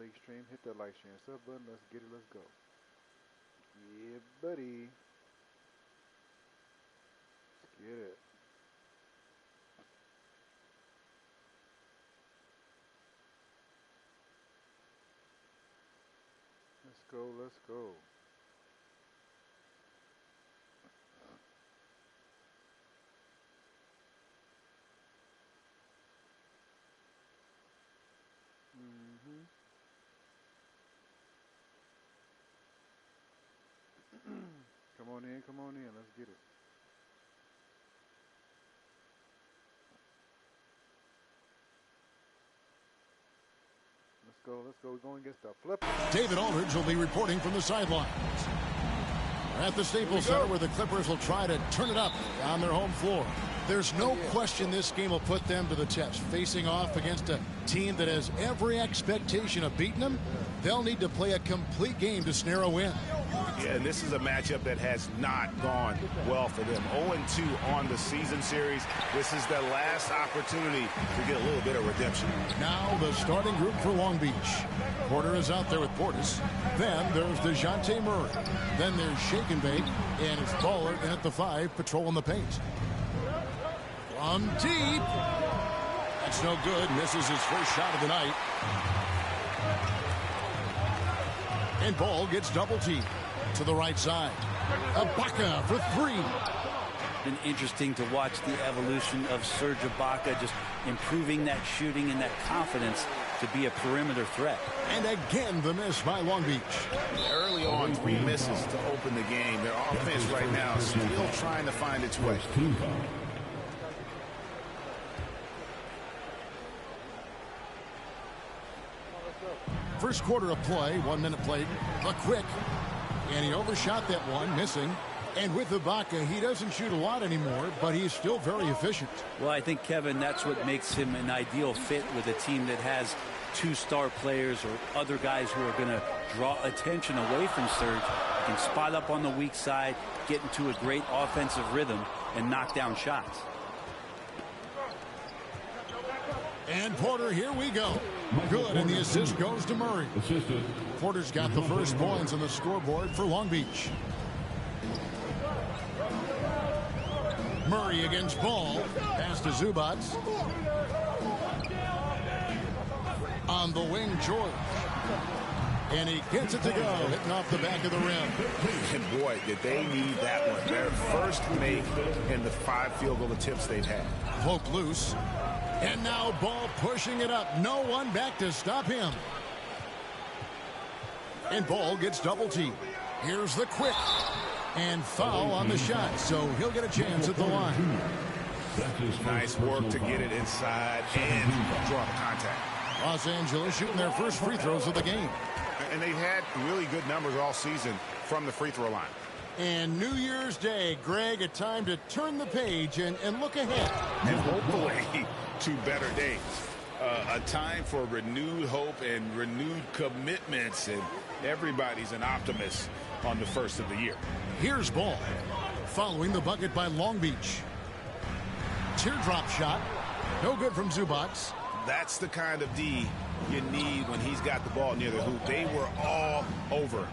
League stream, hit that like, share, and sub button. Let's get it. Let's go. Yeah, buddy. Let's get it. Let's go. Let's go. Come on in, come on in. Let's get it. Let's go, let's go. We're going against the flip. David Aldridge will be reporting from the sidelines. At the Staples Center, where the Clippers will try to turn it up on their home floor. There's no question this game will put them to the test. Facing off against a team that has every expectation of beating them, they'll need to play a complete game to snare a win. Yeah, and this is a matchup that has not gone well for them. 0-2 on the season series. This is their last opportunity to get a little bit of redemption. Now the starting group for Long Beach. Porter is out there with Portis. Then there's DeJounte Murray. Then there's Shake and Bake. And it's Baller in at the 5, patrolling the paint. From deep. That's no good. Misses his first shot of the night. And Ball gets double teamed to the right side. Ibaka for 3. Been interesting to watch the evolution of Serge Ibaka, just improving that shooting and that confidence to be a perimeter threat. And again, the miss by Long Beach. Early on, 3 misses to open the game. Their offense right now is still trying to find its way. First quarter of play, 1 minute played. The quick. And he overshot that one, missing. And with Ibaka, he doesn't shoot a lot anymore, but he's still very efficient. Well, I think, Kevin, that's what makes him an ideal fit with a team that has 2 star players or other guys who are going to draw attention away from Serge. He can spot up on the weak side, get into a great offensive rhythm, and knock down shots. And Porter, here we go. Good, and the assist goes to Murray. Porter's got the first points on the scoreboard for Long Beach. Murray against Ball. Pass to Zubac. On the wing, George. And he gets it to go, hitting off the back of the rim. And boy, did they need that one. Their first make in the 5 field goal attempts they've had. Poke loose. And now Ball pushing it up. No one back to stop him. And Ball gets double teamed. Here's the quick. And foul on the shot, so he'll get a chance at the line. Nice work to get it inside and draw the contact. Los Angeles shooting their first free throws of the game. And they've had really good numbers all season from the free throw line. And New Year's Day, Greg, a time to turn the page and look ahead. And hopefully to better days. A time for renewed hope and renewed commitments, and everybody's an optimist on the first of the year. Here's Ball, following the bucket by Long Beach. Teardrop shot, no good from Zubac. That's the kind of D you need when he's got the ball near the hoop. They were all over.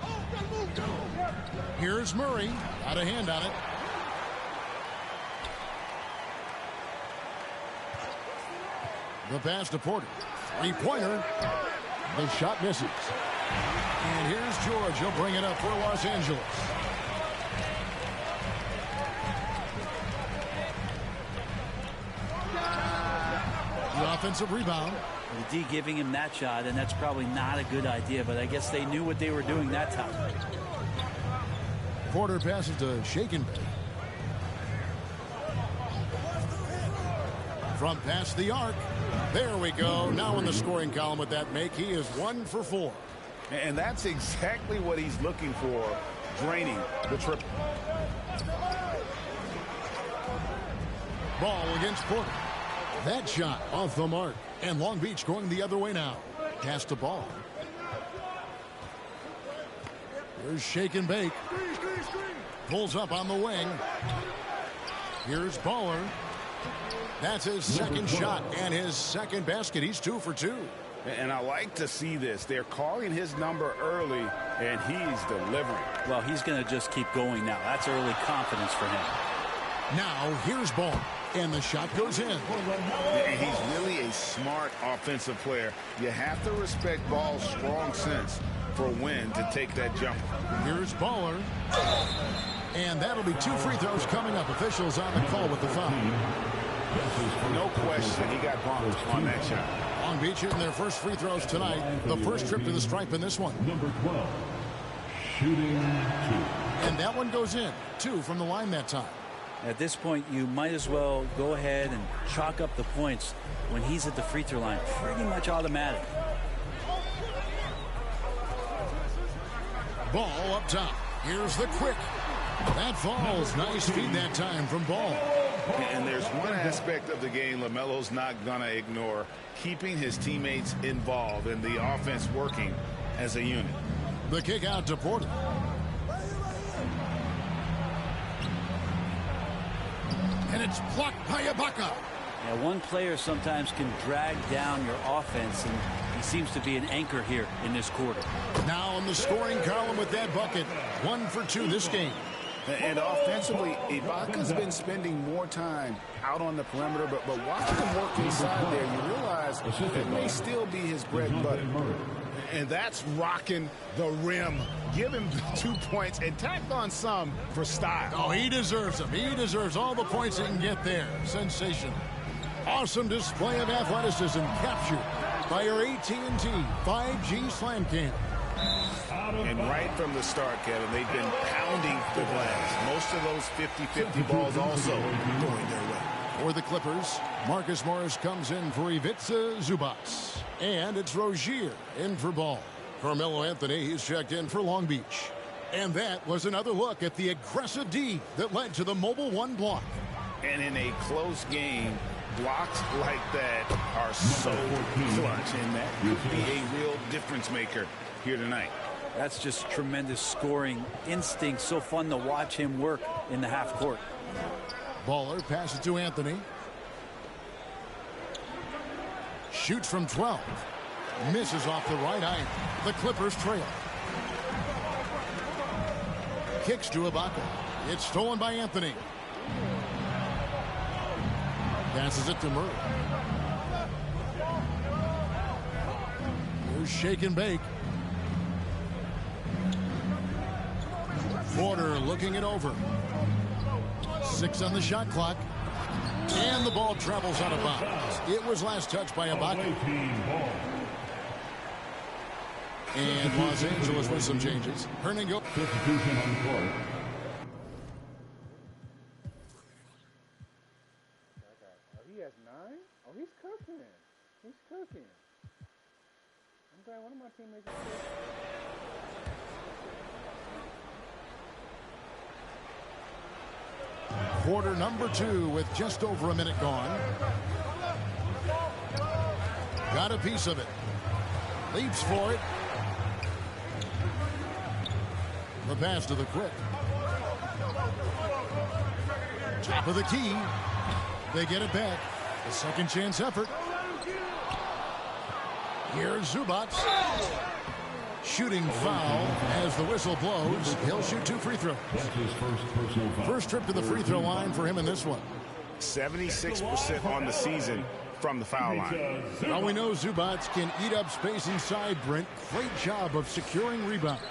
Here's Murray, out of hand on it. The pass to Porter. 3-pointer. The shot misses. And here's George. He'll bring it up for Los Angeles. The offensive rebound. The D giving him that shot, and that's probably not a good idea, but I guess they knew what they were doing that time. Porter passes to Shake and Bake. From past the arc. There we go. Now in the scoring column with that make, he is 1 for 4. And that's exactly what he's looking for, draining the triple. Ball against Porter. That shot off the mark. And Long Beach going the other way now. Pass to Ball. Here's Shake and Bake. Pulls up on the wing. Here's Baller. That's his second shot and his second basket. He's 2 for 2. And I like to see this. They're calling his number early, and he's delivering. Well, he's going to just keep going now. That's early confidence for him. Now, here's Ball. And the shot goes in. And he's really a smart offensive player. You have to respect Ball's strong sense for when to take that jumper. Here's Baller. And that'll be 2 free throws coming up. Officials on the call with the foul. No question, he got bumped on that shot. Long Beach hitting their first free throws tonight. The first trip to the stripe in this one. Number 12, shooting 2. And that one goes in. 2 from the line that time. At this point, you might as well go ahead and chalk up the points when he's at the free throw line. Pretty much automatic. Ball up top. Here's the quick. That falls. Nice feed that time from Ball. And there's one aspect of the game LaMelo's not going to ignore, keeping his teammates involved and the offense working as a unit. The kick out to Porter. And it's blocked by Ibaka. Yeah, one player sometimes can drag down your offense, and he seems to be an anchor here in this quarter. Now on the scoring column with that bucket. 1 for 2 this game. And offensively, Ibaka's been spending more time out on the perimeter, but watching him work inside there, you realize it may still be his bread and butter. And that's rocking the rim. Give him 2 points and tack on some for style. Oh, he deserves them. He deserves all the points he can get there. Sensational. Awesome display of athleticism captured by our AT&T 5G Slam Cam. And right from the start, Kevin, they've been pounding the glass. Most of those 50-50 balls also going their way. For the Clippers, Marcus Morris comes in for Ivica Zubac. And it's Rozier in for Ball. Carmelo Anthony, he's checked in for Long Beach. And that was another look at the aggressive D that led to the Mobile One block. And in a close game, blocks like that are so clutch, and that could be a real difference maker here tonight. That's just tremendous scoring instinct. So fun to watch him work in the half court. Baller passes to Anthony. Shoots from 12. Misses off the right iron. The Clippers trail. Kicks to Ibaka. It's stolen by Anthony. Passes it to Murray. Here's shake and bake. Porter looking it over. 6 on the shot clock. And the ball travels out of bounds. It was last touched by Ibaka. And Los Angeles with some changes. Hernando. Substitution on the court. Oh, he has 9? Oh, he's cooking. He's cooking. I'm glad one of my teammates is cooking. Quarter number 2 with just over a minute gone. Got a piece of it. Leaps for it. The pass to the quick. Top of the key. They get it back. A second chance effort. Here's Zubac. Shooting foul as the whistle blows. He'll shoot 2 free throws. That's his first personal foul. First trip to the free throw line for him in this one. 76% on the season from the foul line. Now we know Zubac can eat up space inside, Brent. Great job of securing rebounds.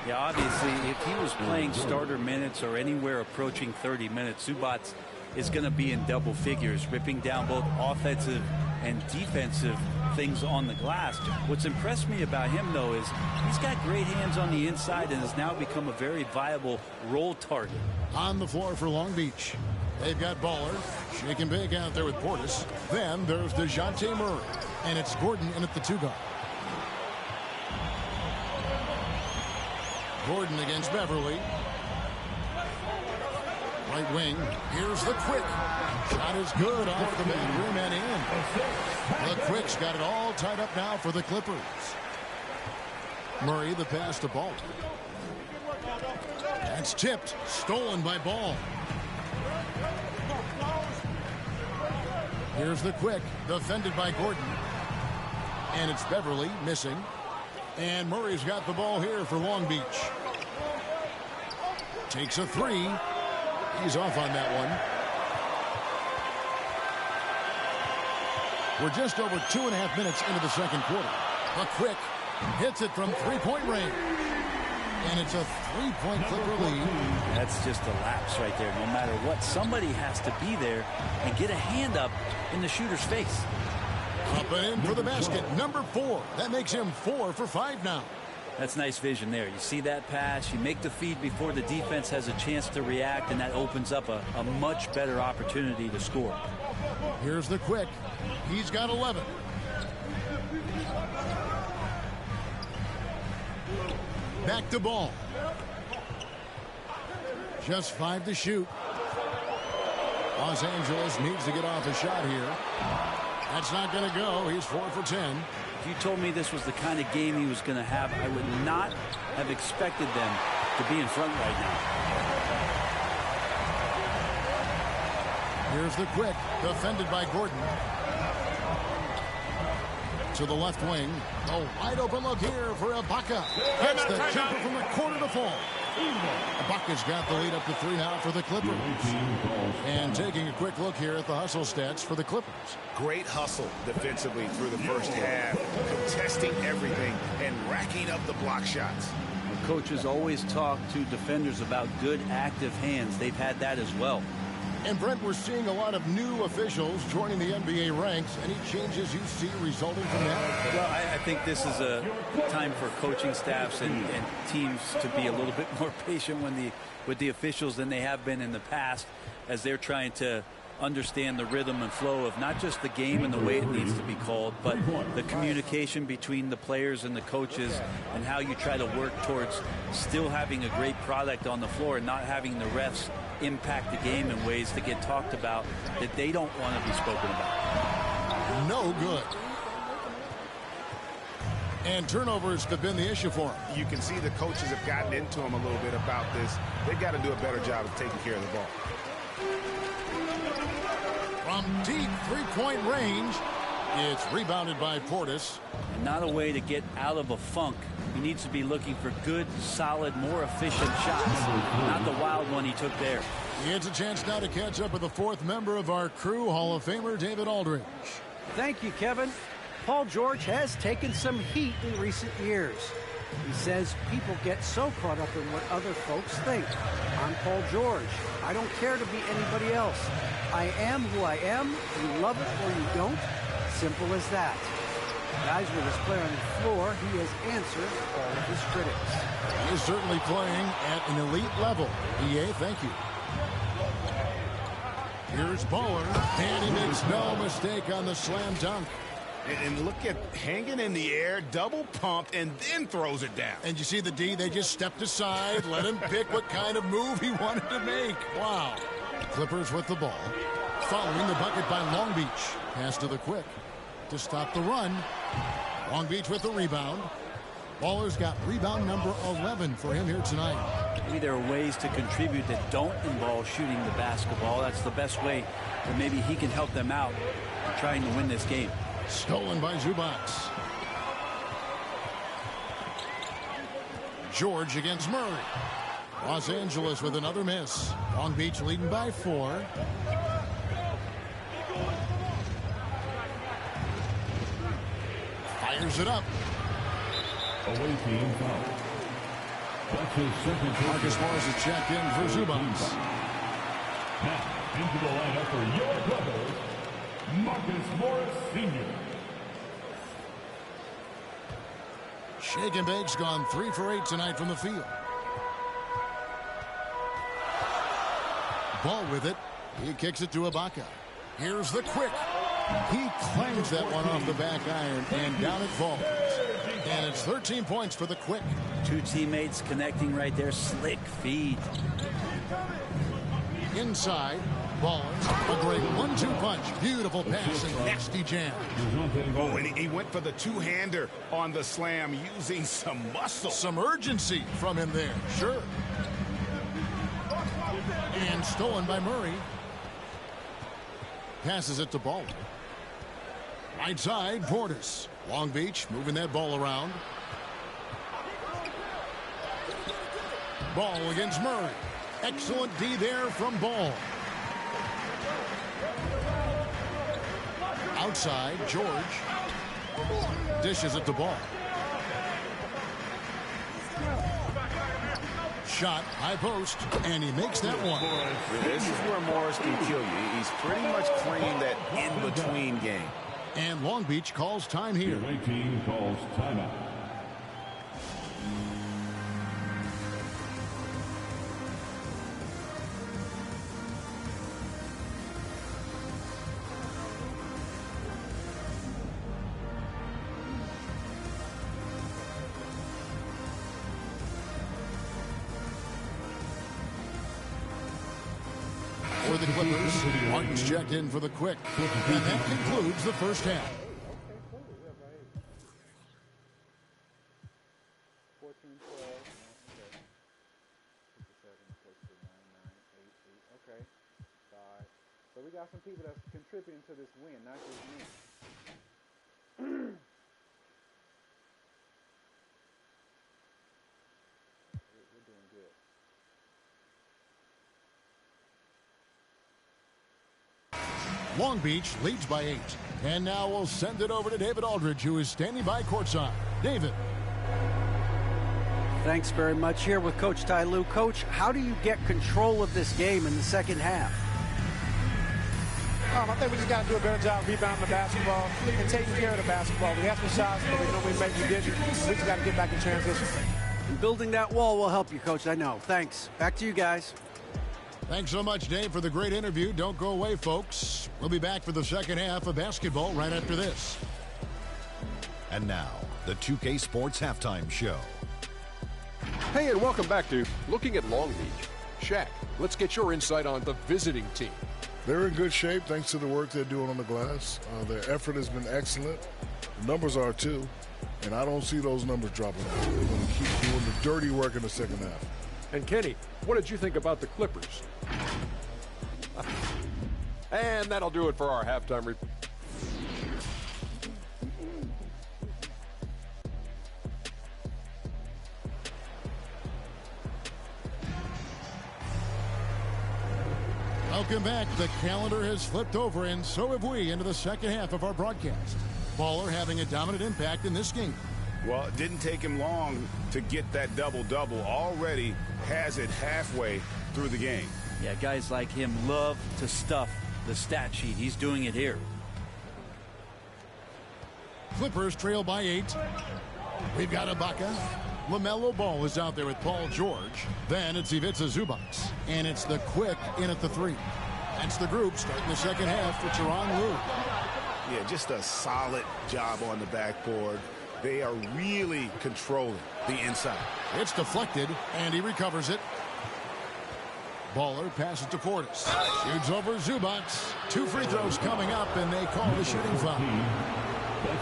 Yeah, obviously, if he was playing starter minutes or anywhere approaching 30 minutes, Zubac is going to be in double figures, ripping down both offensive and defensive things on the glass. What's impressed me about him, though, is he's got great hands on the inside and has now become a very viable roll target. On the floor for Long Beach. They've got Baller, shaking big out there with Portis. Then there's DeJounte Murray, and it's Gordon in at the 2 guard. Gordon against Beverly. Right wing. Here's the quick. Shot is good off the back rim and in. The Quick's got it all tied up now for the Clippers. Murray, the pass to Ball. That's tipped. Stolen by Ball. Here's the Quick. Defended by Gordon. And it's Beverly missing. And Murray's got the ball here for Long Beach. Takes a three. He's off on that one. We're just over 2.5 minutes into the second quarter. A quick hits it from three-point range. And it's a three-point Clipper lead. That's just a lapse right there. No matter what, somebody has to be there and get a hand up in the shooter's face. Up and in for the basket. Number 4. That makes him 4 for 5 now. That's nice vision there. You see that pass, you make the feed before the defense has a chance to react, and that opens up a much better opportunity to score. Here's the quick. He's got 11. Back to Ball. Just 5 to shoot. Los Angeles needs to get off a shot here. That's not going to go. He's 4 for 10. If you told me this was the kind of game he was going to have, I would not have expected them to be in front right now. Here's the quick. Defended by Gordon. To the left wing. A wide open look here for Ibaka. That's the jumper from the corner to fall. Ibaka's got the lead up to 3 now for the Clippers. And taking a quick look here at the hustle stats for the Clippers. Great hustle defensively through the first half, contesting everything and racking up the block shots. Coaches always talk to defenders about good active hands. They've had that as well. And Brent, we're seeing a lot of new officials joining the NBA ranks. Any changes you see resulting from that? Well, I think this is a time for coaching staffs and teams to be a little bit more patient with the officials than they have been in the past, as they're trying to understand the rhythm and flow of not just the game and the way it needs to be called, but the communication between the players and the coaches, and how you try to work towards still having a great product on the floor and not having the refs impact the game in ways that get talked about that they don't want to be spoken about. No good. And turnovers have been the issue for him. You can see the coaches have gotten into him a little bit about this. They've got to do a better job of taking care of the ball. From deep three-point range, it's rebounded by Portis. Not a way to get out of a funk. He needs to be looking for good, solid, more efficient shots, not the wild one he took there. He gets a chance now to catch up with the 4th member of our crew, Hall of Famer David Aldridge. Thank you, Kevin. Paul George has taken some heat in recent years. He says people get so caught up in what other folks think. I'm Paul George. I don't care to be anybody else. I am who I am. You love it or you don't. Simple as that. Guys, with his play on the floor, he has answered all of his critics. He is certainly playing at an elite level. EA, thank you. Here's Baller, and he makes no mistake on the slam dunk. And look at hanging in the air, double pump, and then throws it down. And you see the D, they just stepped aside, let him pick what kind of move he wanted to make. Wow. Clippers with the ball. Following the bucket by Long Beach. Pass to the quick to stop the run. Long Beach with the rebound. Baller's got rebound number 11 for him here tonight. Maybe there are ways to contribute that don't involve shooting the basketball. That's the best way that maybe he can help them out in trying to win this game. Stolen by Zubac. George against Murray. Los Angeles with another miss. Long Beach leading by 4. Fires it up. Away team foul. That's his second. Marcus Morris is checked in for Zubac. Now, into the lineup for your Clippers, Marcus Morris Sr. Shake and Bake's gone 3 for 8 tonight from the field. Ball with it. He kicks it to Ibaka. Here's the quick. He clangs that one off the back iron, and down it falls. And it's 13 points for the quick. 2 teammates connecting right there. Slick feed. Inside. Ball. A great 1-2 punch. Beautiful pass and nasty jam. Oh, and he went for the two-hander on the slam, using some muscle. Some urgency from him there. Sure. And stolen by Murray. Passes it to Ball. Right side, Portis. Long Beach moving that ball around. Ball against Murray. Excellent D there from Ball. Outside, George dishes it to Ball. Shot, high post, and he makes that one. This is where Morris can kill you. He's pretty much playing that in-between game. And Long Beach calls time here. The away team calls timeout. For the Clippers, Martin's checked in for the Quick. And that concludes the first half. Okay, cool. We have 14, 12. Okay. 57, 9, 8, 8. Okay. 5. So we got some people that's contributing to this win, not just me. We're doing good. Long Beach leads by 8. And now we'll send it over to David Aldridge, who is standing by courtside. David. Thanks very much. Here with Coach Ty Lue. Coach, how do you get control of this game in the second half? I think we just got to do a better job rebounding the basketball and taking care of the basketball. We had some shots, but we didn't. We just got to get back in transition. And building that wall will help you, Coach, I know. Thanks. Back to you guys. Thanks so much, Dave, for the great interview. Don't go away, folks. We'll be back for the second half of basketball right after this. And now, the 2K Sports Halftime Show. Hey, and welcome back to Looking at Long Beach. Shaq, let's get your insight on the visiting team. They're in good shape thanks to the work they're doing on the glass. Their effort has been excellent. The numbers are too. And I don't see those numbers dropping off. They're going to keep doing the dirty work in the second half. And Kenny, what did you think about the Clippers? And that'll do it for our halftime report. Welcome back. The calendar has flipped over, and so have we, into the second half of our broadcast. Baller having a dominant impact in this game. Well, it didn't take him long to get that double-double. Already has it halfway through the game. Yeah, guys like him love to stuff the stat sheet. He's doing it here. Clippers trail by 8. We've got Ibaka. LaMelo Ball is out there with Paul George. Then it's Ivica Zubac. And it's the Quick in at the 3. That's the group starting the second half for Tyronn Lue. Yeah, just a solid job on the backboard. They are really controlling the inside. It's deflected, and he recovers it. Baller passes to Portis. Shoots over Zubac. 2 free throws coming up, and they call the shooting foul.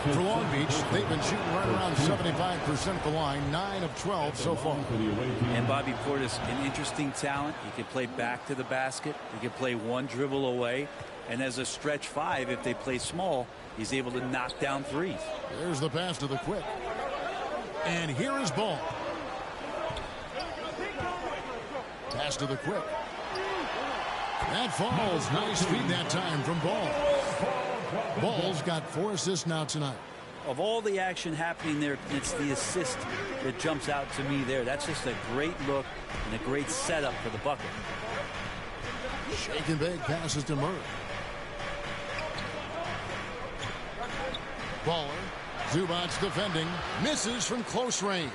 For Long Beach, they've been shooting right around 75% at the line, 9 of 12 so far. And Bobby Portis, an interesting talent. He can play back to the basket. He can play one dribble away. And as a stretch 5, if they play small, he's able to knock down threes. There's the pass to the Quick. And here is Ball. Pass to the Quick. That falls. Nice feed that time from Ball. Ball's got 4 assists now tonight. Of all the action happening there, it's the assist that jumps out to me there. That's just a great look and a great setup for the bucket. Shake and bake passes to Murray. Baller. Zubac defending. Misses from close range.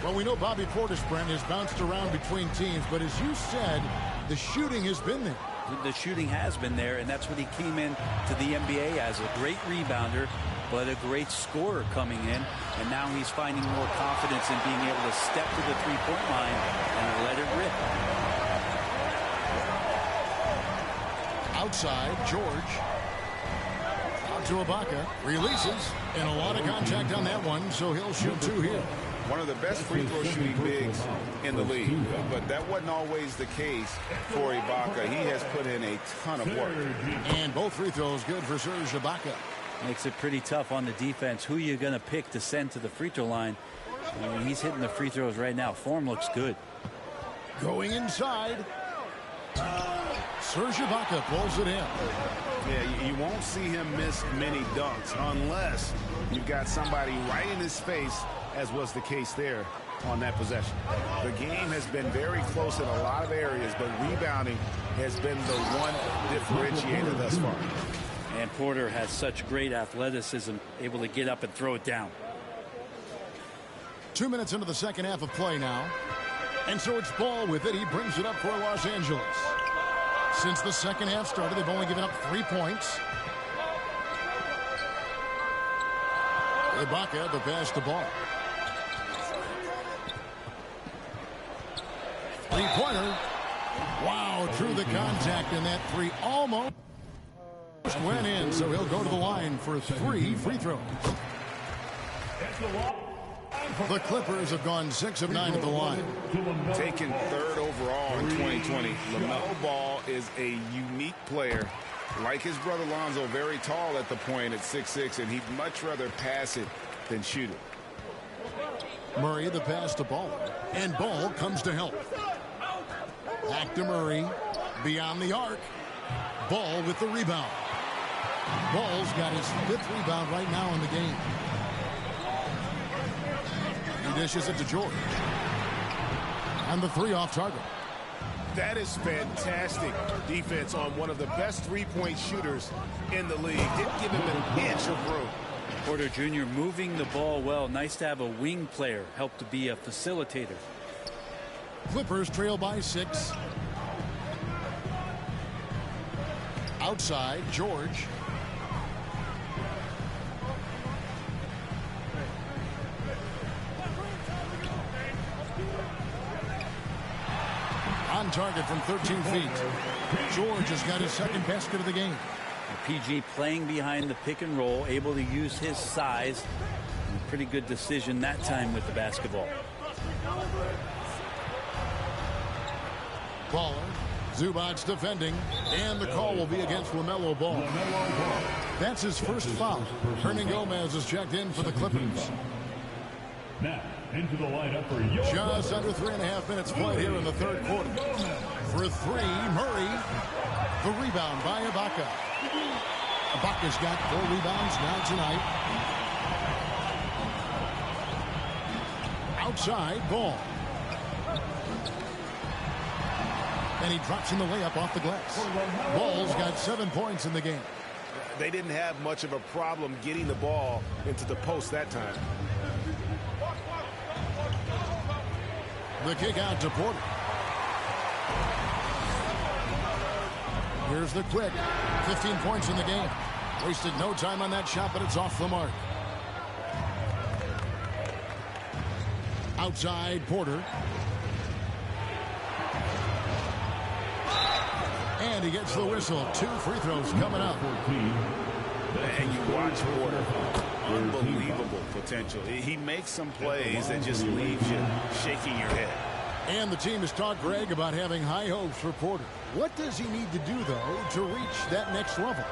Well, we know Bobby Portis, Brent, has bounced around between teams, but as you said, the shooting has been there. The shooting has been there, and that's what he came in to the NBA as, a great rebounder, but a great scorer coming in. And now he's finding more confidence in being able to step to the three-point line and let it rip. Outside, George. Out to Ibaka. Releases, and a lot of contact on that one, so he'll shoot 2 here. One of the best free throw shooting bigs in the league, but that wasn't always the case for Ibaka. He has put in a ton of work. And both free throws good for Serge Ibaka. Makes it pretty tough on the defense. Who you going to pick to send to the free throw line? I mean, he's hitting the free throws right now. Form looks good. Going inside. Serge Ibaka pulls it in. Yeah, you won't see him miss many dunks unless you've got somebody right in his face, as was the case there on that possession. The game has been very close in a lot of areas, but rebounding has been the one differentiator thus far. And Porter has such great athleticism, able to get up and throw it down. 2 minutes into the second half of play now. And so it's Ball with it. He brings it up for Los Angeles. Since the second half started, they've only given up 3 points. Ibaka, the pass to Ball. Three-pointer. Wow, through the contact, and that three almost went in, so he'll go to the line for 3 free throws. The Clippers have gone 6 of 9 at the line. Taken 3rd overall in 2020, LaMelo Ball is a unique player. Like his brother Lonzo, very tall at the point at 6'6", and he'd much rather pass it than shoot it. Murray, the pass to Ball, and Ball comes to help. Back to Murray, beyond the arc. Ball with the rebound. Ball's got his 5th rebound right now in the game. He dishes it to George. And the 3 off target. That is fantastic defense on one of the best three-point shooters in the league. Didn't give him an inch of room. Porter Jr. moving the ball well. Nice to have a wing player help to be a facilitator. Clippers trail by 6. Outside, George. On target from 13 feet. George has got his 2nd basket of the game. PG playing behind the pick and roll, able to use his size. And pretty good decision that time with the basketball. Baller. Zubac's defending, and the call will be against LaMelo Ball. That's his first foul. Hernan Gomez is checked in for the Clippers. Now, into the lineup for your just under 3.5 minutes played here in the 3rd quarter. For 3, Murray. The rebound by Ibaka. Ibaka's got 4 rebounds now tonight. Outside, Ball. And he drops in the layup off the glass. Ball's got 7 points in the game. They didn't have much of a problem getting the ball into the post that time. The kick out to Porter. Here's the quick. 15 points in the game. Wasted no time on that shot, but it's off the mark. Outside, Porter. And he gets the whistle. 2 free throws coming up. And you watch Porter. Unbelievable potential. He makes some plays that just leaves you shaking your head. And the team has talked, Greg, about having high hopes for Porter. What does he need to do, though, to reach that next level?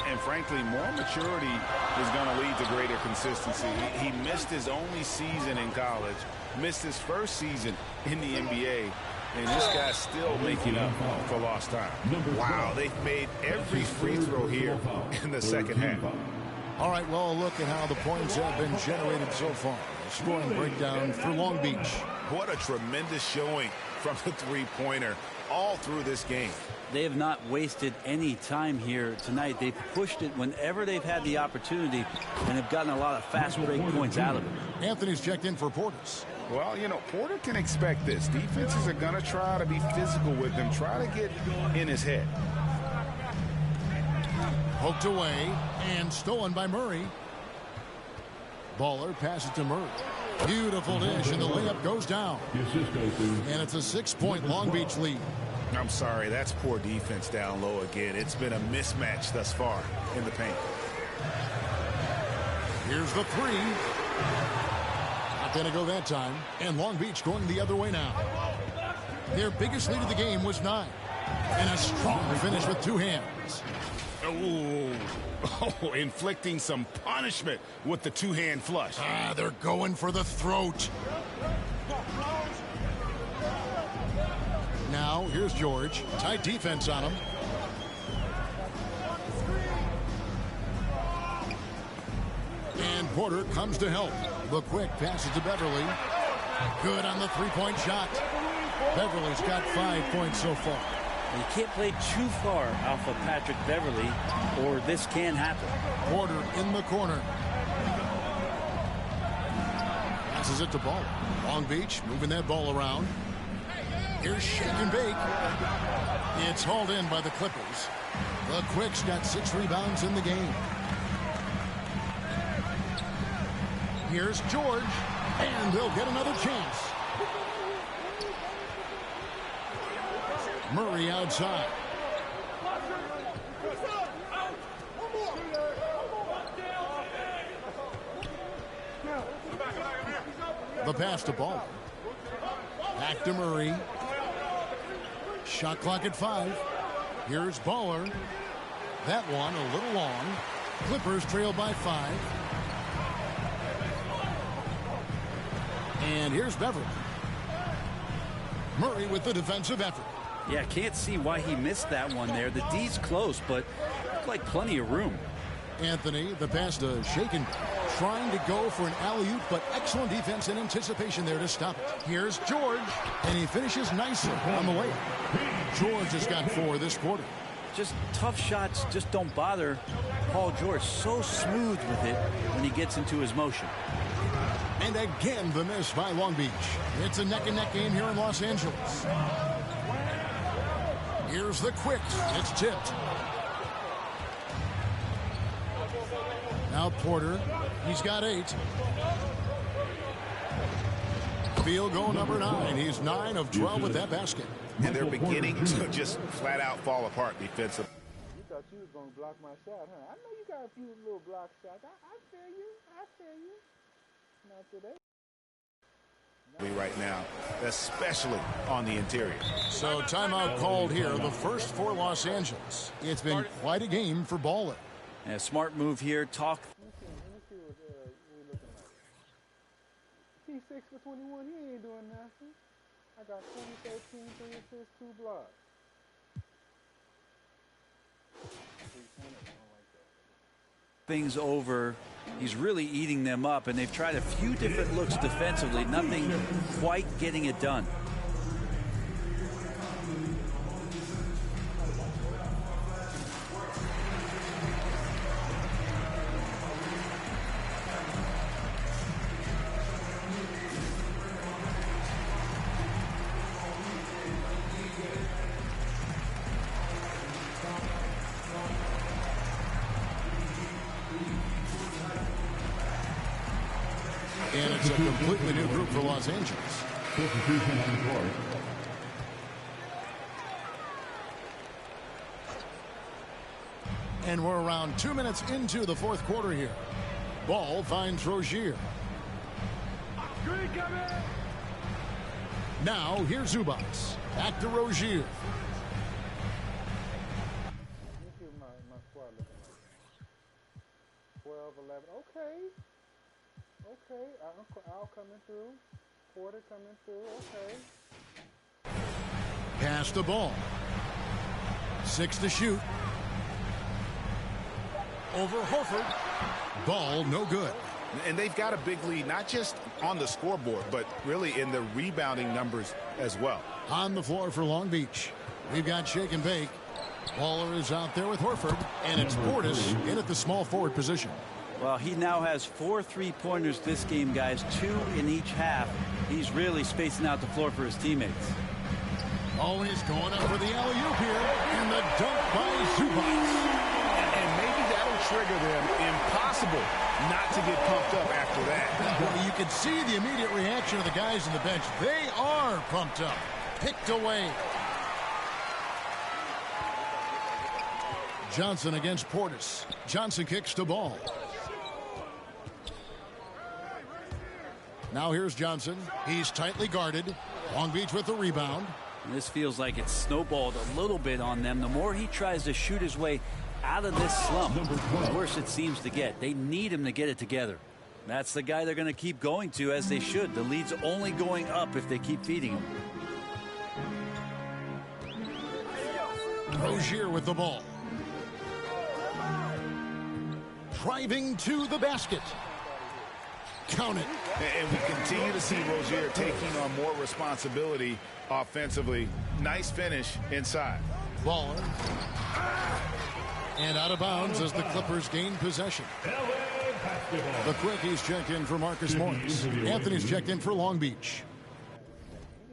And frankly, more maturity is going to lead to greater consistency. He missed his only season in college, missed his first season in the NBA, and this guy's still making up for lost time. Wow, they've made every free throw here in the second half. All right, well, look at how the points have been generated so far. A scoring breakdown for Long Beach. What a tremendous showing from the three-pointer all through this game. They have not wasted any time here tonight. They've pushed it whenever they've had the opportunity and have gotten a lot of fast break points out of it. Anthony's checked in for Portis. Well, you know, Porter can expect this. Defenses are going to try to be physical with him, try to get in his head. Poked away and stolen by Murray. Baller passes to Murray. Beautiful dish, and the layup goes down. And it's a 6-point Long Beach lead. I'm sorry, that's poor defense down low again. It's been a mismatch thus far in the paint. Here's the 3. Not going to go that time. And Long Beach going the other way now. Their biggest lead of the game was 9. And a strong finish with 2 hands. Oh, inflicting some punishment with the two-hand flush. They're going for the throat. Now, here's George. Tight defense on him. And Porter comes to help. The quick passes to Beverly. Good on the three-point shot. Beverly's got 5 points so far. You can't play too far off of Patrick Beverly, or this can happen. Porter in the corner. Passes it to Ball. Long Beach moving that ball around. Here's Shake and Bake. It's hauled in by the Clippers. The Quicks got 6 rebounds in the game. Here's George, and they'll get another chance. Murray outside. The pass to Ball. Back to Murray. Shot clock at 5. Here's Baller. That one a little long. Clippers trail by 5. And here's Beverly. Murray with the defensive effort. Yeah, can't see why he missed that one there. The D's close, but looked like plenty of room. Anthony, the pass to Shaken, trying to go for an alley-oop, but excellent defense and anticipation there to stop it. Here's George, and he finishes nicely on the way. George has got 4 this quarter. Just tough shots just don't bother Paul George. So smooth with it when he gets into his motion. And again, the miss by Long Beach. It's a neck-and-neck game here in Los Angeles. Here's the Quicks. It's tipped. Now Porter. He's got 8. Field goal number 9. He's 9 of 12 with that basket. And they're beginning to just flat-out fall apart defensively. You thought you was going to block my shot, huh? I know you got a few little block shots. I feel you. I feel you. Not today. Right now, especially on the interior. So timeout called here, the first for Los Angeles. It's been quite a game for Baller. And a smart move here. Talk. Let me see what we're looking like. T6 for 21. He ain't doing nothing. I got 20, 13, 3 assists, 2 blocks. Things over. He's really eating them up, and they've tried a few different looks defensively. Nothing quite getting it done. And it's a completely new group for Los Angeles. And we're around 2 minutes into the fourth quarter here. Ball finds Rozier. Now here's Zubac. Back to Rozier. Let me see what my squad looking like. 12, 11. Okay. Okay. Al coming through. Porter coming through. Okay. Pass the ball. 6 to shoot. Over Horford. Ball no good. And they've got a big lead, not just on the scoreboard, but really in the rebounding numbers as well. On the floor for Long Beach, we've got Shake and Bake. Baller is out there with Horford, and it's Portis in at the small forward position. Well, he now has 4 3-pointers this game, guys, 2 in each half. He's really spacing out the floor for his teammates. Oh, he's going up for the alley-oop here, and the dunk by Zubac. And maybe that'll trigger them. Impossible not to get pumped up after that. Well, you can see the immediate reaction of the guys on the bench. They are pumped up. Picked away. Johnson against Portis. Johnson kicks to Ball. Now here's Johnson. He's tightly guarded. Long Beach with the rebound. And this feels like it's snowballed a little bit on them. The more he tries to shoot his way out of this slump, the worse it seems to get. They need him to get it together. That's the guy they're going to keep going to, as they should. The lead's only going up if they keep feeding him. Rozier with the ball. Driving to the basket. Count it. And we continue to see Rozier taking on more responsibility offensively. Nice finish inside. Baller. And out of bounds as the Clippers gain possession. The Quickies checked in for Marcus Morris. Anthony's checked in for Long Beach.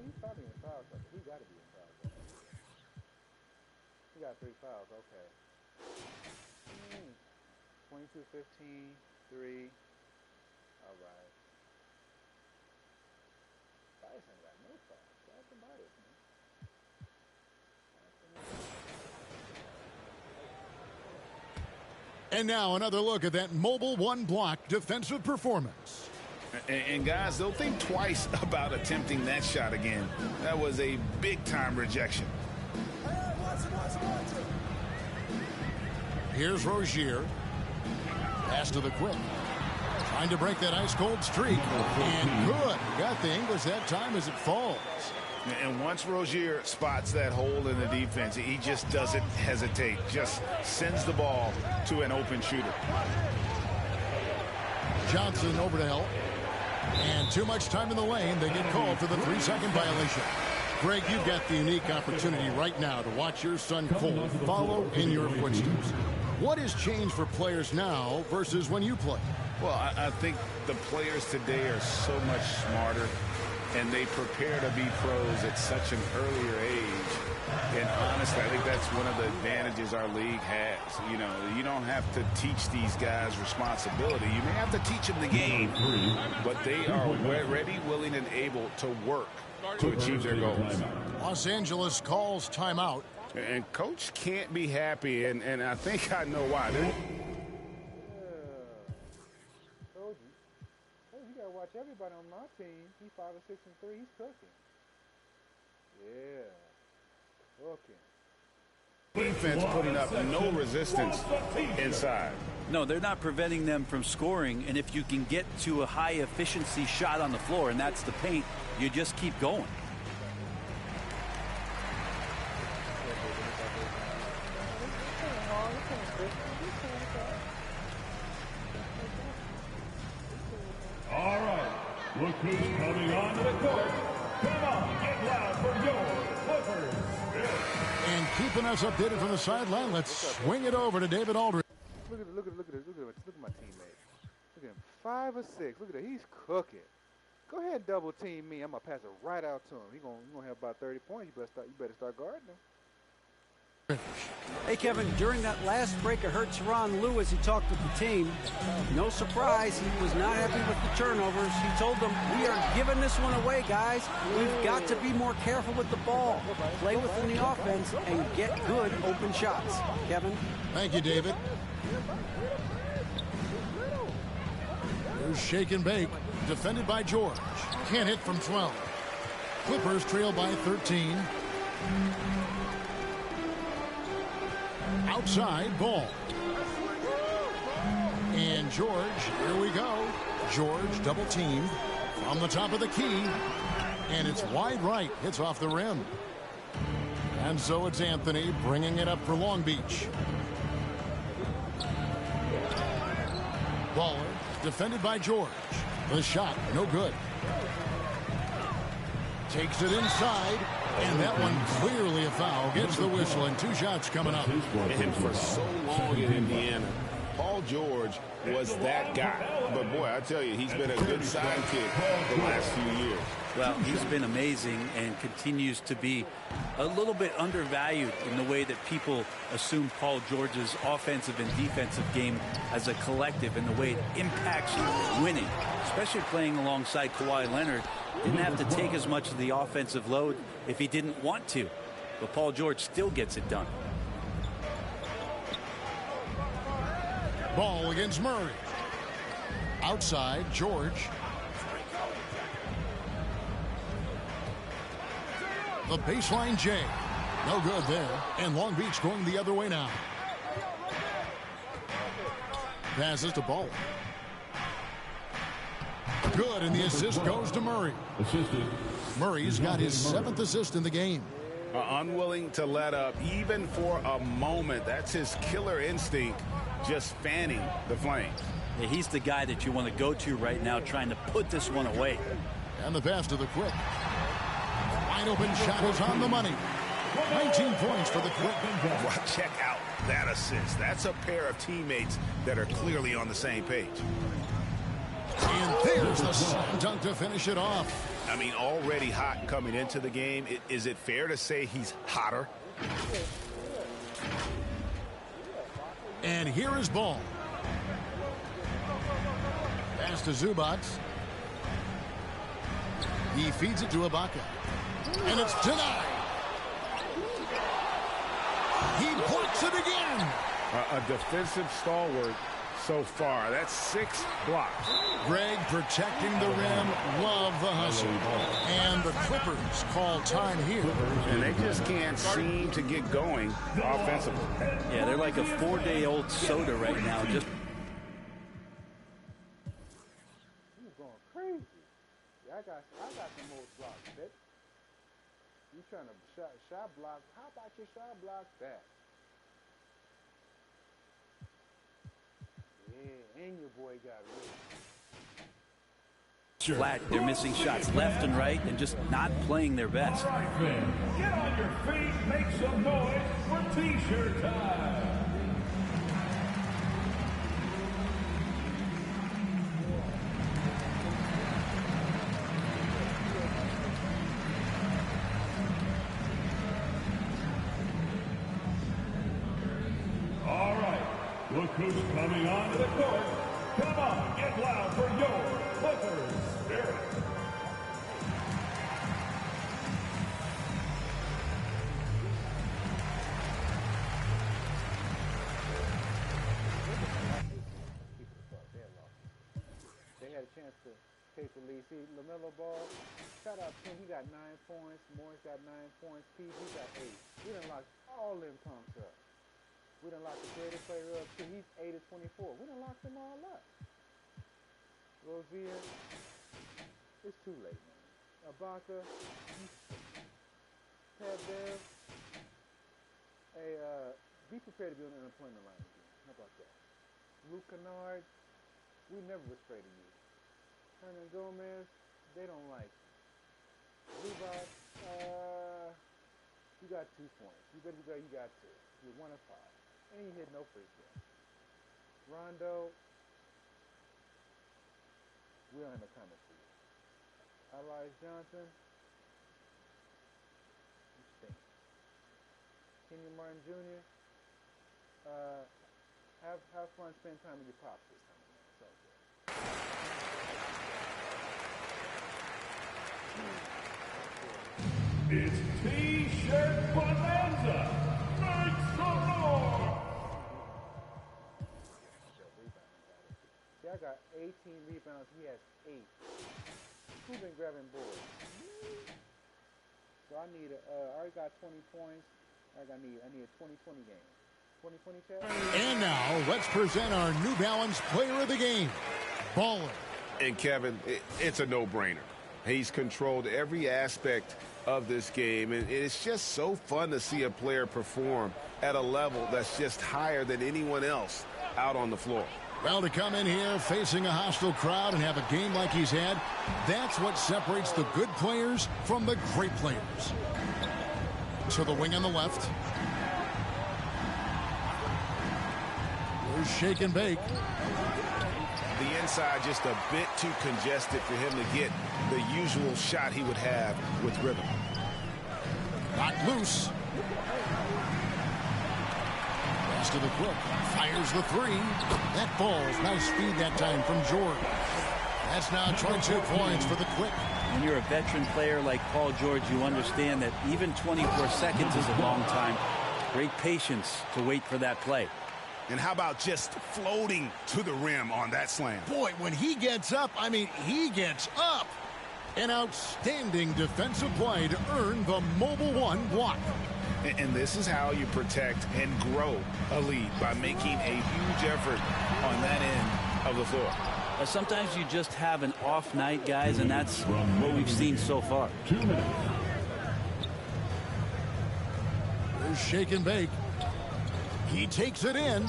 He's probably in foul trouble. He got to be in foul trouble. He got 3 fouls. Okay. 22, 15, 3. All right. Bias ain't got no fouls. That's the Bias, man. And now another look at that mobile one-block defensive performance. And guys, they'll think twice about attempting that shot again. That was a big-time rejection. Here's Rozier. Pass to the Quick. Trying to break that ice-cold streak. And good. Got the English that time as it falls. And once Rozier spots that hole in the defense, he just doesn't hesitate. Just sends the ball to an open shooter. Johnson over to help. And too much time in the lane. They get called for the 3-second violation. Greg, you've got the unique opportunity right now to watch your son Cole follow in your footsteps. What has changed for players now versus when you played? Well, I think the players today are so much smarter, and they prepare to be pros at such an earlier age. And honestly, I think that's one of the advantages our league has. You know, you don't have to teach these guys responsibility. You may have to teach them the game, but they are ready, willing, and able to work to achieve their goals. Los Angeles calls timeout. And Coach can't be happy, and I think I know why. Told you. Hey, you got to watch everybody on my team. He's 5 or 6 and 3. He's cooking. Yeah. Cooking. Defense putting up no resistance inside. No, they're not preventing them from scoring, and if you can get to a high efficiency shot on the floor, and that's the paint, you just keep going. All right, look who's coming onto the court. Come on, get loud for your Clippers. And keeping us updated from the sideline, let's swing it over to David Aldridge. Look at my teammate. Look at him, 5 or 6. Look at that, he's cooking. Go ahead and double team me. I'm gonna pass it right out to him. He's gonna have about 30 points. You better start guarding him. Hey, Kevin, during that last break, I heard Tyronn Lue as he talked with the team. No surprise, he was not happy with the turnovers. He told them, we are giving this one away, guys. We've got to be more careful with the ball, play within the offense, and get good open shots. Kevin? Thank you, David. Here's shake and bake, defended by George. Can't hit from 12. Clippers trail by 13. Outside ball. And George, here we go. George double teamed from the top of the key. And it's wide right. Hits off the rim. And so it's Anthony bringing it up for Long Beach. Baller defended by George. The shot, no good. Takes it inside. And that one clearly a foul. Gets the whistle, and 2 shots coming up. And for so long in Indiana, Paul George was that guy. But, boy, I tell you, he's been a good sidekick the last few years. Well, he's been amazing and continues to be a little bit undervalued in the way that people assume Paul George's offensive and defensive game as a collective and the way it impacts winning, especially playing alongside Kawhi Leonard. Didn't have to take as much of the offensive load if he didn't want to. But Paul George still gets it done. Ball against Murray. Outside, George. The baseline J. No good there. And Long Beach going the other way now. Passes to Ball. Good, and the assist goes to Murray. Murray's got his 7th assist in the game. Unwilling to let up even for a moment. That's his killer instinct, just fanning the flames. Yeah, he's the guy that you want to go to right now, trying to put this one away. And the pass to the Quick. Wide open shot is on the money. 19 points for the Quick. Well, check out that assist. That's a pair of teammates that are clearly on the same page. And there's the slam dunk to finish it off. I mean, already hot coming into the game. Is it fair to say he's hotter? And here is Ball. Pass to Zubac. He feeds it to Ibaka. And it's denied. He blocks it again. A defensive stalwart so far. That's 6 blocks. Greg protecting the rim. Love the hustle. And the Clippers call time here. And they just can't seem to get going offensively. Yeah, they're like a 4-day-old soda right now. Just He's going crazy. Yeah, I got the most blocks, bitch. You trying to shot block? How about your shot block that? Yeah, and your boy got rich. flat. They're missing shots left and right and just not playing their best. All right, fans, get on your feet, make some noise for T-shirt time. All right, look who's coming onto the court. Come on, get loud for your Clippers Spirit. They had a chance to take the lead. See, LaMelo Ball, shout out to him. He got 9 points. Morris got 9 points. PG got 8. We done locked all them punks up. We done locked the greatest player up too. He's 8 of 24. We done locked them all up. Rozier, it's too late, man. Ibaka, Pat Bev, hey, be prepared to be on the unemployment line again. How about that? Luke Kennard, we never was afraid of you. Hernan Gomez, they don't like you. Zubac, you got 2 points. You got 2. You're 1 of 5. And you hit no free throw. Rondo, we don't have no comment for you. Elias Johnson, you stink. Kenyon Martin Jr., have fun spending time with your pops this time, man. It's all good. It's T-shirt bonanza. Make some noise. See, I got 18 rebounds. He has 8. Who's been grabbing boards? So I need I already got 20 points. I need a 20-20 game. 20-20 chat. And now let's present our New Balance Player of the Game, Baller. And Kevin, it's a no-brainer. He's controlled every aspect of this game, and it's just so fun to see a player perform at a level that's just higher than anyone else out on the floor. Well, to come in here facing a hostile crowd and have a game like he's had, that's what separates the good players from the great players. To the wing on the left. There's shake and bake. The inside just a bit too congested for him to get the usual shot he would have with rhythm. Knocked loose. Pass to the Quick. Fires the 3. That falls. Nice feed that time from George. That's now 22 points for the Quick. When you're a veteran player like Paul George, you understand that even 24 seconds is a long time. Great patience to wait for that play. And how about just floating to the rim on that slam? Boy, when he gets up, I mean, he gets up. An outstanding defensive play to earn the Mobile One block. And this is how you protect and grow a lead, by making a huge effort on that end of the floor. Sometimes you just have an off night, guys, and that's what we've seen so far. 2 minutes. There's shake and bake. He takes it in.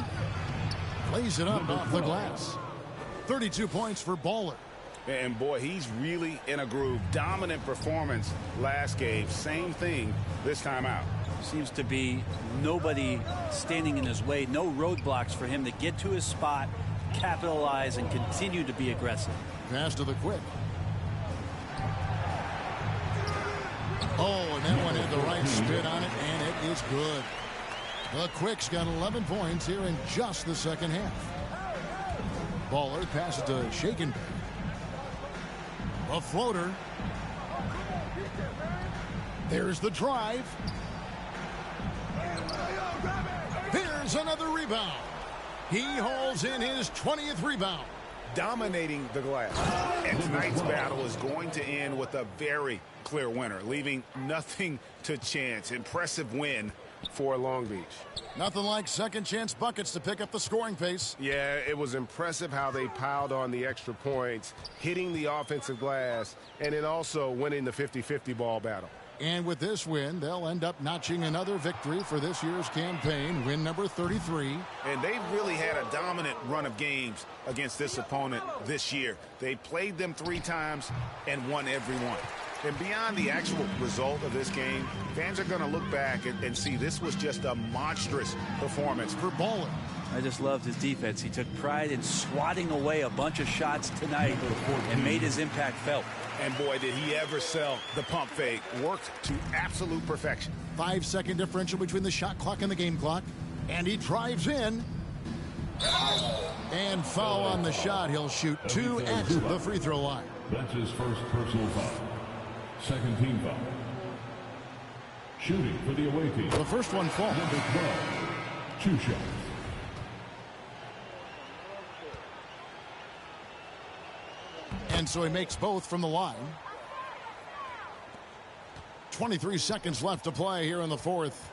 Plays it up off the glass. 32 points for Baller. And boy, he's really in a groove. Dominant performance last game. Same thing this time out. Seems to be nobody standing in his way. No roadblocks for him to get to his spot, capitalize, and continue to be aggressive. Pass to the Quick. Oh, and that one had the right spin on it, and it is good. The Quick's got 11 points here in just the second half. Baller passes to Shake and Bake. A floater. There's the drive. Here's another rebound. He hauls in his 20th rebound. Dominating the glass. And tonight's battle is going to end with a very clear winner, leaving nothing to chance. Impressive win for Long Beach. Nothing like second chance buckets to pick up the scoring pace. Yeah, it was impressive how they piled on the extra points, hitting the offensive glass, and then also winning the 50-50 ball battle. And with this win, they'll end up notching another victory for this year's campaign, win number 33. And they've really had a dominant run of games against this opponent this year. They played them 3 times and won every one. And beyond the actual result of this game, fans are going to look back and see this was just a monstrous performance for Baller. I just loved his defense. He took pride in swatting away a bunch of shots tonight and made his impact felt. And boy, did he ever sell the pump fake. Worked to absolute perfection. 5-second differential between the shot clock and the game clock. And he drives in. And foul on the shot. He'll shoot 2 at the free throw line. That's his first personal foul. Second team foul. Shooting for the away team. The first one falls. Number 12. 2 shots. And so he makes both from the line. 23 seconds left to play here in the fourth.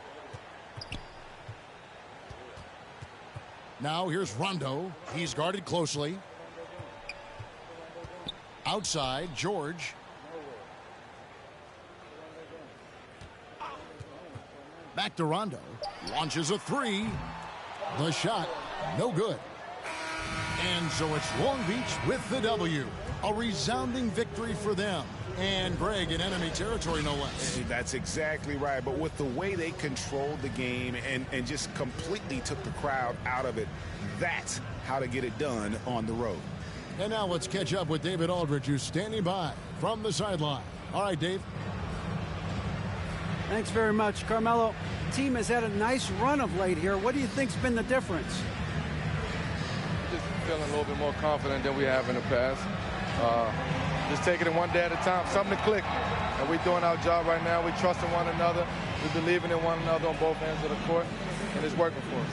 Now here's Rondo. He's guarded closely. Outside, George. Back to Rondo. Launches a 3. The shot, no good. And so it's Long Beach with the W. A resounding victory for them. And Greg in enemy territory, no less. That's exactly right. But with the way they controlled the game and just completely took the crowd out of it, that's how to get it done on the road. And now let's catch up with David Aldridge, who's standing by from the sideline. All right, Dave. Thanks very much, Carmelo. The team has had a nice run of late here. What do you think's been the difference? Just feeling a little bit more confident than we have in the past. Just taking it one day at a time. Something to click. And we're doing our job right now. We're trusting one another. We're believing in one another on both ends of the court. And it's working for us.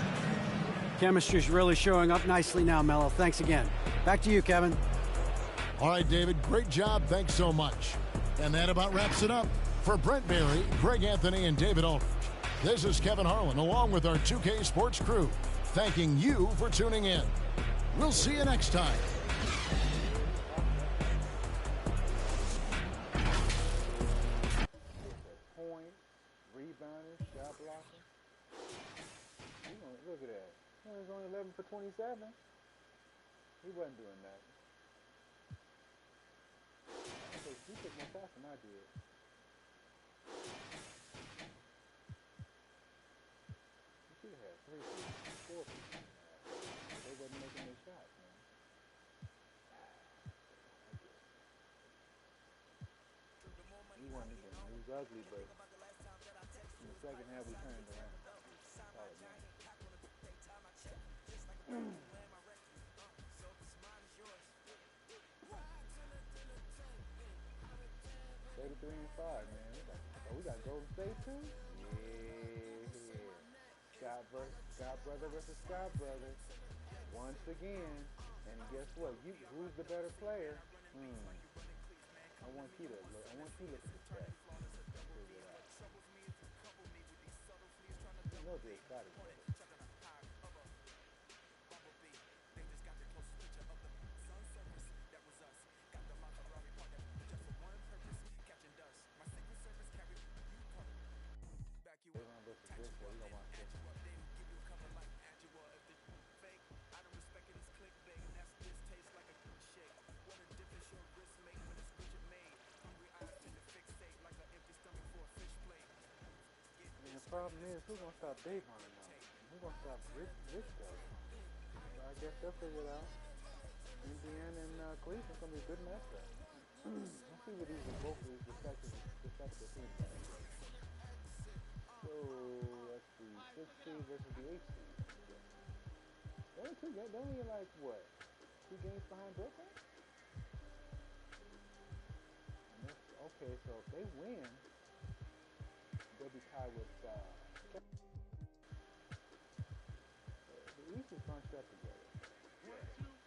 Chemistry's really showing up nicely now, Melo. Thanks again. Back to you, Kevin. All right, David. Great job. Thanks so much. And that about wraps it up. For Brent Barry, Greg Anthony, and David Aldridge, this is Kevin Harlan along with our 2K Sports crew, thanking you for tuning in. We'll see you next time. Point, rebounding, shot blocking. Look at that. He was only 11 for 27. He wasn't doing that. He took more shots than I did. You should have had 3 people, 4 people. They wasn't making their shots, man. He wasn't. He was ugly, but in the second half we turned around. Solid, man. 33 and 5, man. We got Golden State too? Yeah. Scott brother versus Scott brother. Once again. And guess what? Who's the better player? I want you to look at the stats. know Jay Scott is with it. Davon versus Briscoe, we don't want this. And the problem is, who's gonna stop Davon now? Who's gonna stop Briscoe? So I guess they'll figure it out. Indiana and Cleveland's gonna be a good matchup. Let's see what these are, both of these respective teams are. So let's see, 6 seed versus the 8 seed. They're only like what? 2 games behind Brooklyn? Okay, so if they win, they'll be tied with the East is bunched up together.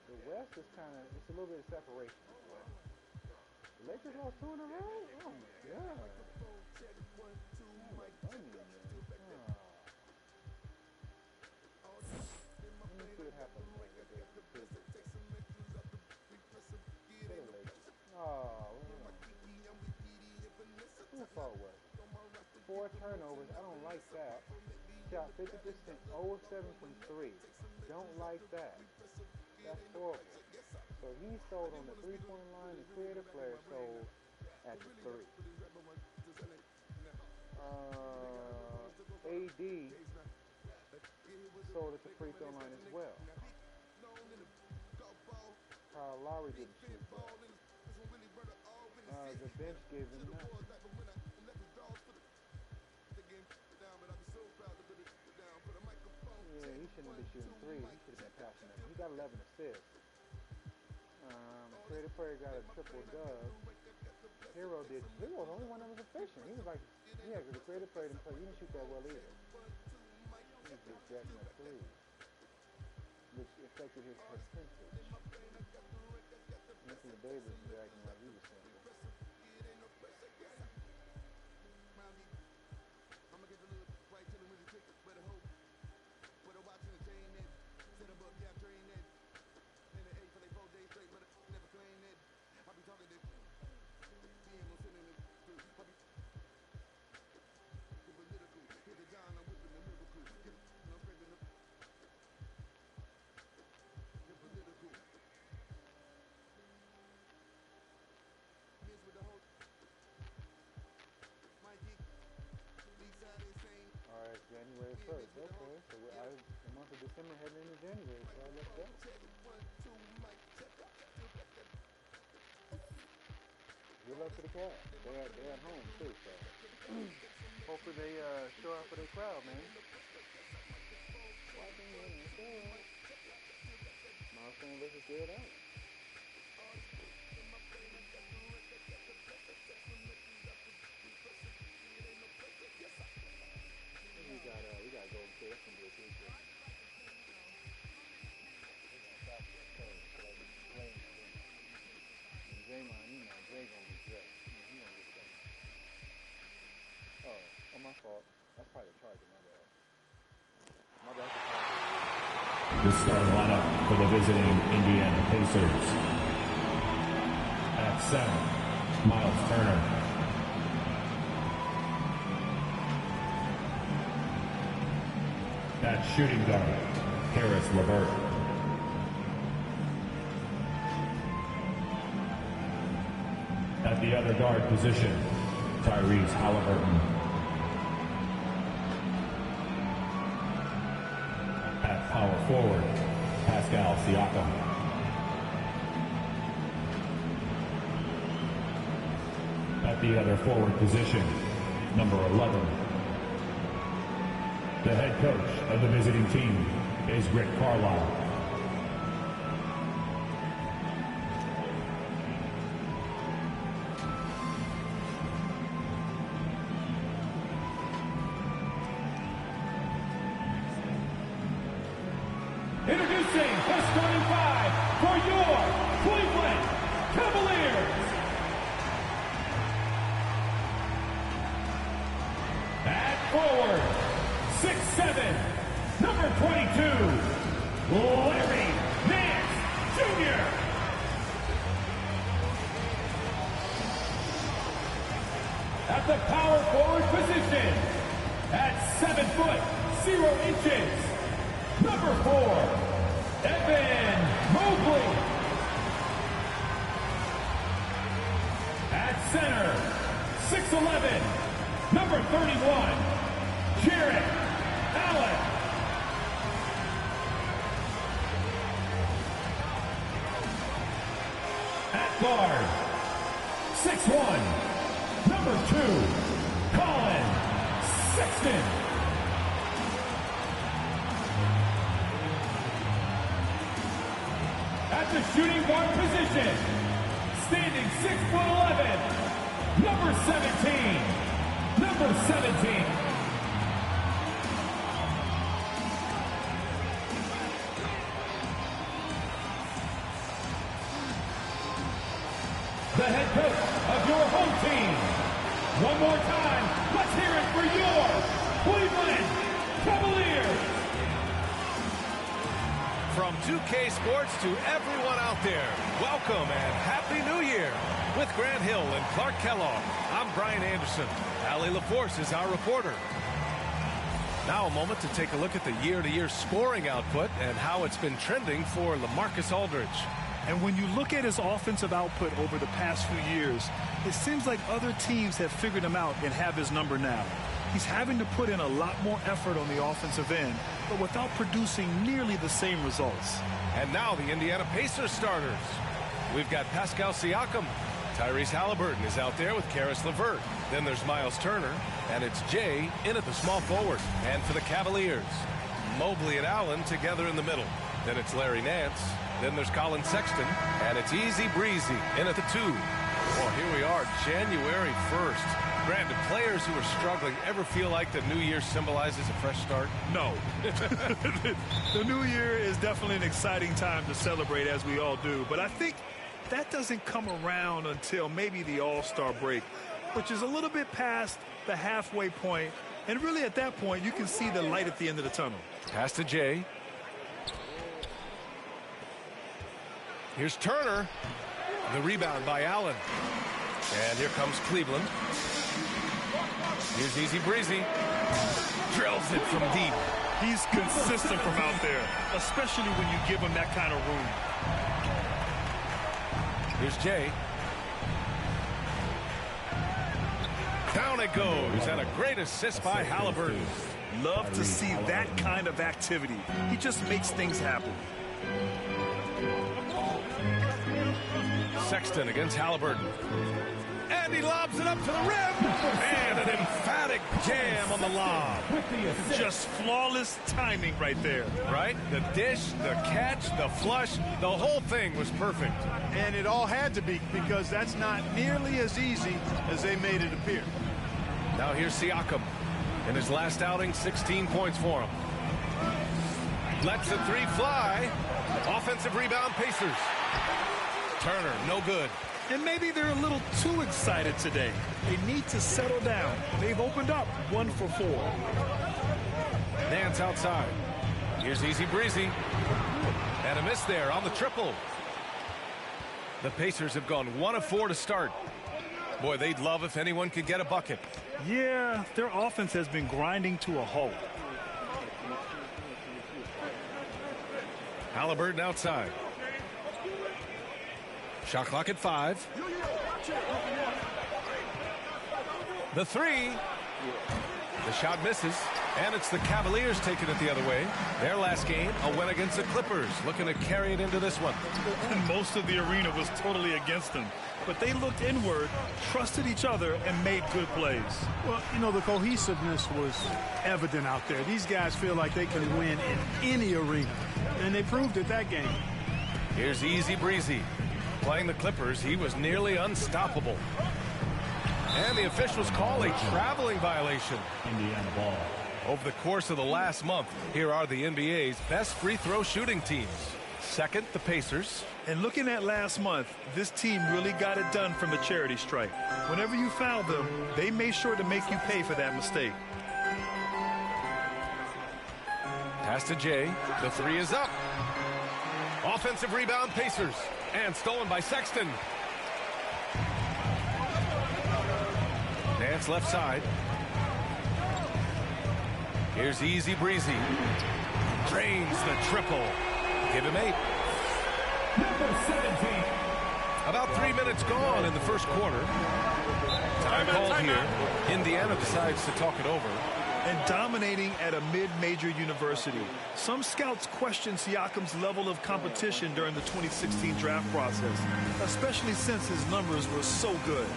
The West is kind of, it's a little bit of separation as well. The Lakers lost 2 in a row? Oh my God. Let me see what happens. Oh, who fault was it? 4 turnovers. I don't like that. Shot 50%, 0 of 7 from 3. Don't like that. That's horrible. So he sold on the 3-point line. The creative player sold at the 3. AD sold at the free throw line as well. Kyle Lowry didn't shoot well. The bench gave him nothing. Yeah, he shouldn't have been shooting 3. He should have been passing it. He got 11 assists. Creative player got a triple dub. Hero was the only one that was efficient. He was like, yeah, because the creative player didn't play. He didn't shoot that well either. He was just jacking up 3, which affected his percentage. Anthony Davis was acting like he was single. January 1st. Okay, so we're out of the month of December heading into January, so let's go. Good luck to the Cavs. They're at home too, so hopefully they show up for their crowd, man. Miles Turner versus Jared Allen. We got Golden State. That's gonna be a good game. And Draymond, you know, Dray gonna be dressed. He gonna get that. Oh, my fault. That's probably the Charger, my bad. My bad. The starting lineup for the visiting Indiana Pacers. At center, Miles Turner. At shooting guard, Caris LeVert. At the other guard position, Tyrese Halliburton. At power forward, Pascal Siakam. At the other forward position, number 11. The head coach of the visiting team is Rick Carlisle. Introducing the starting 5 for your Cleveland Cavaliers. At forward, 6'7", number 22, Larry Nance Jr. At the power forward position, at 7 foot 0 inches, number 4, Evan Mobley. At center, 6'11", number 31, Jarrett Allen. At guard, 6'1", number 2, Colin Sexton. At the shooting guard position, standing 6'11", number 17. Number 17. The head coach of your home team. One more time, let's hear it for your Cleveland Cavaliers. From 2K Sports to everyone out there, welcome and Happy New Year. With Grant Hill and Clark Kellogg, I'm Brian Anderson. Allie LaForce is our reporter. Now a moment to take a look at the year-to-year scoring output and how it's been trending for LaMarcus Aldridge. And when you look at his offensive output over the past few years, it seems like other teams have figured him out and have his number now. He's having to put in a lot more effort on the offensive end, but without producing nearly the same results. And now the Indiana Pacers starters. We've got Pascal Siakam. Tyrese Halliburton is out there with Karis LeVert. Then there's Miles Turner, and it's Jay in at the small forward. And for the Cavaliers, Mobley and Allen together in the middle. Then it's Larry Nance. Then there's Colin Sexton, and it's Easy Breezy in at the 2. Well, here we are, January 1st. Grant, do players who are struggling ever feel like the new year symbolizes a fresh start? No. The new year is definitely an exciting time to celebrate, as we all do. But I think that doesn't come around until maybe the All-Star break, which is a little bit past the halfway point. And really at that point, you can see the light at the end of the tunnel. Pass to Jay. Here's Turner. The rebound by Allen. And here comes Cleveland. Here's Easy Breezy. Drills it from deep. He's consistent from out there, especially when you give him that kind of room. Here's Jay. Down it goes, and a great assist by Halliburton. Love to see that kind of activity. He just makes things happen. Sexton against Halliburton. And he lobs it up to the rim. And an emphatic jam on the lob. Just flawless timing right there. Right? The dish, the catch, the flush, the whole thing was perfect. And it all had to be, because that's not nearly as easy as they made it appear. Now here's Siakam. In his last outing, 16 points for him. Lets the three fly. Offensive rebound, Pacers. Turner, no good. And maybe they're a little too excited today. They need to settle down. They've opened up 1 for 4. Nance outside. Here's Easy Breezy. And a miss there on the triple. The Pacers have gone 1 of 4 to start. Boy, they'd love if anyone could get a bucket. Yeah, their offense has been grinding to a halt. Halliburton outside. Shot clock at 5. The 3. The shot misses. And it's the Cavaliers taking it the other way. Their last game, a win against the Clippers. Looking to carry it into this one. And most of the arena was totally against them. But they looked inward, trusted each other, and made good plays. Well, you know, the cohesiveness was evident out there. These guys feel like they can win in any arena. And they proved it that game. Here's Easy Breezy. Playing the Clippers, he was nearly unstoppable. And the officials call a traveling violation. Indiana ball. Over the course of the last month, here are the NBA's best free throw shooting teams. Second, the Pacers. And looking at last month, this team really got it done from the charity stripe. Whenever you fouled them, they made sure to make you pay for that mistake. Pass to Jay. The three is up. Offensive rebound, Pacers. And stolen by Sexton. Nance left side. Here's Easy Breezy. Drains the triple. Give him 8. Number 17. About 3 minutes gone in the first quarter. Time called here. Indiana decides to talk it over. And dominating at a mid-major university. Some scouts question Siakam's level of competition during the 2016 draft process, especially since his numbers were so good.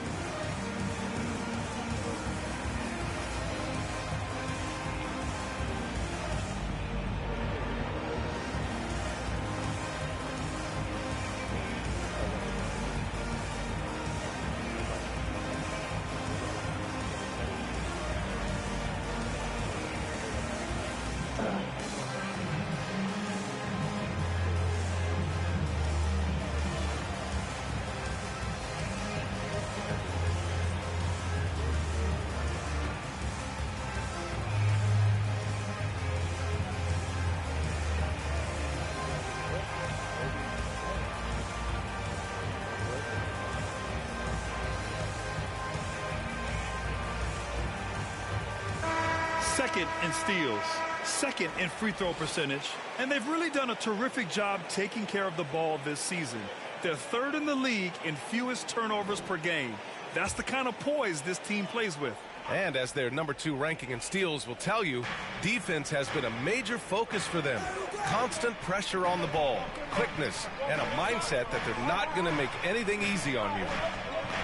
Second in steals, second in free throw percentage, and they've really done a terrific job taking care of the ball this season. They're third in the league in fewest turnovers per game. That's the kind of poise this team plays with. And as their number 2 ranking in steals will tell you, defense has been a major focus for them. Constant pressure on the ball, quickness, and a mindset that they're not going to make anything easy on you.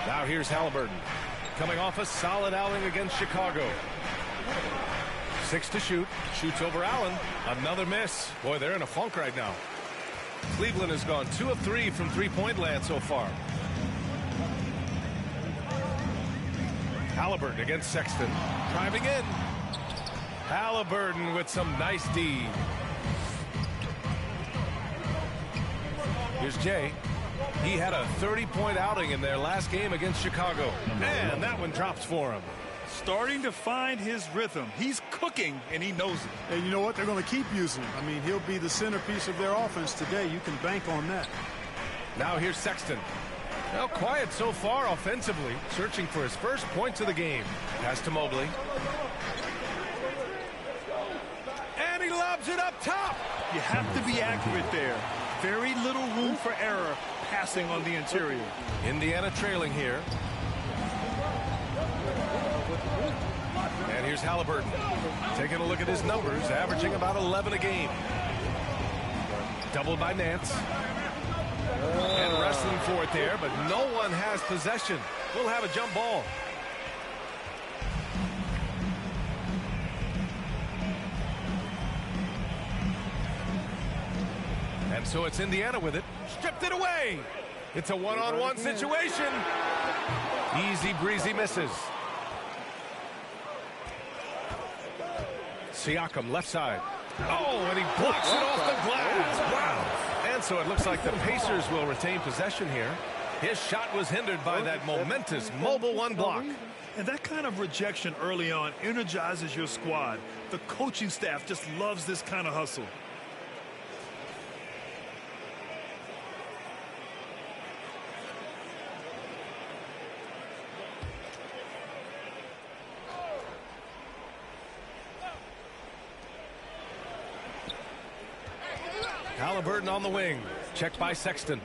Now here's Halliburton, coming off a solid outing against Chicago. 6 to shoot. Shoots over Allen. Another miss. Boy, they're in a funk right now. Cleveland has gone 2 of 3 from three-point land so far. Halliburton against Sexton. Driving in. Halliburton with some nice D. Here's Jay. He had a 30-point outing in their last game against Chicago. And that one drops for him. Starting to find his rhythm. He's cooking, and he knows it. And you know what? They're going to keep using him. I mean, he'll be the centerpiece of their offense today. You can bank on that. Now here's Sexton. Well, quiet so far offensively, searching for his first points of the game. Pass to Mobley. And he lobs it up top. You have to be accurate there. Very little room for error passing on the interior. Indiana trailing here. And here's Halliburton. Taking a look at his numbers, averaging about 11 a game. Doubled by Nance. And wrestling for it there, but no one has possession. We'll have a jump ball. And so it's Indiana with it. Stripped it away. It's a one-on-one situation. Easy Breezy misses. Siakam left side. Oh, and he blocks it off the glass. Wow. And so it looks like the Pacers will retain possession here. His shot was hindered by that momentous mobile one block. And that kind of rejection early on energizes your squad. The coaching staff just loves this kind of hustle. Halliburton on the wing. Checked by Sexton.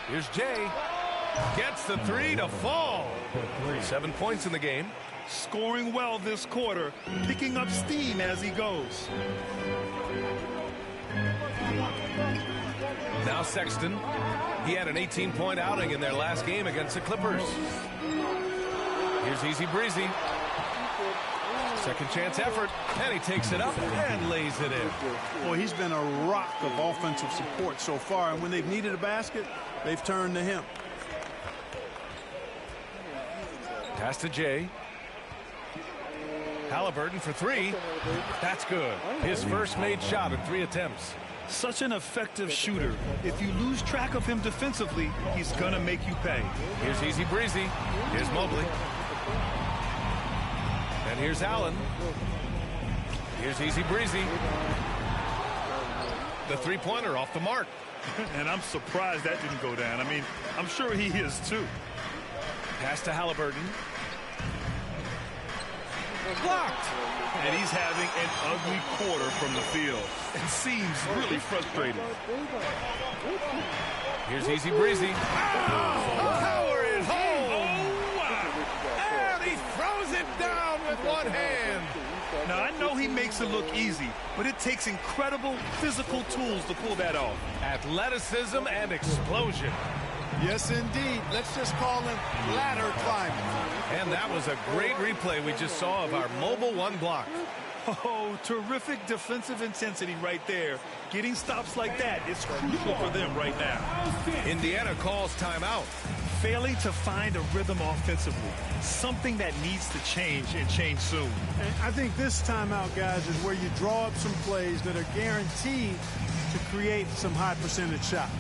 Here's Jay. Gets the 3 to fall. 7 points in the game. Scoring well this quarter. Picking up steam as he goes. Now Sexton. He had an 18-point outing in their last game against the Clippers. Here's Easy Breezy. Second chance effort, and he takes it up and lays it in. Boy, he's been a rock of offensive support so far, and when they've needed a basket, they've turned to him. Pass to Jay. Halliburton for 3. That's good. His first made shot in 3 attempts. Such an effective shooter. If you lose track of him defensively, he's going to make you pay. Here's Easy Breezy. Here's Mobley. And here's Allen. Here's easy breezy. The three-pointer off the mark. And I'm surprised that didn't go down. I mean, I'm sure he is too. Pass to Halliburton. Blocked. And he's having an ugly quarter from the field. It seems really frustrated. Here's easy breezy. Power it home. And he throws it down with one hand. Now, I know he makes it look easy, but it takes incredible physical tools to pull that off. Athleticism and explosion. Yes, indeed. Let's just call him ladder climbing. And that was a great replay we just saw of our mobile one block. Oh, terrific defensive intensity right there. Getting stops like that is crucial for them right now. Indiana calls timeout. Failing to find a rhythm offensively. Something that needs to change and change soon. And I think this timeout, guys, is where you draw up some plays that are guaranteed to create some high percentage shots.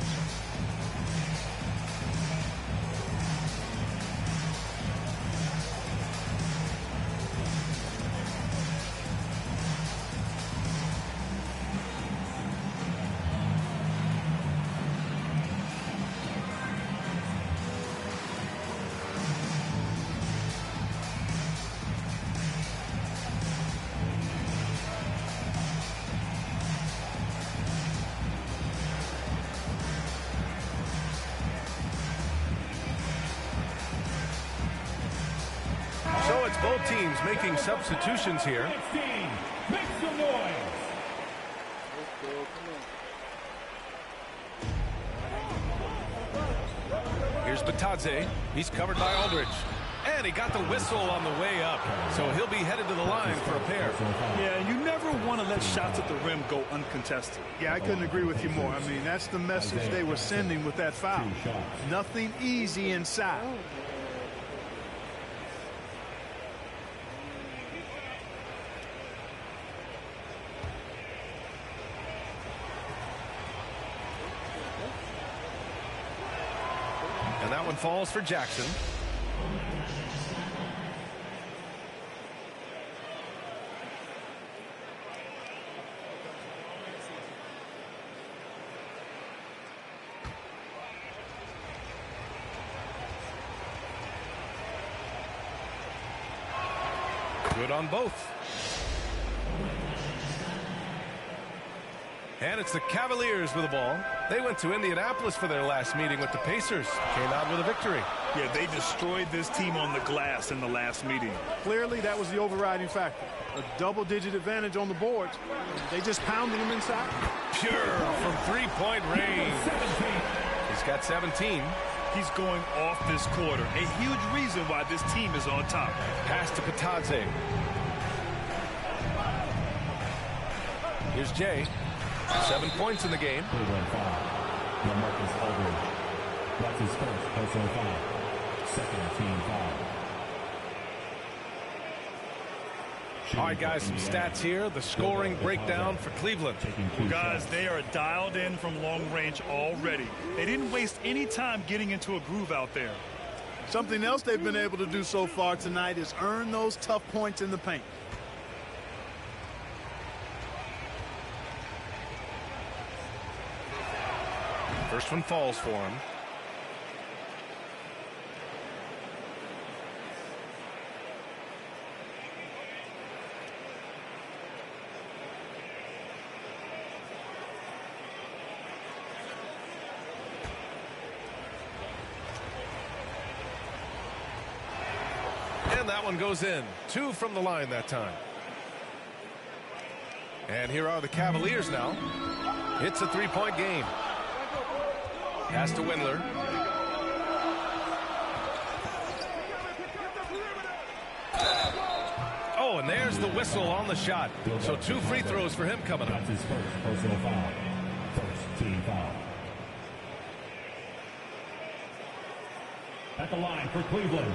So it's both teams making substitutions here. Make some noise. Here's Batadze. He's covered by Aldridge. And he got the whistle on the way up. So he'll be headed to the line for a pair. Yeah, you never want to let shots at the rim go uncontested. Yeah, I couldn't agree with you more. I mean, that's the message they were sending with that foul. Nothing easy inside. And that one falls for Jackson. Good on both. And it's the Cavaliers with the ball. They went to Indianapolis for their last meeting with the Pacers. Came out with a victory. Yeah, they destroyed this team on the glass in the last meeting. Clearly, that was the overriding factor. A double-digit advantage on the boards. They just pounded them inside. Pure from three-point range. He's got 17. He's going off this quarter. A huge reason why this team is on top. Pass to Batadze. Here's Jay. 7 points in the game. LaMarcus Aldridge. That's his first personal foul. Second team foul. All right, guys, some stats here. The scoring breakdown for Cleveland. Well, guys, they are dialed in from long range already. They didn't waste any time getting into a groove out there. Something else they've been able to do so far tonight is earn those tough points in the paint. First one falls for him. And that one goes in. 2 from the line that time. And here are the Cavaliers now. It's a three-point game. Pass to Windler. Oh, and there's the whistle on the shot. So 2 free throws for him coming up. That's his first personal foul. First team foul. At the line for Cleveland,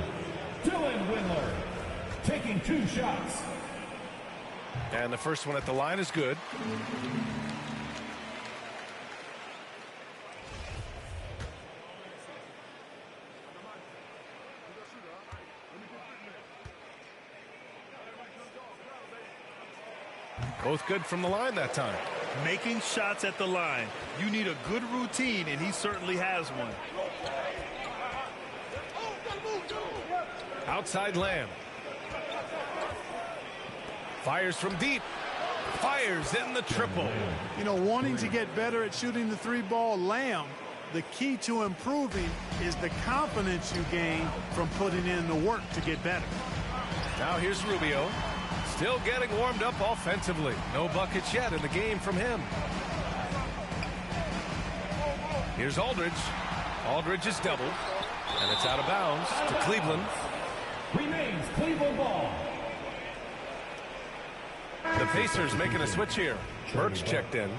Dylan Windler taking 2 shots. And the first one at the line is good. Both good from the line that time. Making shots at the line. You need a good routine, and he certainly has one. Outside Lamb. Fires from deep. Fires in the triple. You know, wanting to get better at shooting the three ball, Lamb, the key to improving is the confidence you gain from putting in the work to get better. Now here's Rubio. Still getting warmed up offensively. No buckets yet in the game from him. Here's Aldridge. Aldridge is doubled. And it's out of bounds to Cleveland. Remains Cleveland ball. The Pacers making a switch here. Burks checked in.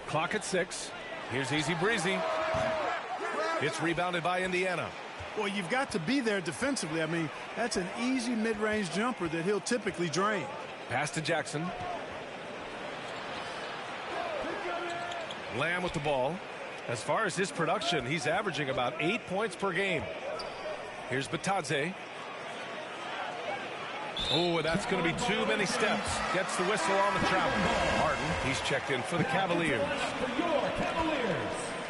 Clock at 6. Here's Easy Breezy. It's rebounded by Indiana. Well, you've got to be there defensively. I mean, that's an easy mid-range jumper that he'll typically drain. Pass to Jackson. Lamb with the ball. As far as his production, he's averaging about 8 points per game. Here's Batadze. Oh, that's going to be too many steps. Gets the whistle on the travel. Martin, he's checked in for the Cavaliers.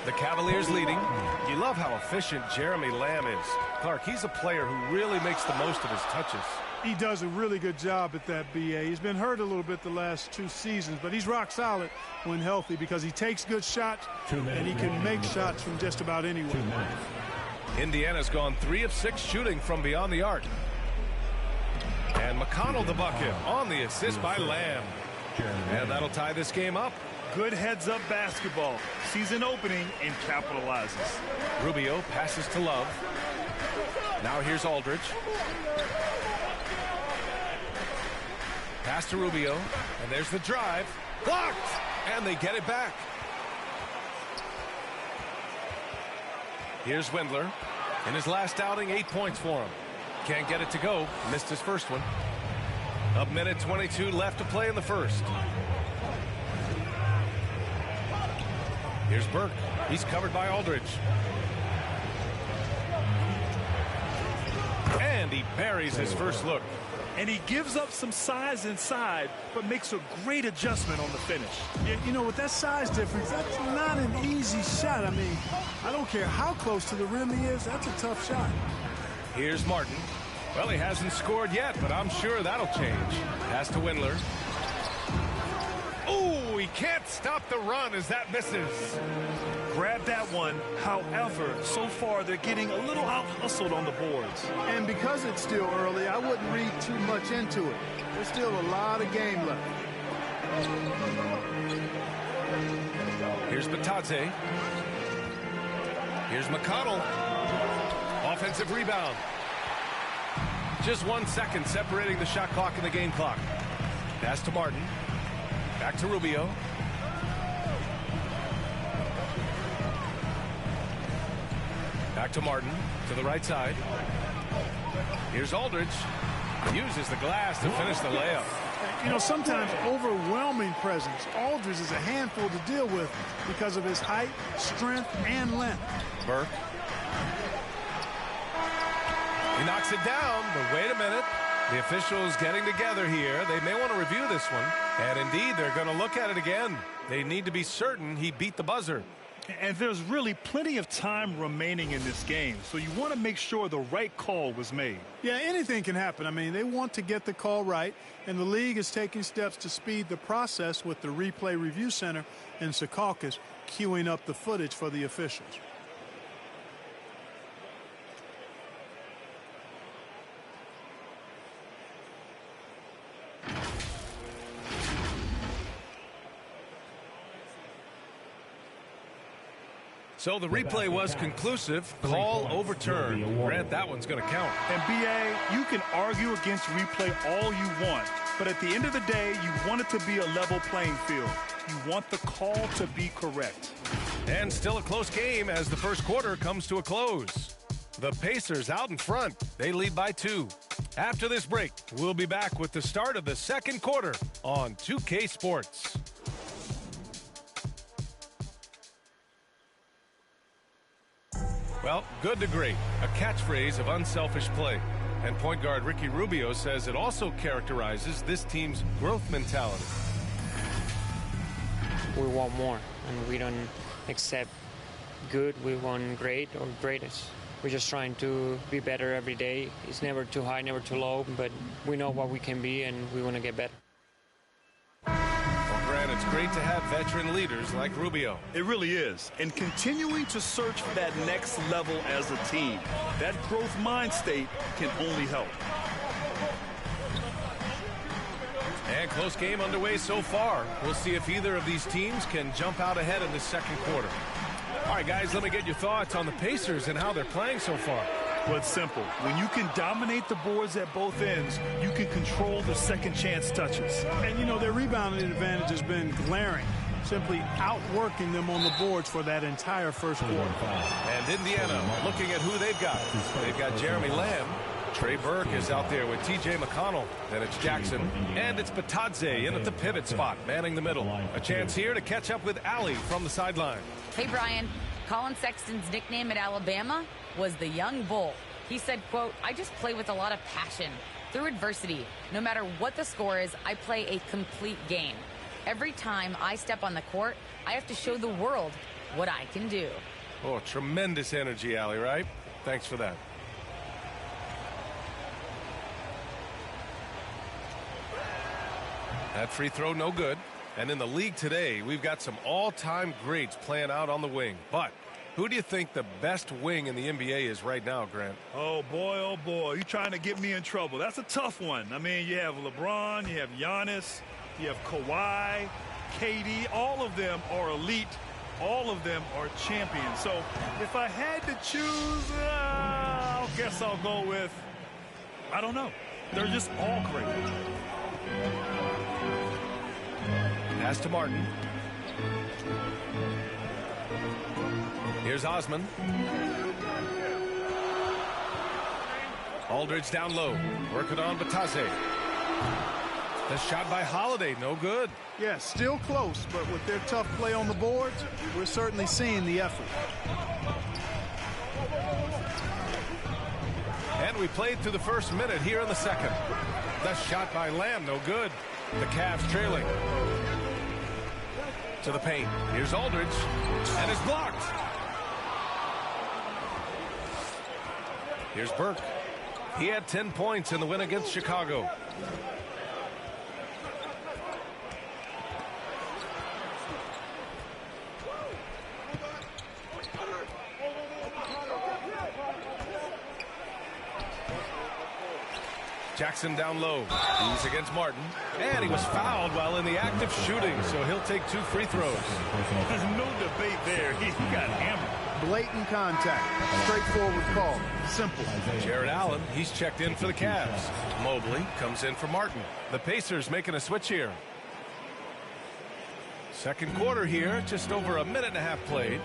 The Cavaliers leading. You love how efficient Jeremy Lamb is. Clark, he's a player who really makes the most of his touches. He does a really good job at that, B.A. He's been hurt a little bit the last 2 seasons, but he's rock solid when healthy because he takes good shots and he can make shots from just about anywhere. Indiana's gone 3 of 6 shooting from beyond the arc. And McConnell the bucket on the assist by Lamb. And that'll tie this game up. Good heads-up basketball. Season opening and capitalizes. Rubio passes to Love. Now here's Aldridge. Pass to Rubio. And there's the drive. Blocked! And they get it back. Here's Windler. In his last outing, 8 points for him. Can't get it to go. Missed his first one. A minute 22 left to play in the first. Here's Burke. He's covered by Aldridge. And he buries his first look. And he gives up some size inside, but makes a great adjustment on the finish. Yeah, you know, with that size difference, that's not an easy shot. I mean, I don't care how close to the rim he is, that's a tough shot. Here's Martin. Well, he hasn't scored yet, but I'm sure that'll change. Pass to Windler. Oh, he can't stop the run as that misses. Grab that one. However, so far they're getting a little out-hustled on the boards. And because it's still early, I wouldn't read too much into it. There's still a lot of game left. Here's Batadze. Here's McConnell. Offensive rebound. Just 1 second separating the shot clock and the game clock. Pass to Martin. Back to Rubio. Back to Martin to the right side. Here's Aldridge. Uses the glass to finish the layup. You know, sometimes overwhelming presence. Aldridge is a handful to deal with because of his height, strength, and length. Burke. He knocks it down, but wait a minute. The officials getting together here. They may want to review this one. And indeed, they're going to look at it again. They need to be certain he beat the buzzer. And there's really plenty of time remaining in this game, so you want to make sure the right call was made. Yeah, anything can happen. I mean, they want to get the call right, and the league is taking steps to speed the process with the Replay Review Center in Secaucus queuing up the footage for the officials. So the replay was conclusive. Call overturned. Grant, that one's going to count. And B.A., you can argue against replay all you want, but at the end of the day, you want it to be a level playing field. You want the call to be correct. And still a close game as the first quarter comes to a close. The Pacers out in front. They lead by 2. After this break, we'll be back with the start of the second quarter on 2K Sports. Well, good to great, a catchphrase of unselfish play. And point guard Ricky Rubio says it also characterizes this team's growth mentality. We want more, and we don't accept good. We want great or greatest. We're just trying to be better every day. It's never too high, never too low, but we know what we can be, and we want to get better. Well, Grant, it's great to have veteran leaders like Rubio. It really is. And continuing to search for that next level as a team. That growth mind state can only help. And close game underway so far. We'll see if either of these teams can jump out ahead in the second quarter. All right, guys, let me get your thoughts on the Pacers and how they're playing so far. Well, it's simple. When you can dominate the boards at both ends, you can control the second chance touches. And, you know, their rebounding advantage has been glaring, simply outworking them on the boards for that entire first quarter. And Indiana looking at who they've got. They've got Jeremy Lamb. Trey Burke is out there with T.J. McConnell. Then it's Jackson. And it's Batadze in at the pivot spot, manning the middle. A chance here to catch up with Allie from the sideline. Hey, Brian. Colin Sexton's nickname at Alabama was the Young Bull. He said, quote, "I just play with a lot of passion. Through adversity, no matter what the score is, I play a complete game. Every time I step on the court, I have to show the world what I can do." Oh, tremendous energy, Allie, right? Thanks for that. That free throw, no good. And in the league today, we've got some all-time greats playing out on the wing. But who do you think the best wing in the NBA is right now, Grant? Oh, boy, you're trying to get me in trouble. That's a tough one. I mean, you have LeBron, you have Giannis, you have Kawhi, KD. All of them are elite. All of them are champions. So if I had to choose, I guess I'll go with, I don't know. They're just all great. Pass to Martin. Here's Osman. Aldridge down low. Working on Batadze. The shot by Holiday, no good. Yeah, still close, but with their tough play on the boards, we're certainly seeing the effort. And we played through the first minute here in the second. The shot by Lamb, no good. The Cavs trailing. To the paint. Here's Aldridge. And it's blocked. Here's Burke. He had 10 points in the win against Chicago. Jackson down low. He's against Martin. And he was fouled while in the act of shooting, so he'll take 2 free throws. There's no debate there. He got hammered. Blatant contact. Straightforward call. Simple. Jared Allen, he's checked in for the Cavs. Mobley comes in for Martin. The Pacers making a switch here. Second quarter here, just over a minute and a half played.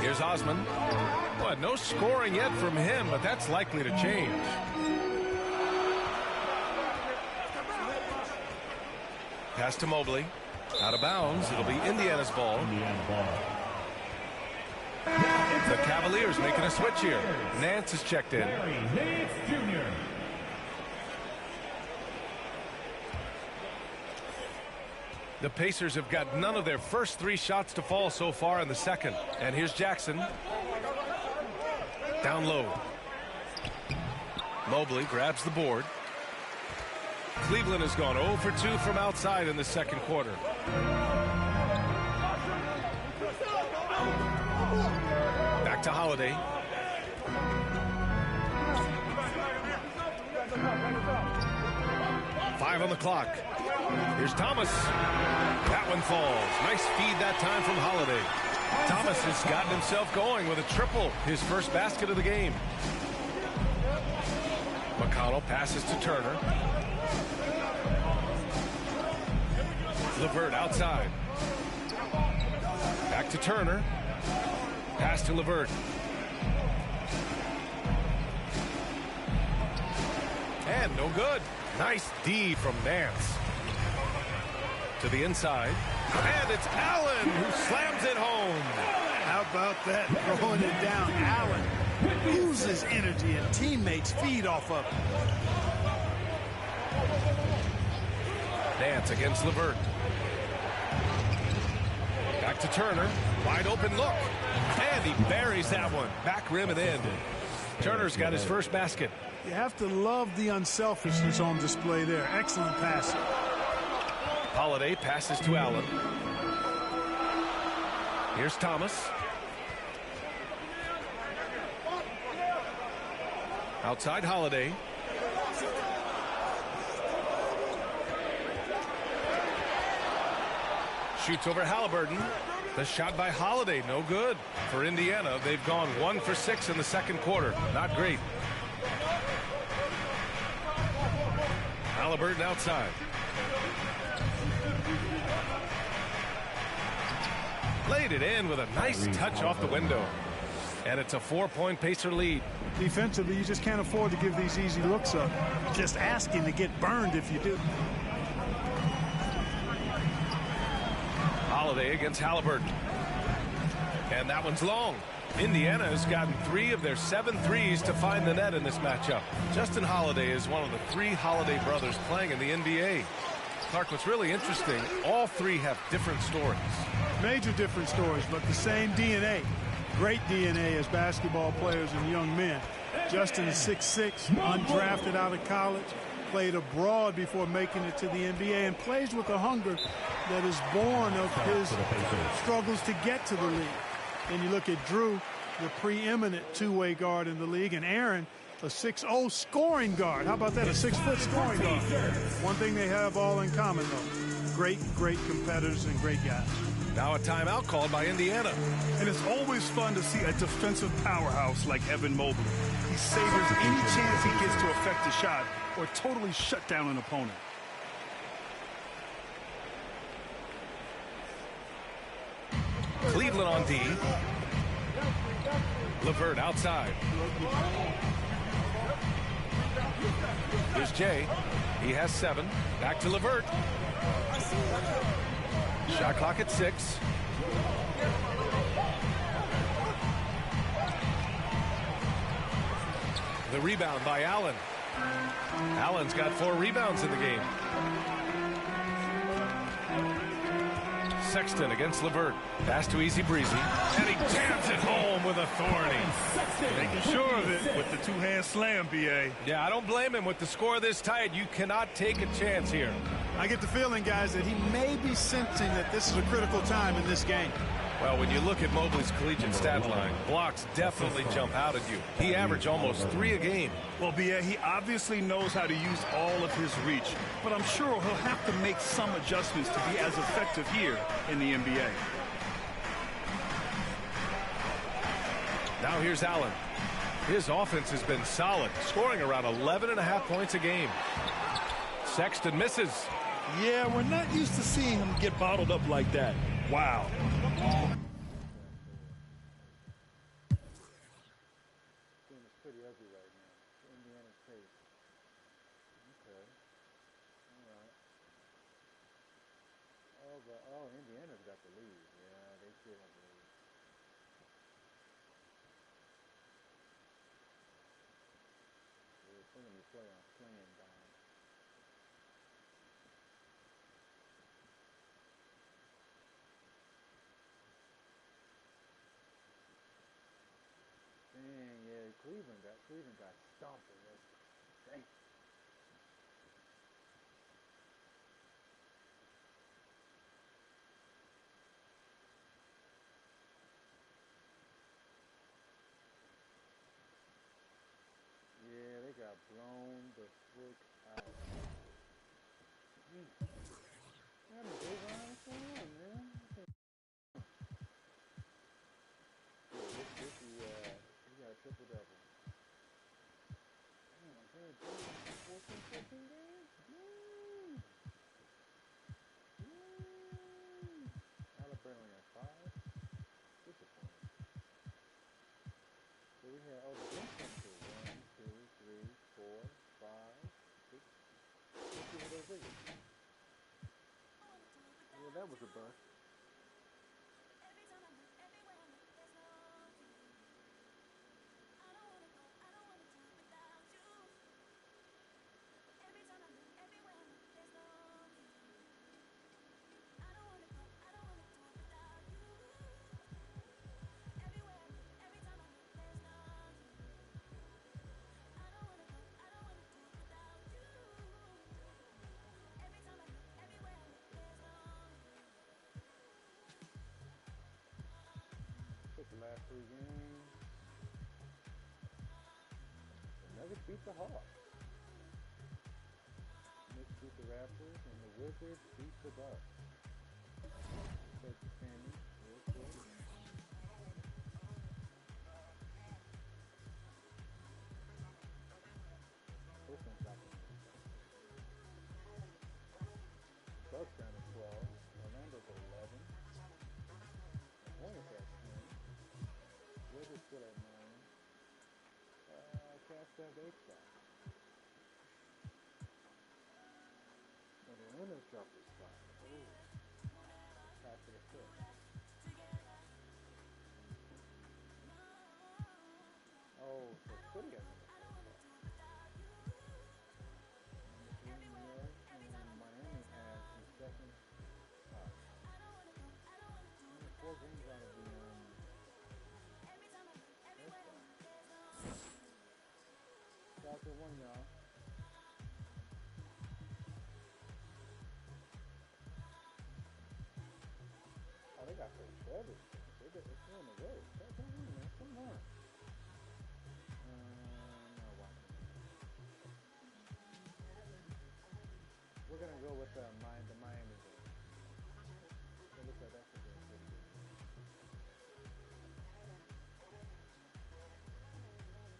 Here's Osman. But no scoring yet from him, but that's likely to change. Pass to Mobley. Out of bounds. It'll be Indiana's ball. The Cavaliers making a switch here. Nance is checked in. Nance Jr. The Pacers have got none of their first 3 shots to fall so far in the second. And here's Jackson. Down low. Mobley grabs the board. Cleveland has gone 0 for 2 from outside in the second quarter. Back to Holiday. Five on the clock. Here's Thomas. That one falls. Nice feed that time from Holiday. Thomas has gotten himself going with a triple, his first basket of the game. McConnell passes to Turner. LeVert outside. Back to Turner. Pass to LeVert. And no good. Nice D from Nance. To the inside. And it's Allen who slams it home. How about that? Throwing it down. Allen oozes energy and teammates feed off of it. Dance against LeVert. Back to Turner. Wide open look. And he buries that one. Back rim and in. Turner's got his first basket. You have to love the unselfishness on display there. Excellent pass. Holiday passes to Allen. Here's Thomas. Outside Holiday. Shoots over Halliburton. The shot by Holiday, no good. For Indiana, they've gone 1 for 6 in the second quarter. Not great. Halliburton outside. Laid it in with a nice touch off the window. And it's a 4-point Pacer lead. Defensively, you just can't afford to give these easy looks up. Just asking to get burned if you do. Holiday against Halliburton. And that one's long. Indiana has gotten 3 of their 7 threes to find the net in this matchup. Justin Holiday is one of the 3 Holiday brothers playing in the NBA. Clark, what's really interesting, all 3 have different stories. Major different stories, but the same DNA. Great DNA as basketball players and young men. Justin is 6'6", undrafted out of college, played abroad before making it to the NBA, and plays with a hunger that is born of his struggles to get to the league. And you look at Drew, the preeminent two-way guard in the league, and Aaron, a 6'0" scoring guard. How about that, a 6-foot scoring guard? One thing they have all in common, though. Great competitors and great guys. Now a timeout called by Indiana. And it's always fun to see a defensive powerhouse like Evan Mobley. He savors any chance he gets to affect a shot or totally shut down an opponent. Cleveland on D. LeVert outside. Here's Jay. He has 7. Back to LeVert. Shot clock at 6. The rebound by Allen. Allen's got 4 rebounds in the game. Sexton against LeVert. Pass to Easy Breezy. And he jams it home with authority. Making sure of it with the two-hand slam, B.A. Yeah, I don't blame him. With the score this tight, you cannot take a chance here. I get the feeling, guys, that he may be sensing that this is a critical time in this game. Well, when you look at Mobley's collegiate stat line, blocks definitely jump out at you. He averaged almost 3 a game. Well, B.A., he obviously knows how to use all of his reach, but I'm sure he'll have to make some adjustments to be as effective here in the NBA. Now here's Allen. His offense has been solid, scoring around 11.5 points a game. Sexton misses. Yeah, we're not used to seeing him get bottled up like that. Wow. Game is pretty ugly right now. Indiana's pace. Okay. All right. Oh, Indiana's got the lead. Yeah, they should have the lead. They're going to be playing down. Dang, yeah, Cleveland got stomped in this. Dang. Yeah, they got blown the frick out. What is going on, man? He got a triple-double. Damn, 14 games? Halliburton only got 5. Disappointing. So we had, the bench went to 1, 2, 3, 4, 5, 6. Let's see what those figures. Yeah, that That was a bust. The last 3 games. The Nuggets beat the Hawks. Knicks beat the Raptors, and the Wizards beat the Bucks. Check the standings real quick. First one's not going to be Bucks down to 12. Orlando's at 11. The Hornets at 10. Wizards still at 9. Cavs have 8 spots. And the Atlanta dropped a spot. Ooh. Tied for the 5th. Oh, so Philly has another spot. New York and Miami has the 2nd spot. 4 games out of the Shout to 1, y'all. Oh, they got some trouble. They got this on the road. Come on, man. Come on. No, watching. We're gonna go with the Miami game. It looks like that's a good game.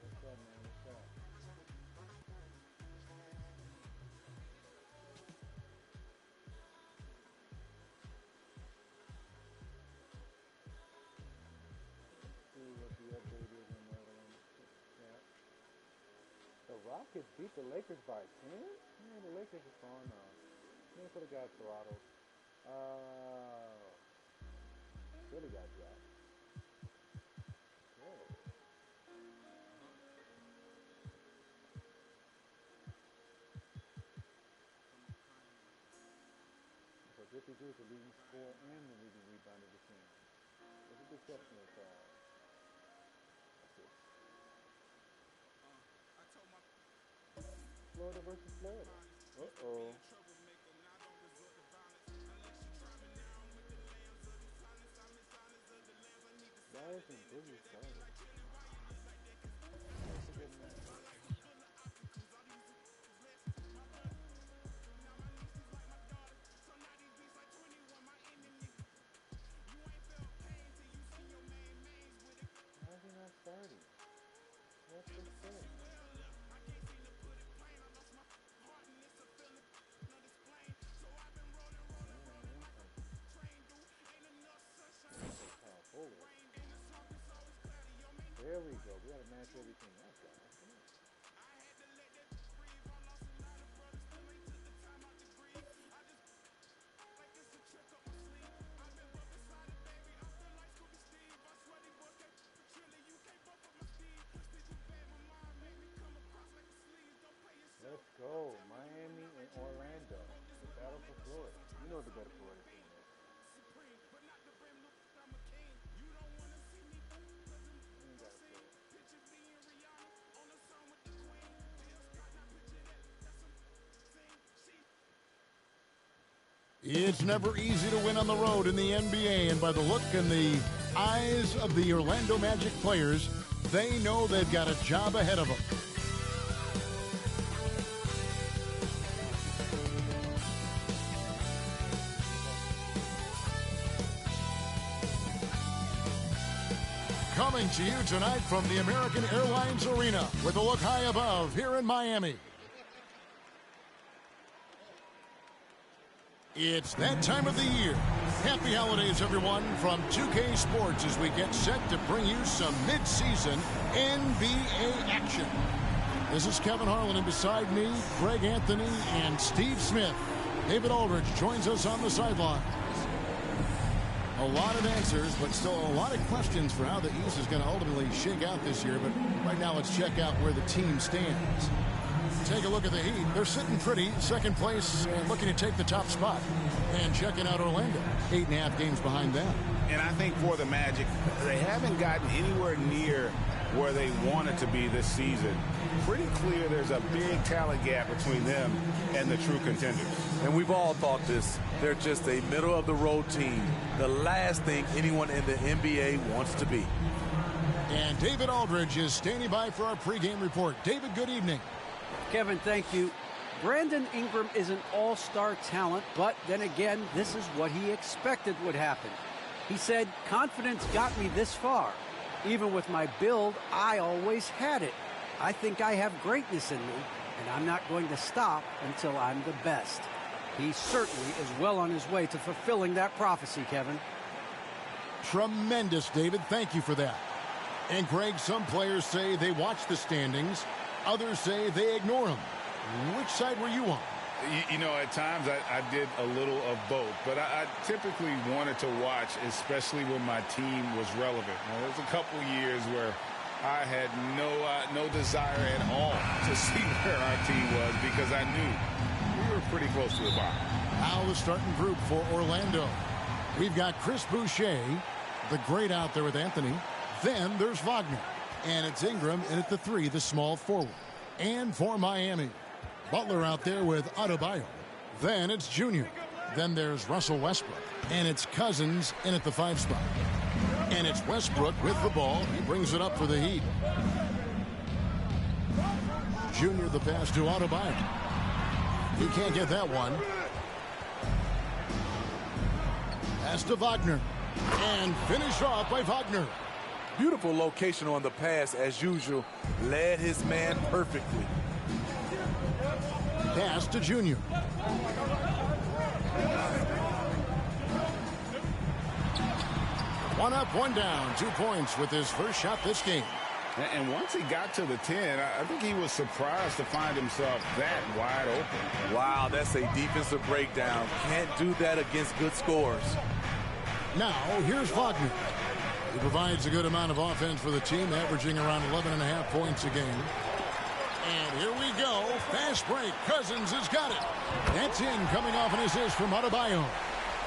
What's up, man? What's up? The Rockets beat the Lakers by 10? Man, the Lakers are falling off. Man, could have got throttled. Really got dropped. Whoa. So Griffey Drew is the leading scorer and the leading rebounder of the team. There's a deception of that's it. Florida versus Florida. Uh-oh. Guys and Boogie started. That's a good match. Why is he not starting? What's the thing? There we go. We got to match everything up, guys. Let's go. Miami and Orlando. The battle for Florida. You know the better Florida team is. It's never easy to win on the road in the NBA, and by the look in the eyes of the Orlando Magic players, they know they've got a job ahead of them. Coming to you tonight from the American Airlines Arena with a look high above here in Miami. It's that time of the year. Happy holidays, everyone, from 2K Sports as we get set to bring you some mid-season NBA action. This is Kevin Harlan, and beside me, Greg Anthony and Steve Smith. David Aldridge joins us on the sideline. A lot of answers, but still a lot of questions for how the East is going to ultimately shake out this year. But right now, let's check out where the team stands. Take a look at the Heat. They're sitting pretty, second place, and looking to take the top spot. And checking out Orlando, 8.5 games behind them. And I think for the Magic, they haven't gotten anywhere near where they wanted to be this season. Pretty clear there's a big talent gap between them and the true contenders. And we've all thought this. They're just a middle-of-the-road team. The last thing anyone in the NBA wants to be. And David Aldridge is standing by for our pregame report. David, good evening. Kevin, thank you. Brandon Ingram is an all-star talent, but then again, this is what he expected would happen. He said, confidence got me this far. Even with my build, I always had it. I think I have greatness in me, and I'm not going to stop until I'm the best. He certainly is well on his way to fulfilling that prophecy, Kevin. Tremendous, David. Thank you for that. And Greg, some players say they watch the standings. Others say they ignore them. Which side were you on? You know, at times I did a little of both, but I typically wanted to watch, especially when my team was relevant. Now, there was a couple years where I had no desire at all to see where our team was because I knew we were pretty close to the bottom. Now the starting group for Orlando. We've got Chris Boucher, the great out there with Anthony. Then there's Wagner. And it's Ingram in at the 3, the small forward. And for Miami, Butler out there with Adebayo. Then it's Junior. Then there's Russell Westbrook. And it's Cousins in at the 5 spot. And it's Westbrook with the ball. He brings it up for the Heat. Junior the pass to Adebayo. He can't get that one. Pass to Wagner. And finished off by Wagner. Beautiful location on the pass, as usual. Led his man perfectly. Pass to Junior. One up, one down. 2 points with his first shot this game. And once he got to the 10, I think he was surprised to find himself that wide open. Wow, that's a defensive breakdown. Can't do that against good scores. Now, here's Wagner. He provides a good amount of offense for the team, averaging around 11.5 points a game. And here we go. Fast break. Cousins has got it. That's in, coming off an assist from Adebayo.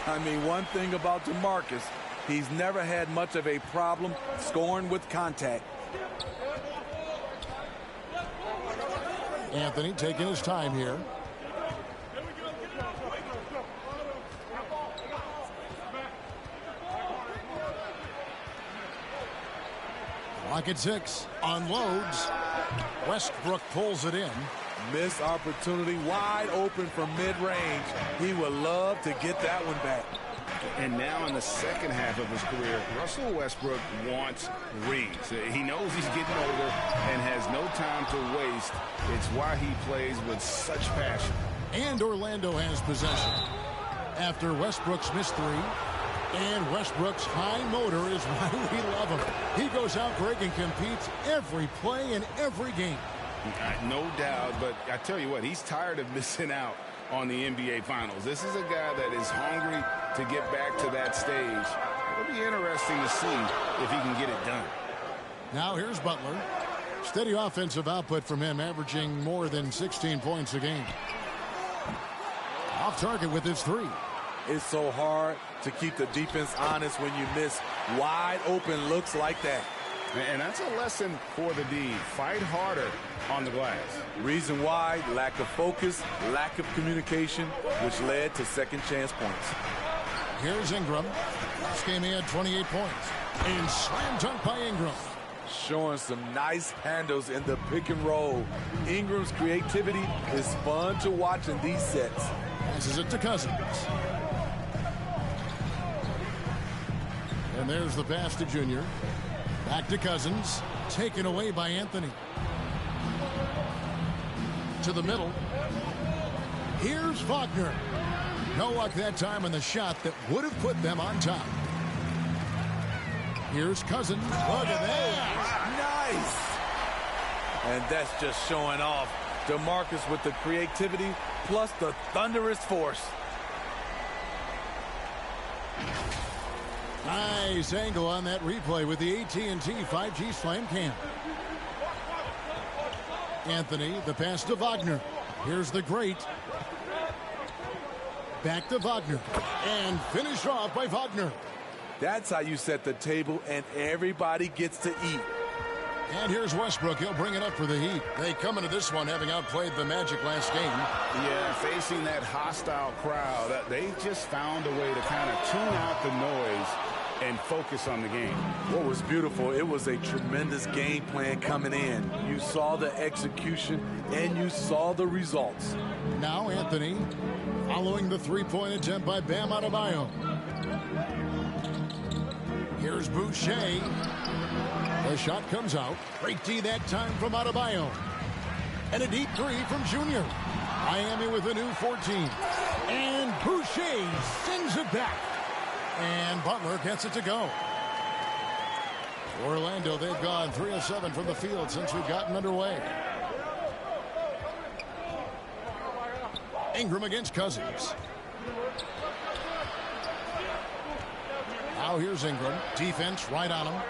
I mean, one thing about DeMarcus, he's never had much of a problem scoring with contact. Anthony taking his time here. Clock at 6. Unloads. Westbrook pulls it in. Missed opportunity, wide open from mid-range. He would love to get that one back. And now in the second half of his career, Russell Westbrook wants rings. He knows he's getting older and has no time to waste. It's why he plays with such passion. And Orlando has possession. After Westbrook's missed 3. And Westbrook's high motor is why we love him. He goes out, Greg, and competes every play in every game. No doubt, but I tell you what, he's tired of missing out on the NBA Finals. This is a guy that is hungry to get back to that stage. It'll be interesting to see if he can get it done. Now here's Butler. Steady offensive output from him, averaging more than 16 points a game. Off target with his 3. It's so hard to keep the defense honest when you miss wide open looks like that. And that's a lesson for the D. Fight harder on the glass. Reason why, lack of focus, lack of communication, which led to second chance points. Here's Ingram. Last game he had 28 points. And slam dunk by Ingram. Showing some nice handles in the pick and roll. Ingram's creativity is fun to watch in these sets. Passes it to Cousins. And there's the pass to Junior. Back to Cousins. Taken away by Anthony. To the middle. Here's Wagner. No luck that time on the shot that would have put them on top. Here's Cousins. Look at that. Nice. And that's just showing off. DeMarcus with the creativity plus the thunderous force. Nice angle on that replay with the AT&T 5G Slam Cam. Anthony, the pass to Wagner. Here's the great. Back to Wagner. And finished off by Wagner. That's how you set the table, and everybody gets to eat. And here's Westbrook. He'll bring it up for the Heat. They come into this one having outplayed the Magic last game. Yeah, facing that hostile crowd, they just found a way to kind of tune out the noise and focus on the game. What was beautiful, it was a tremendous game plan coming in. You saw the execution, and you saw the results. Now Anthony, following the three-point attempt by Bam Adebayo. Here's Boucher. The shot comes out. Great D that time from Adebayo. And a deep three from Junior. Miami with a new 14. And Boucher sends it back. And Butler gets it to go. Orlando, they've gone 3 of 7 from the field since we've gotten underway. Ingram against Cousins. Now here's Ingram. Defense right on him.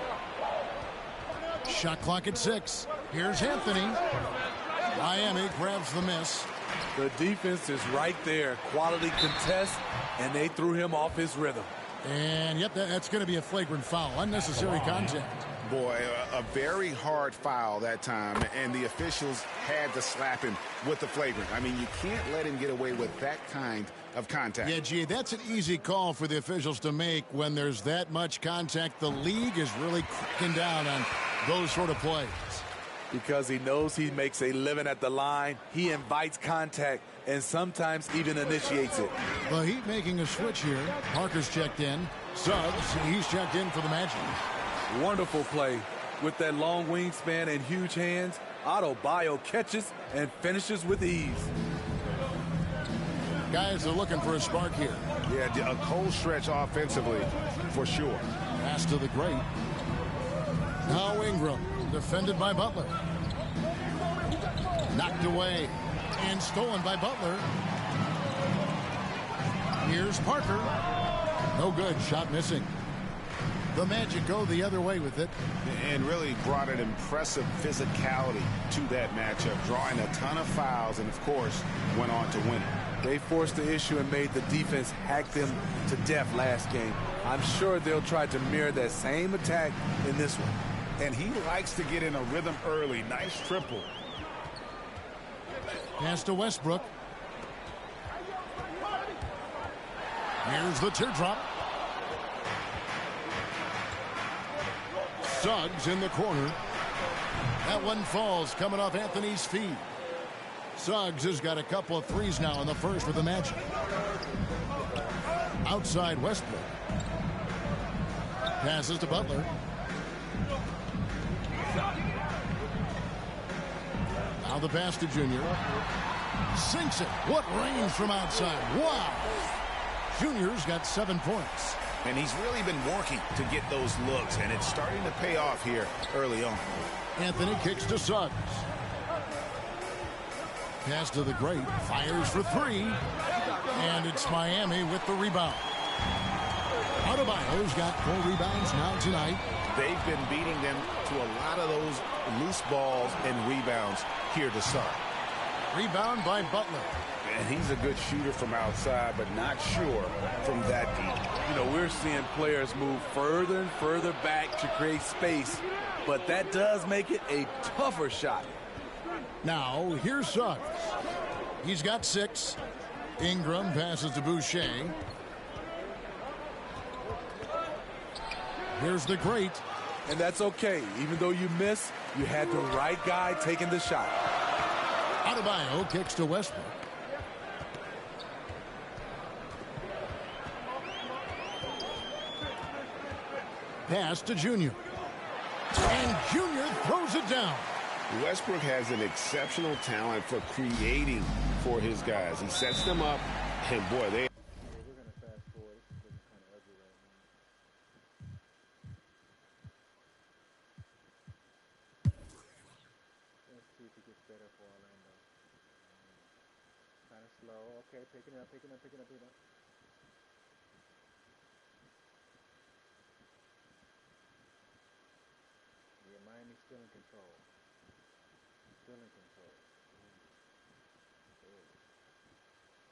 Shot clock at 6. Here's Anthony. Miami grabs the miss. The defense is right there. Quality contest, and they threw him off his rhythm. And yep, that's going to be a flagrant foul. Unnecessary contact. Boy, a very hard foul that time, and the officials had to slap him with the flagrant. I mean, you can't let him get away with that kind of contact. Yeah, gee, that's an easy call for the officials to make when there's that much contact. The league is really cracking down on those sort of plays. Because he knows he makes a living at the line, he invites contact and sometimes even initiates it. The Heat making a switch here. Parker's checked in. Suggs, he's checked in for the Magic. Wonderful play. With that long wingspan and huge hands, Adebayo catches and finishes with ease. Guys are looking for a spark here. Yeah, a cold stretch offensively, for sure. Pass to the great. Now Ingram, defended by Butler. Knocked away and stolen by Butler. Here's Parker. No good. Shot missing. The Magic go the other way with it. And really brought an impressive physicality to that matchup, drawing a ton of fouls and, of course, went on to win it. They forced the issue and made the defense hack them to death last game. I'm sure they'll try to mirror that same attack in this one. And he likes to get in a rhythm early. Nice triple. Pass to Westbrook. Here's the teardrop. Suggs in the corner. That one falls coming off Anthony's feet. Suggs has got a couple of threes now in the first with the Magic. Outside Westbrook. Passes to Butler. Now the pass to Junior. Sinks it. What range from outside. Wow. Junior's got 7 points. And he's really been working to get those looks, and it's starting to pay off here early on. Anthony kicks to Suggs. Pass to the great. Fires for 3. And it's Miami with the rebound. Adebayo's got 4 rebounds now tonight. They've been beating them to a lot of those loose balls and rebounds here to start. Rebound by Butler. And he's a good shooter from outside, but not sure from that deep. You know, we're seeing players move further and further back to create space, but that does make it a tougher shot. Now, here's Suggs. He's got 6. Ingram passes to Boucher. Here's the great. And that's okay. Even though you miss, you had the right guy taking the shot. Adebayo kicks to Westbrook. Pass to Junior. And Junior throws it down. Westbrook has an exceptional talent for creating for his guys. He sets them up, and boy, they... We're going to fast forward. This is looking kind of ugly right now. Let's see if it gets better for Orlando. Kind of slow. Okay, picking it up. Still in control. Still in control. Still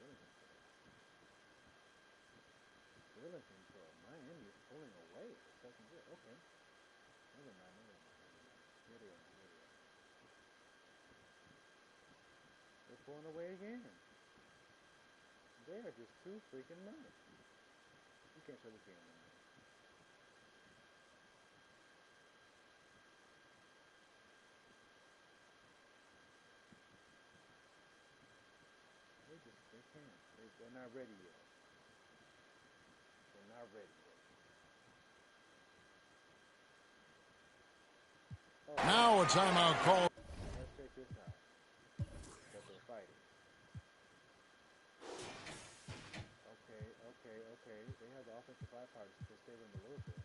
in control. Still in control. Miami is pulling away. Second good. Okay. Never mind. Here they are. They're pulling away again. They are just too freaking much. You can't show this game anymore. They can't. They're not ready yet. They're not ready yet. Now a timeout call. Let's check this out. But they're fighting. Okay. They have the offensive firepower to stay them a little bit.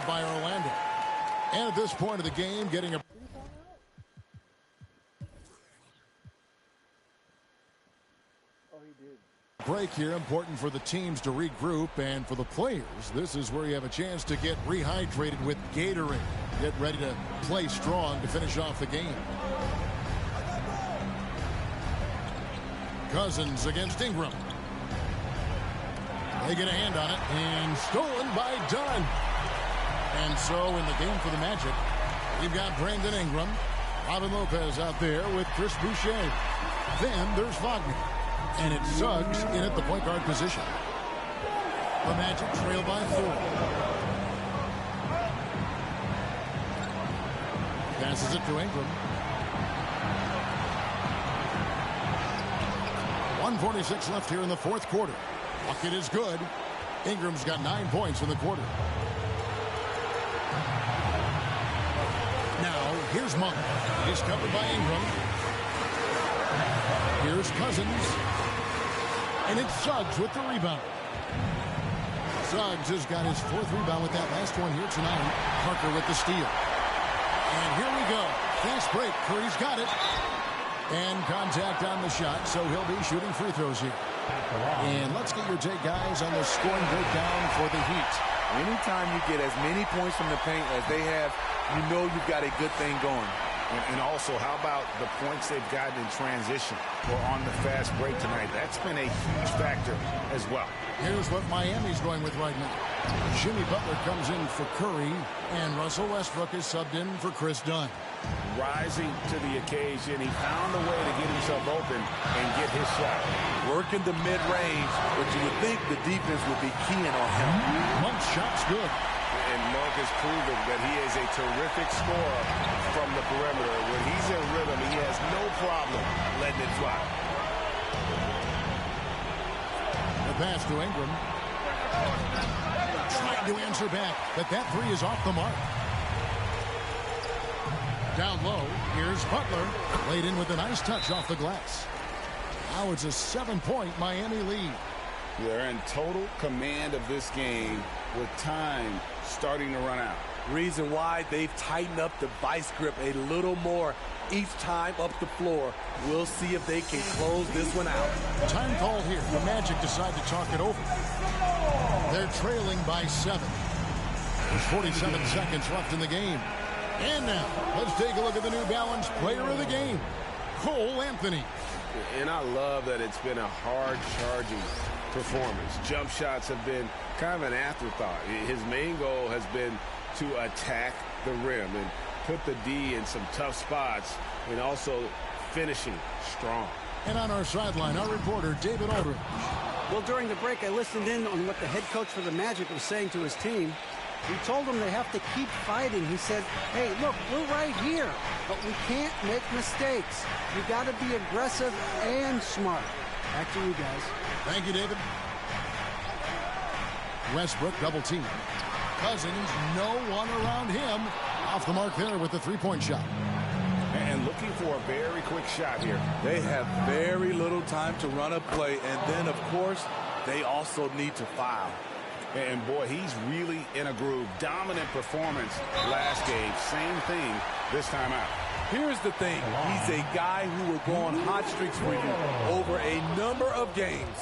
By Orlando. And at this point of the game, getting a break here, important for the teams to regroup, and for the players, this is where you have a chance to get rehydrated with Gatorade. Get ready to play strong to finish off the game. Cousins against Ingram. They get a hand on it, and stolen by Dunn. And so in the game for the Magic, you've got Brandon Ingram, Robin Lopez out there with Chris Boucher. Then there's Wagner. And it's Suggs in at the point guard position. The Magic trail by 4. Passes it to Ingram. 1:46 left here in the fourth quarter. Bucket is good. Ingram's got 9 points in the quarter. Now, here's Monk. He's covered by Ingram. Here's Cousins. And it's Suggs with the rebound. Suggs has got his 4th rebound with that last one here tonight. Parker with the steal. And here we go. Fast break. Curry's got it. And contact on the shot, so he'll be shooting free throws here. And let's get your take, guys, on the scoring breakdown for the Heat. Anytime you get as many points from the paint as they have, you know you've got a good thing going. And also, how about the points they've gotten in transition or on the fast break tonight? That's been a huge factor as well. Here's what Miami's going with right now. Jimmy Butler comes in for Curry, and Russell Westbrook is subbed in for Chris Dunn. Rising to the occasion, he found a way to get himself open and get his shot. Working the mid-range, but you would think the defense would be keying on him. Monk's shot's good. And Monk has proven that he is a terrific scorer from the perimeter. When he's in rhythm, he has no problem letting it fly. The pass to Ingram. Trying to answer back, but that 3 is off the mark. Down low, here's Butler. Laid in with a nice touch off the glass. Now it's a 7-point Miami lead. They're in total command of this game with time starting to run out. Reason why they've tightened up the vice grip a little more each time up the floor. We'll see if they can close this one out. Time call here. The Magic decide to talk it over. They're trailing by 7. There's 47 seconds left in the game. And now, let's take a look at the New Balance player of the game, Cole Anthony. And I love that it's been a hard-charging performance. Jump shots have been kind of an afterthought. His main goal has been to attack the rim and put the D in some tough spots, and also finishing strong. And on our sideline, our reporter, David Aldridge. Well, during the break, I listened in on what the head coach for the Magic was saying to his team. He told them they have to keep fighting. He said, hey, look, we're right here, but we can't make mistakes. You got to be aggressive and smart. Back to you guys. Thank you, David. Westbrook double team. Cousins, no one around him. Off the mark there with the 3-point shot. And looking for a very quick shot here. They have very little time to run a play, and then, of course, they also need to foul. And, boy, he's really in a groove. Dominant performance last game. Same thing this time out. Here's the thing. He's a guy who will go on hot streaks for you over a number of games.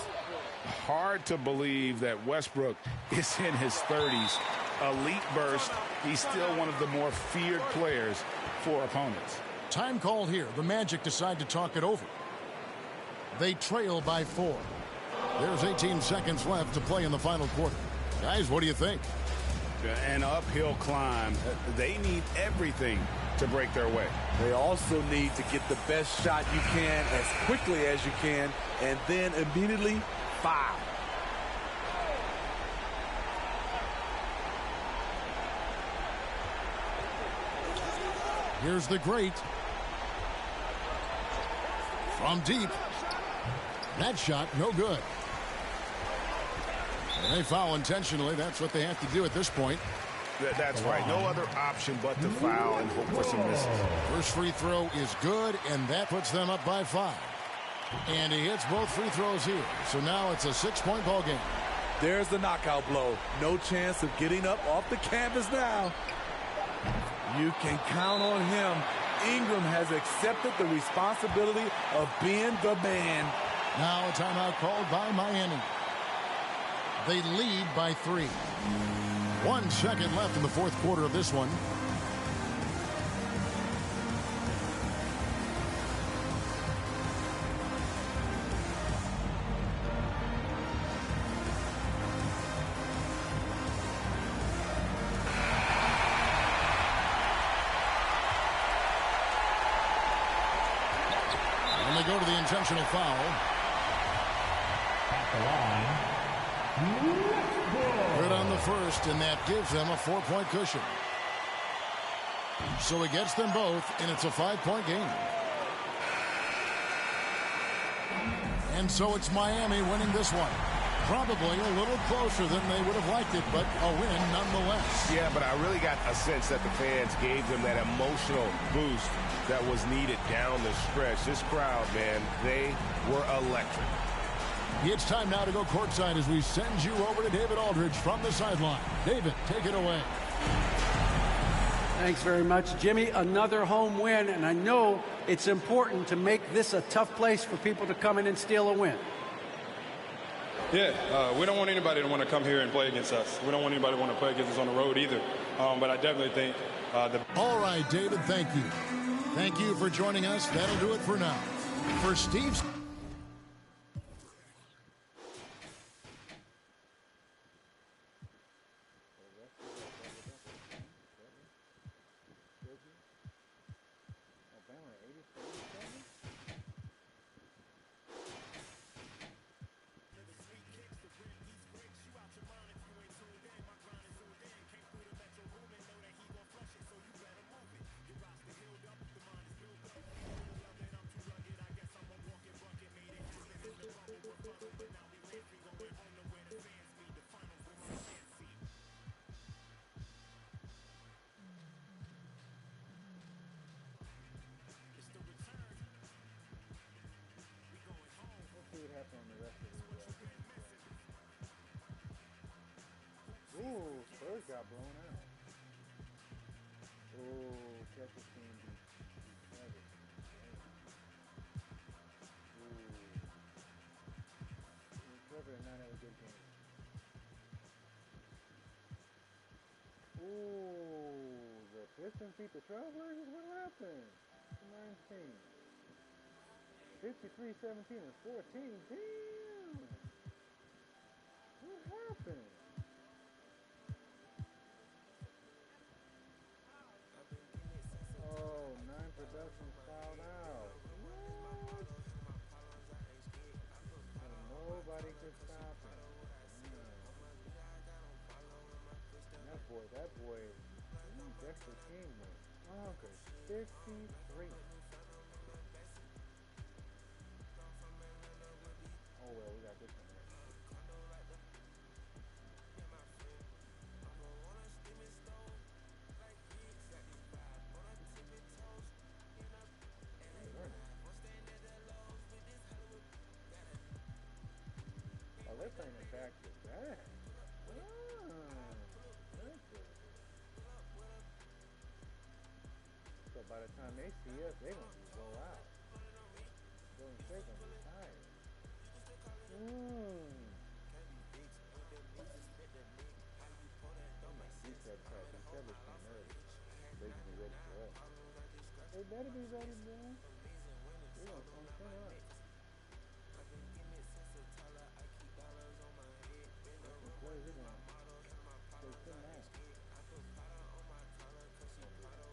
Hard to believe that Westbrook is in his 30s. Elite burst, he's still one of the more feared players for opponents. Time called here. The Magic decide to talk it over. They trail by 4. There's 18 seconds left to play in the final quarter. Guys, what do you think? An uphill climb. They need everything to break their way. They also need to get the best shot you can as quickly as you can, and then immediately foul. Here's the great. From deep. That shot, no good. And they foul intentionally. That's what they have to do at this point. That's right. No other option but to foul and hope for some misses. First free throw is good, and that puts them up by 5. And he hits both free throws here. So now it's a 6-point ball game. There's the knockout blow. No chance of getting up off the canvas now. You can count on him. Ingram has accepted the responsibility of being the man. Now a timeout called by Miami. They lead by 3. 1 second left in the fourth quarter of this one. And they go to the intentional foul. At the line. Good on the first, and that gives them a 4-point cushion. So he gets them both, and it's a 5-point game. And so it's Miami winning this one. Probably a little closer than they would have liked it, but a win nonetheless. Yeah, but I really got a sense that the fans gave them that emotional boost that was needed down the stretch. This crowd, man, they were electric. It's time now to go courtside as we send you over to David Aldridge from the sideline. David, take it away. Thanks very much, Jimmy. Another home win, and I know it's important to make this a tough place for people to come in and steal a win. Yeah, we don't want anybody to want to come here and play against us. We don't want anybody to want to play against us on the road either. But I definitely think All right, David, thank you. Thank you for joining us. That'll do it for now. For Steve... Ooh, Spurs got blown out. Ooh, Texas team beat Nuggets. Ooh. Trevor did not have a good game. Ooh, the Pistons beat the Trailblazers? What happened? The 19. 53, 17, and 14. Damn! What happened? Oh, 9 productions fouled out. What? And nobody could stop him. That boy, Dexter King was bonkers. 53. Oh well, we got this one here. Oh, they're playing it back to back. So by the time they see us, they're going to blow out. Golden State going to be tired. Oh my beat that pack. And Kevin came early. They can be ready for us. They better be ready, man. We're going to come up. Play here now. Play 10 now.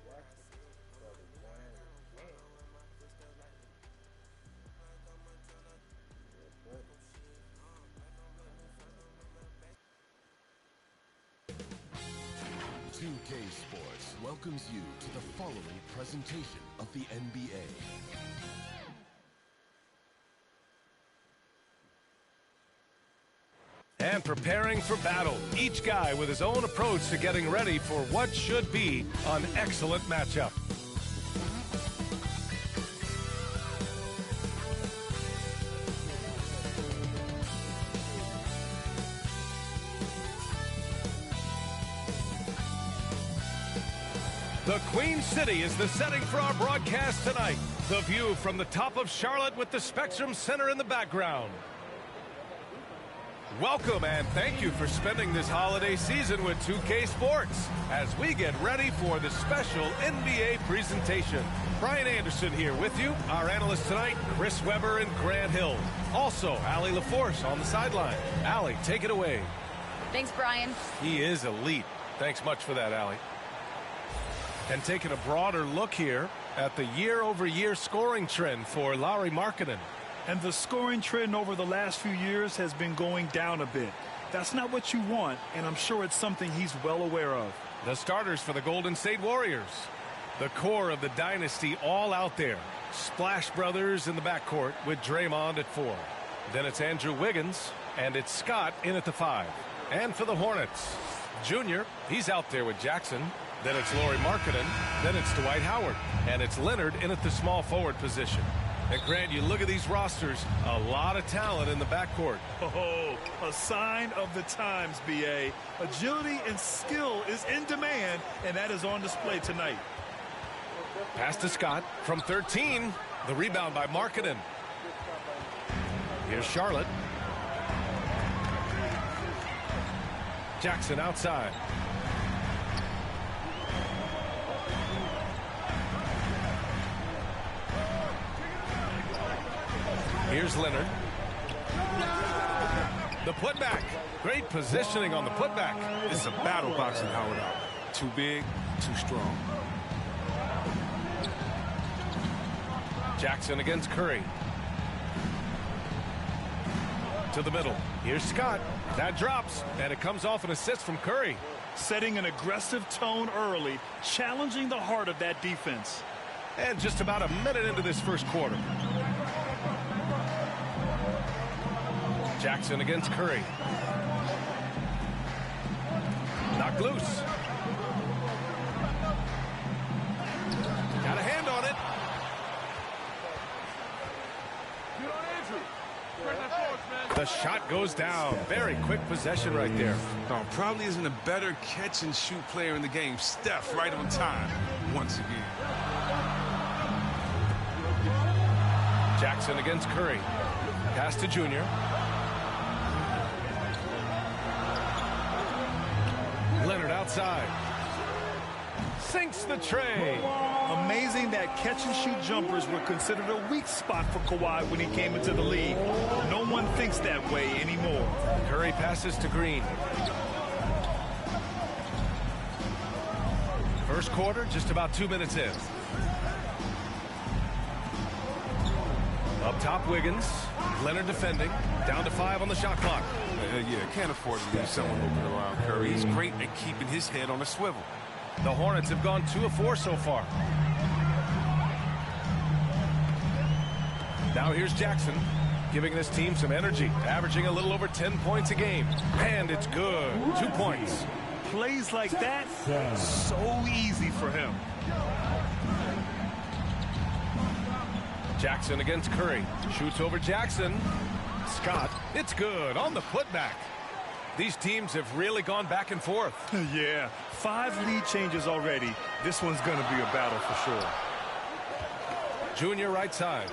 Jackson. 2K Sports welcomes you to the following presentation of the NBA. And preparing for battle, each guy with his own approach to getting ready for what should be an excellent matchup. The Queen City is the setting for our broadcast tonight. The view from the top of Charlotte with the Spectrum Center in the background. Welcome and thank you for spending this holiday season with 2K Sports as we get ready for the special NBA presentation. Brian Anderson here with you. Our analysts tonight, Chris Webber and Grant Hill. Also, Allie LaForce on the sideline. Allie, take it away. Thanks, Brian. He is elite. Thanks much for that, Allie. And taking a broader look here at the year-over-year scoring trend for Lauri Markkanen. And the scoring trend over the last few years has been going down a bit. That's not what you want, and I'm sure it's something he's well aware of. The starters for the Golden State Warriors. The core of the dynasty all out there. Splash Brothers in the backcourt with Draymond at 4. Then it's Andrew Wiggins, and it's Scott in at the 5. And for the Hornets, Junior, he's out there with Jackson. Then it's Lauri Markkanen. Then it's Dwight Howard. And it's Leonard in at the small forward position. And Grant, you look at these rosters, a lot of talent in the backcourt. Oh, a sign of the times, B.A. Agility and skill is in demand, and that is on display tonight. Pass to Scott from 13. The rebound by Markkanen. Here's Charlotte. Jackson outside. Here's Leonard. The putback. Great positioning on the putback. It's a battle boxing Howard out. Too big, too strong. Jackson against Curry. To the middle. Here's Scott. That drops, and it comes off an assist from Curry. Setting an aggressive tone early, challenging the heart of that defense. And just about a minute into this first quarter. Jackson against Curry. Knocked loose. Got a hand on it. The shot goes down. Very quick possession right there. Oh, probably isn't a better catch and shoot player in the game. Steph right on time once again. Jackson against Curry. Pass to Junior. Leonard outside. Sinks the tray. Amazing that catch-and-shoot jumpers were considered a weak spot for Kawhi when he came into the league. No one thinks that way anymore. Curry passes to Green. First quarter, just about 2 minutes in. Up top, Wiggins. Leonard defending. Down to 5 on the shot clock. Yeah, can't afford to leave someone open around Curry. He's great at keeping his head on a swivel. The Hornets have gone 2 of 4 so far. Now here's Jackson, giving this team some energy, averaging a little over 10 points a game. And it's good. 2 points. Plays like that, so easy for him. Jackson against Curry. Shoots over Jackson. Scott, it's good on the putback. These teams have really gone back and forth. Yeah, 5 lead changes already. This one's going to be a battle for sure. Junior right side.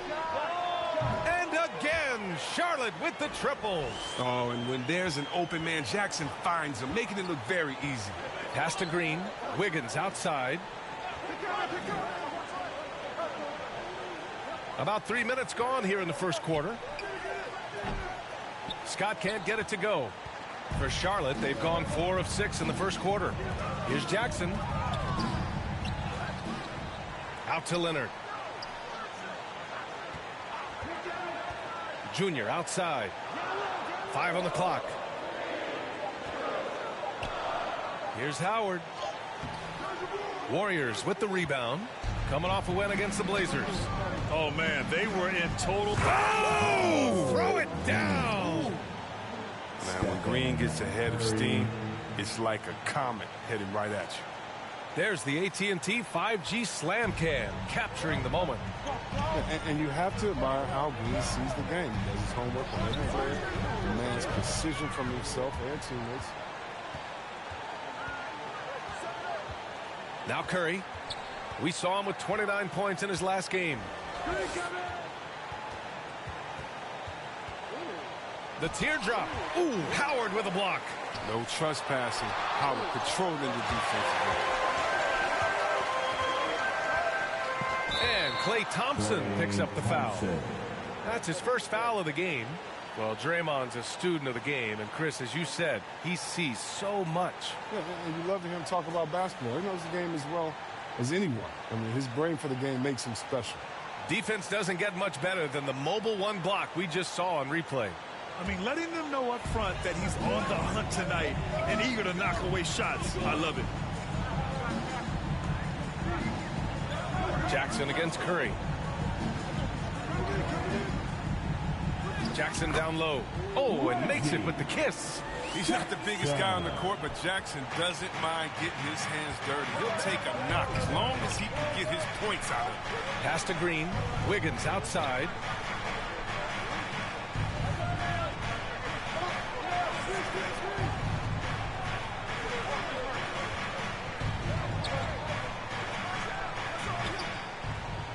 And again, Charlotte with the triples. Oh, and when there's an open man, Jackson finds him, making it look very easy. Pass to Green. Wiggins outside. About 3 minutes gone here in the first quarter. Scott can't get it to go. For Charlotte, they've gone 4 of 6 in the first quarter. Here's Jackson. Out to Leonard. Junior outside. 5 on the clock. Here's Howard. Warriors with the rebound. Coming off a win against the Blazers. Oh, man, they were in total... Oh! Throw it down! Man, when Green gets ahead of steam, it's like a comet heading right at you. There's the AT&T 5G Slam Cam, capturing the moment. And you have to admire how Green sees the game. He does his homework on every player, demands precision from himself and teammates. Now Curry. We saw him with 29 points in his last game. The teardrop. Ooh, Howard with a block. No trespassing. Howard controlling the defensive. And Klay Thompson picks up the foul. That's his first foul of the game. Well, Draymond's a student of the game, and Chris, as you said, he sees so much. Yeah, and you love to hear him talk about basketball. He knows the game as well as anyone. I mean, his brain for the game makes him special. Defense doesn't get much better than the mobile one block we just saw on replay. I mean, letting them know up front that he's on the hunt tonight and eager to knock away shots. I love it. Jackson against Curry. Jackson down low. Oh, and makes it with the kiss. He's not the biggest guy on the court, but Jackson doesn't mind getting his hands dirty. He'll take a knock as long as he can get his points out of it. Pass to Green. Wiggins outside.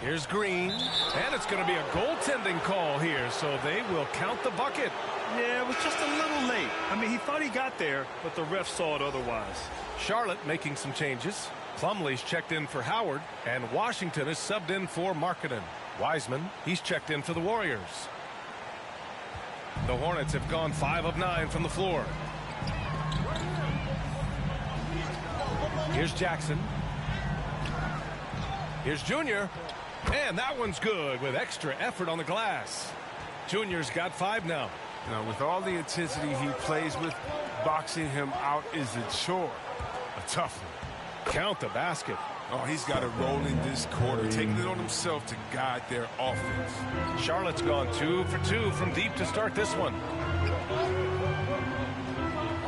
Here's Green, and it's going to be a goaltending call here, so they will count the bucket. Yeah, it was just a little late. I mean, he thought he got there, but the ref saw it otherwise. Charlotte making some changes. Plumlee's checked in for Howard, and Washington is subbed in for Markkanen. Wiseman, he's checked in for the Warriors. The Hornets have gone 5 of 9 from the floor. Here's Jackson. Here's Junior. And that one's good with extra effort on the glass. Junior's got 5 now. Now, with all the intensity he plays with, boxing him out is a chore. A tough one. Count the basket. Oh, he's got a roll in this quarter, taking it on himself to guide their offense. Charlotte's gone 2 for 2 from deep to start this one.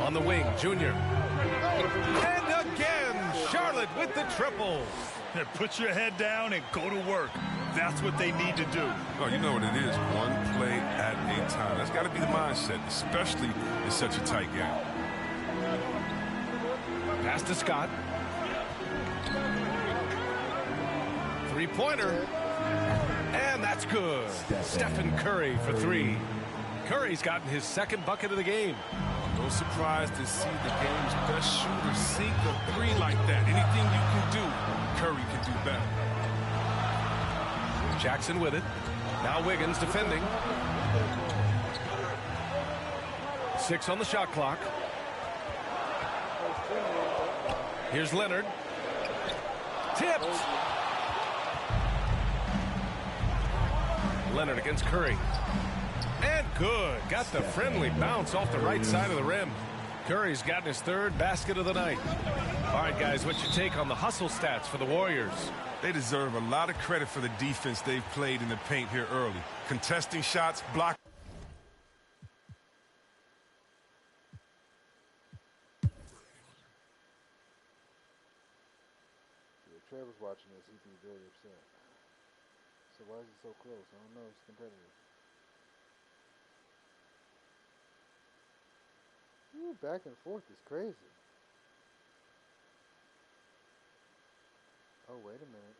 On the wing, Junior. And again, Charlotte with the triple. Put your head down and go to work. That's what they need to do. Oh, you know what it is. One play at a time. That's got to be the mindset, especially in such a tight game. Pass to Scott. Three-pointer. And that's good. Stephen Curry for 3. Curry's gotten his second bucket of the game. No surprise to see the game's best shooter sink a 3 like that. Anything you can do, Curry can do better. Jackson with it. Now Wiggins defending. 6 on the shot clock. Here's Leonard. Tipped. Leonard against Curry. And good. Got the friendly bounce off the right side of the rim. Curry's gotten his 3rd basket of the night. All right, guys, what's your take on the hustle stats for the Warriors? They deserve a lot of credit for the defense they've played in the paint here early. Contesting shots, block. If Trevor's watching this, he'd be very upset. So why is it so close? I don't know. It's competitive. Ooh, back and forth is crazy. Oh, wait a minute.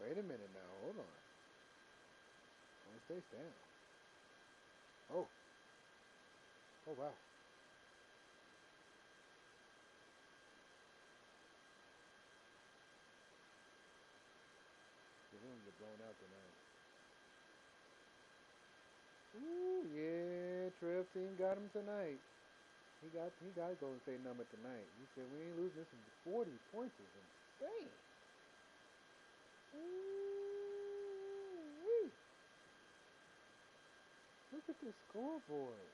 Wait a minute now. Hold on. Only stays down. Oh. Oh, wow. get blown out tonight. Ooh, yeah, Trev team got him tonight. He got Golden State number tonight. He said we ain't losing this in 40 points is insane. Ooh-wee. Look at this scoreboard.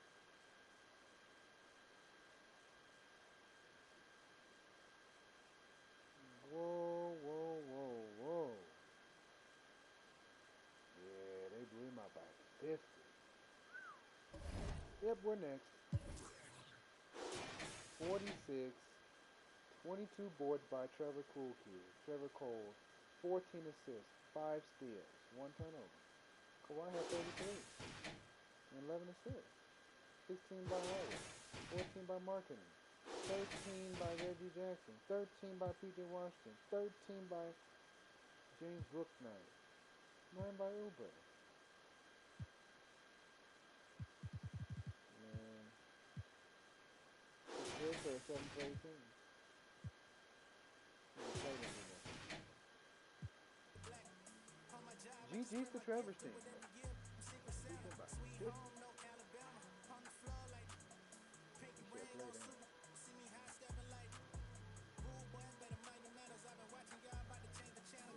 Whoa, whoa, whoa, whoa. Yeah, they blew him out by 50. Yep, we're next. 46, 22 boards by Trevor Cole, 14 assists, 5 steals, 1 turnover. Kawhi had 33 and 11 assists. 16 by Howard, 14 by Marketing, 13 by Reggie Jackson, 13 by P.J. Washington, 13 by James Bouknight, 9 by Oubre. Man. Good for a 7-play team. GG's to Trevor's team.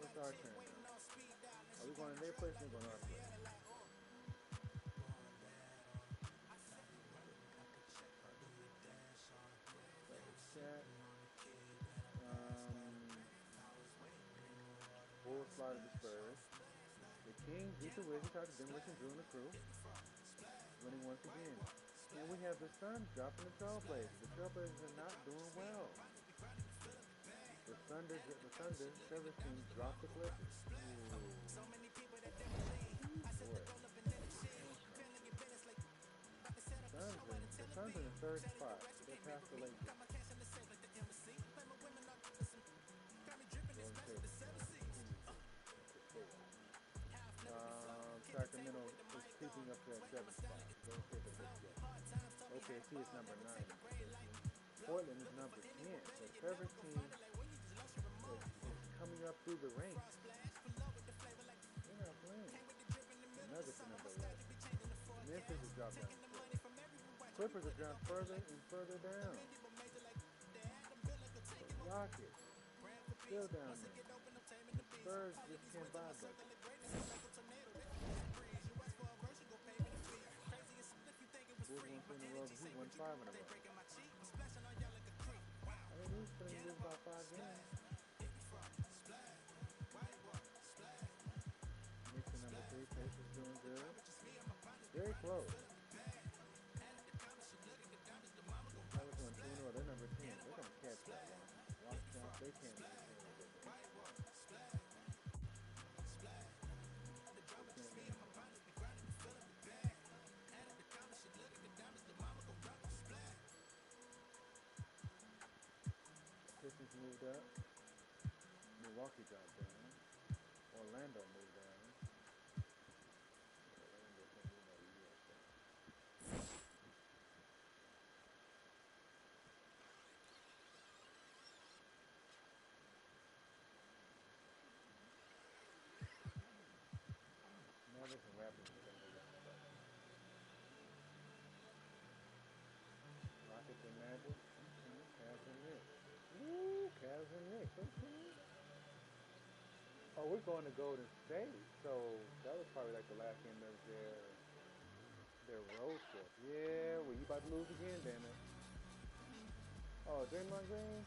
What's our turn? Are we going to their place or going to our place? Chat. Bulls slotted the Spurs. The Kings beat the Wizards out of Demolition Drew and the crew, winning once again. And we have the Suns dropping the Trailblazers. The Trailblazers are not doing well. The Thunder, Trevor's team, dropped the Clippers. The Suns in the third spot. They're past the Lakers. Sacramento is creeping up to that 7th spot. OKC is number 9. Portland is number 10. So Trevor's team is coming up through the ranks. They're not playing. Nuggets are number 11. Memphis has dropped down. Clippers have dropped further and further down. The Rockets still down there. The Spurs just can't buy that. Bulls won 2 in a row, he won 5 in a row. I mean, he's putting this about 5 games. Knicks are number 3, Pacers doing good. Very close. Pelicans won 2 in a row, they're number 10. They're going to catch that one. Watch out, they can't do anything with it. Pistons moved up. Milwaukee dropped down. Orlando moved down. Orlando can't move out of the US. Mavericks and Raptors are going to move down. Rockets and Magic. Cavs and Knicks. Ooh, Cavs and Knicks. Okay. Oh, we're going to Golden State. So that was probably like the last game of their road trip. Yeah, well, you about to lose again, damn it. Oh, Draymond Green?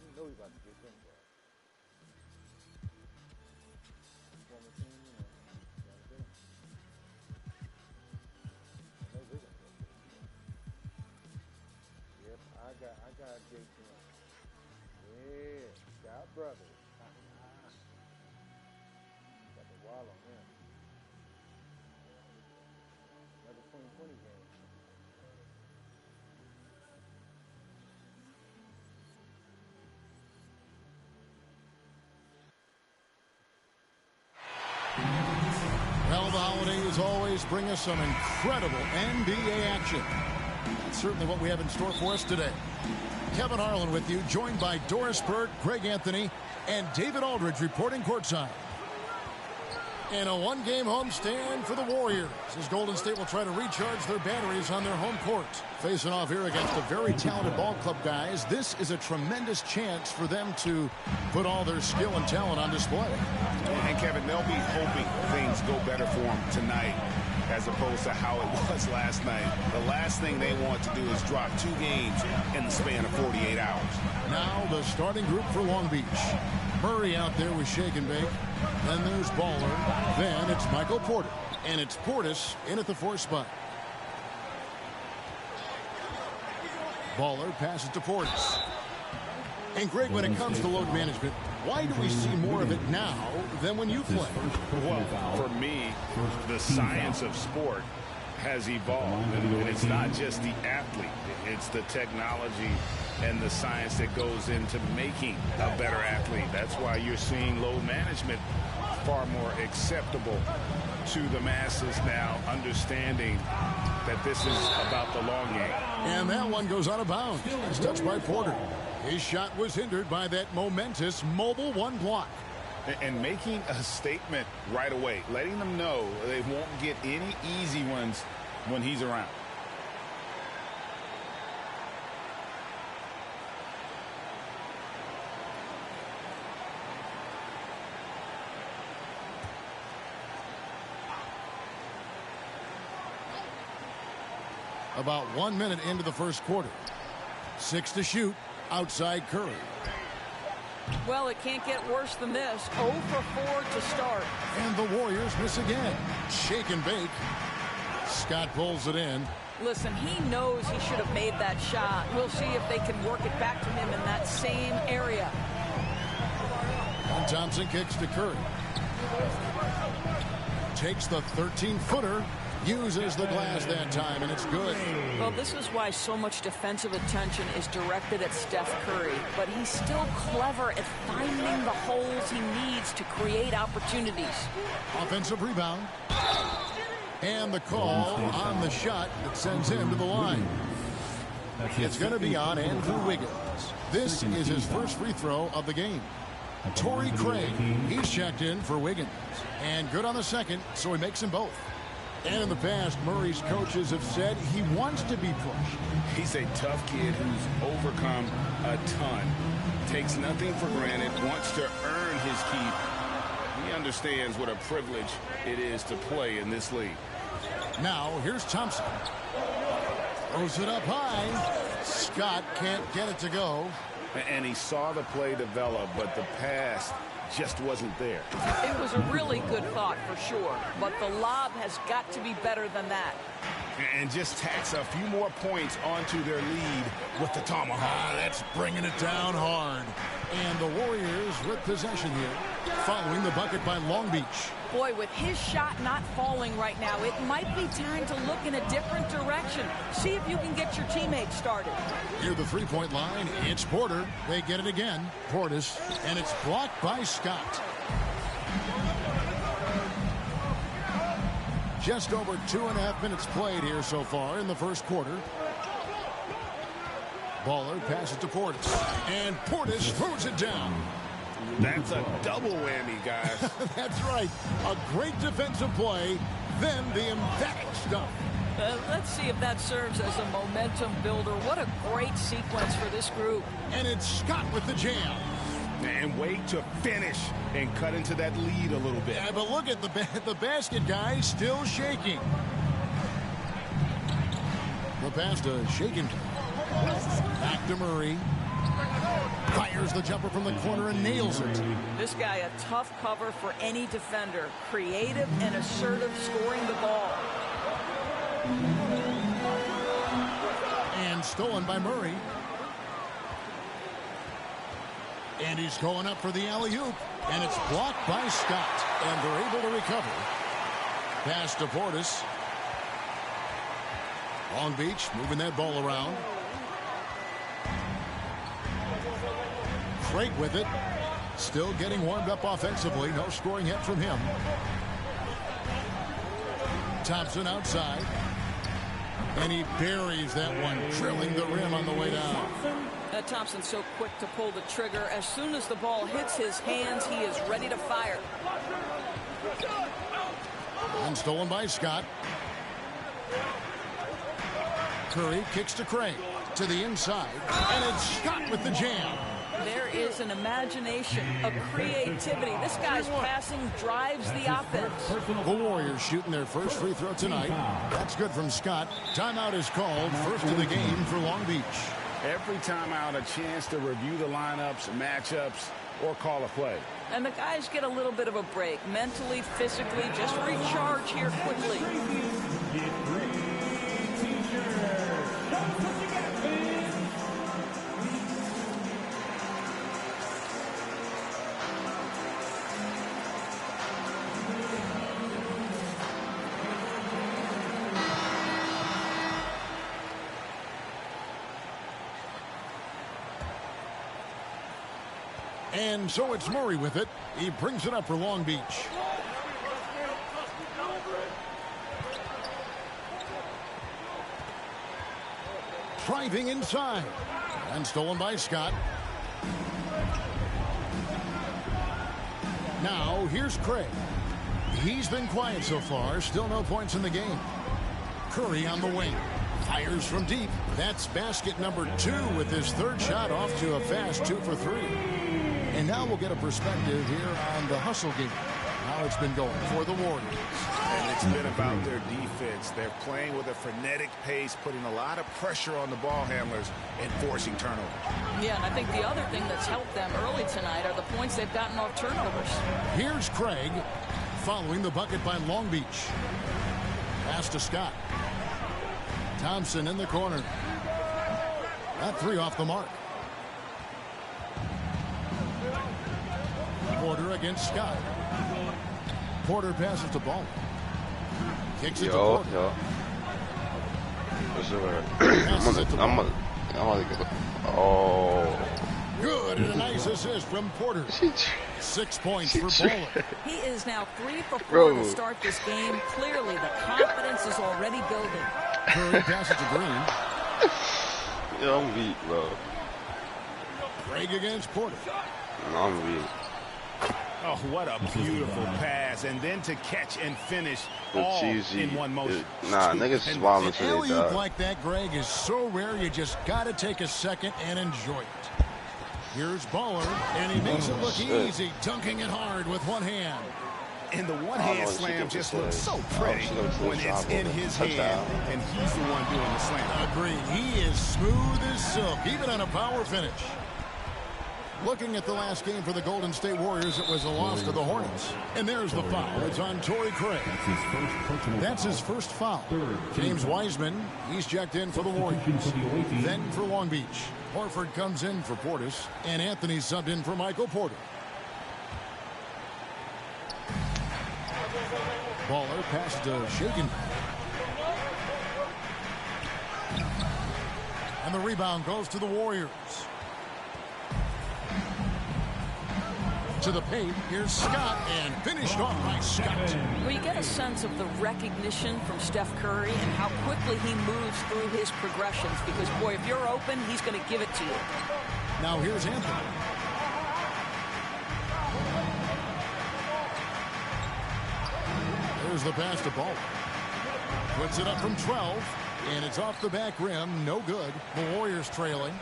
You know he's about to get them, bro. Former team, you know. Gotta do it. Yep, I got Jake Green. Yeah, got brothers. Got the wall on him. Another 2020 game. Well, the holidays always bring us some incredible NBA action. That's certainly what we have in store for us today. Kevin Harlan with you, joined by Doris Burke, Greg Anthony, and David Aldridge reporting courtside. And a one-game homestand for the Warriors as Golden State will try to recharge their batteries on their home court. Facing off here against a very talented ball club, guys. This is a tremendous chance for them to put all their skill and talent on display. And Kevin, they'll be hoping things go better for them tonight as opposed to how it was last night. The last thing they want to do is drop 2 games in the span of 48 hours. Now the starting group for Long Beach. Murray out there with Shake and Bake. Then there's Baller. Then it's Michael Porter. And it's Portis in at the 4th spot. Baller passes to Portis. And Greg, when it comes to load management, why do we see more of it now than when you play? Well, for me, the science of sport has evolved. And it's not just the athlete. It's the technology and the science that goes into making a better athlete. That's why you're seeing load management far more acceptable to the masses now, understanding that this is about the long game. And that one goes out of bounds. It's touched by Porter. His shot was hindered by that momentous mobile 1 block. And making a statement right away, letting them know they won't get any easy ones when he's around. About 1 minute into the first quarter. 6 to shoot outside Curry. Well, it can't get worse than this. 0 for 4 to start. And the Warriors miss again. Shake and Bake. Scott pulls it in. Listen, he knows he should have made that shot. We'll see if they can work it back to him in that same area. And Thompson kicks to Curry. Takes the 13-footer. Uses the glass that time, and it's good. Well, this is why so much defensive attention is directed at Steph Curry. But he's still clever at finding the holes he needs to create opportunities. Offensive rebound. And the call on the shot that sends him to the line. It's going to be on Andrew Wiggins. This is his first free throw of the game. Torrey Craig, he's checked in for Wiggins. And good on the second, so he makes them both. And in the past, Murray's coaches have said he wants to be pushed. He's a tough kid who's overcome a ton. Takes nothing for granted, wants to earn his keep. He understands what a privilege it is to play in this league. Now, here's Thompson. Throws it up high. Scott can't get it to go. And he saw the play develop, but the pass just wasn't there. It was a really good thought for sure, but the lob has got to be better than that. And just tacks a few more points onto their lead with the tomahawk. That's bringing it down hard. And the Warriors with possession here, following the bucket by Long Beach. Boy, with his shot not falling right now, it might be time to look in a different direction. See if you can get your teammates started. Near the three-point line, it's Porter. They get it again. Portis, and it's blocked by Scott. Just over 2.5 minutes played here so far in the first quarter. Baller passes to Portis, and Portis throws it down. That's a double whammy, guys. That's right. A great defensive play, then the emphatic stuff. Let's see if that serves as a momentum builder. What a great sequence for this group. And it's Scott with the jam. And wait to finish and cut into that lead a little bit. Yeah, but look at the basket, guys, still shaking. The pass to Shakin. Back to Murray. Fires the jumper from the corner and nails it. This guy a tough cover for any defender. Creative and assertive scoring the ball. And stolen by Murray. And he's going up for the alley-oop. And it's blocked by Scott. And they're able to recover. Pass to Portis. Long Beach moving that ball around. Craig with it. Still getting warmed up offensively. No scoring yet from him. Thompson outside. And he buries that one, drilling the rim on the way down. Klay Thompson's so quick to pull the trigger. As soon as the ball hits his hands, he is ready to fire. And stolen by Scott. Curry kicks to Craig. To the inside. And it's Scott with the jam. There is an imagination, a creativity. This guy's passing drives the offense. The Warriors shooting their first free throw tonight. That's good from Scott. Timeout is called. First of the game for Long Beach. Every timeout, a chance to review the lineups, matchups, or call a play. And the guys get a little bit of a break. Mentally, physically, just recharge here quickly. And so it's Murray with it. He brings it up for Long Beach. Driving inside. And stolen by Scott. Now here's Craig. He's been quiet so far. Still no points in the game. Curry on the wing. Fires from deep. That's basket number 2 with his third shot off to a fast 2 for 3. And now we'll get a perspective here on the hustle game. How it's been going for the Warriors. And it's been about their defense. They're playing with a frenetic pace, putting a lot of pressure on the ball handlers and forcing turnovers. Yeah, and I think the other thing that's helped them early tonight are the points they've gotten off turnovers. Here's Craig following the bucket by Long Beach. Pass to Scott. Thompson in the corner. That 3 off the mark. Porter against Scott. Porter passes to Ball. Kicks it to Porter. Passes it to Ball. Oh. Good, and a nice assist from Porter. 6 points for Baller. He is now 3 for 4 to start this game. Clearly, the confidence is already building. Curry passes to Green. Yeah, I'm weak, bro. Craig against Porter. I'm weak. Oh, what a beautiful pass. And then to catch and finish all in one motion. Nah, niggas is wild An alley-oop like that, Greg, is so rare you just got to take a second and enjoy it. Here's Baller, and he makes it look easy, dunking it hard with one hand. And the one-hand slam just looks so pretty when it's in his hand, and he's the one doing the slam. Agree. He is smooth as silk, even on a power finish. Looking at the last game for the Golden State Warriors, it was a loss to the Hornets. And there's the foul. It's on Torrey Craig. That's his first foul. James Wiseman, he's checked in for the Warriors. Then for Long Beach, Horford comes in for Portis, and Anthony subbed in for Michael Porter. Baller passed to Shakin. And the rebound goes to the Warriors. To the paint, here's Scott, and finished off by Scott. Well, you get a sense of the recognition from Steph Curry and how quickly he moves through his progressions, because, boy, if you're open, he's going to give it to you. Now here's Anthony. There's the pass to Ball. Puts it up from 12, and it's off the back rim. No good. The Warriors trailing.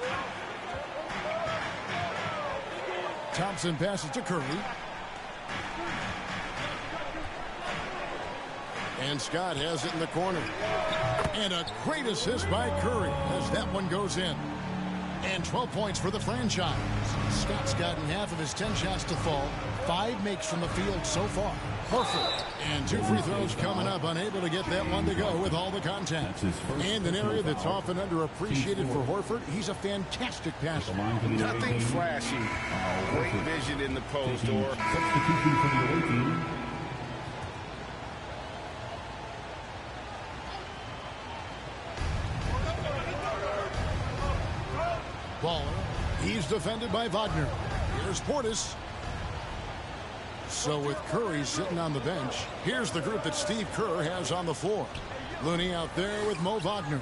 Thompson passes to Curry. And Scott has it in the corner. And a great assist by Curry as that one goes in. And 12 points for the franchise. Scott's gotten half of his 10 shots to fall. 5 makes from the field so far. Horford. And 2 free throws coming up. Unable to get that one to go with all the contact. And an area that's often underappreciated for Horford. He's a fantastic passer. Nothing flashy. Great vision in the post or... Substitution for the away team. Baller. He's defended by Wagner. Here's Portis. So with Curry sitting on the bench, here's the group that Steve Kerr has on the floor. Looney out there with Mo Wagner.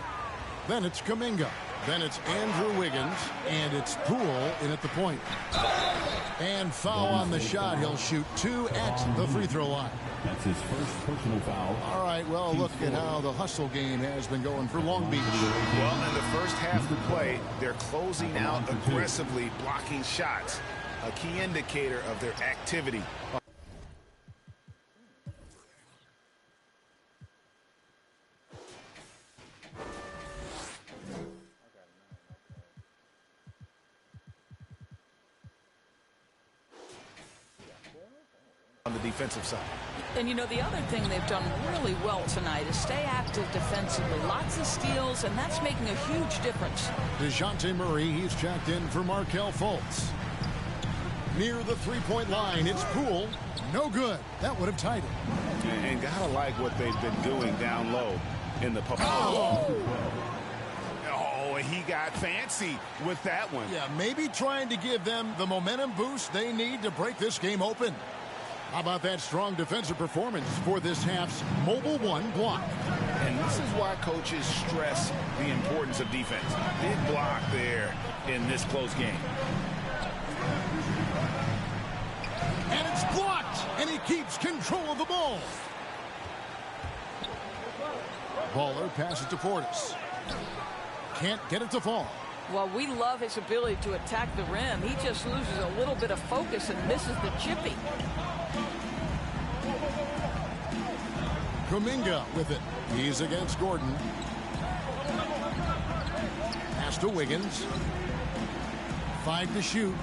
Then it's Kuminga. Then it's Andrew Wiggins, and it's Poole in at the point. And foul on the shot. He'll shoot 2 at the free throw line. That's his first personal foul. All right, well, look at how the hustle game has been going for Long Beach. Well, in the first half of play, they're closing out aggressively, blocking shots. A key indicator of their activity. On the defensive side. And, you know, the other thing they've done really well tonight is stay active defensively. Lots of steals, and that's making a huge difference. DeJounte Murray, he's checked in for Markelle Fultz. Near the three-point line, it's Poole. No good. That would have tied it. And gotta like what they've been doing down low in the post. Oh, and he got fancy with that one. Yeah, maybe trying to give them the momentum boost they need to break this game open. How about that strong defensive performance for this half's Mobile One block? And this is why coaches stress the importance of defense. Big block there in this close game. And it's blocked, and he keeps control of the ball. Baller passes to Portis. Can't get it to fall. Well, we love his ability to attack the rim. He just loses a little bit of focus and misses the chippy. Kuminga with it. He's against Gordon. Pass to Wiggins. 5 to shoot.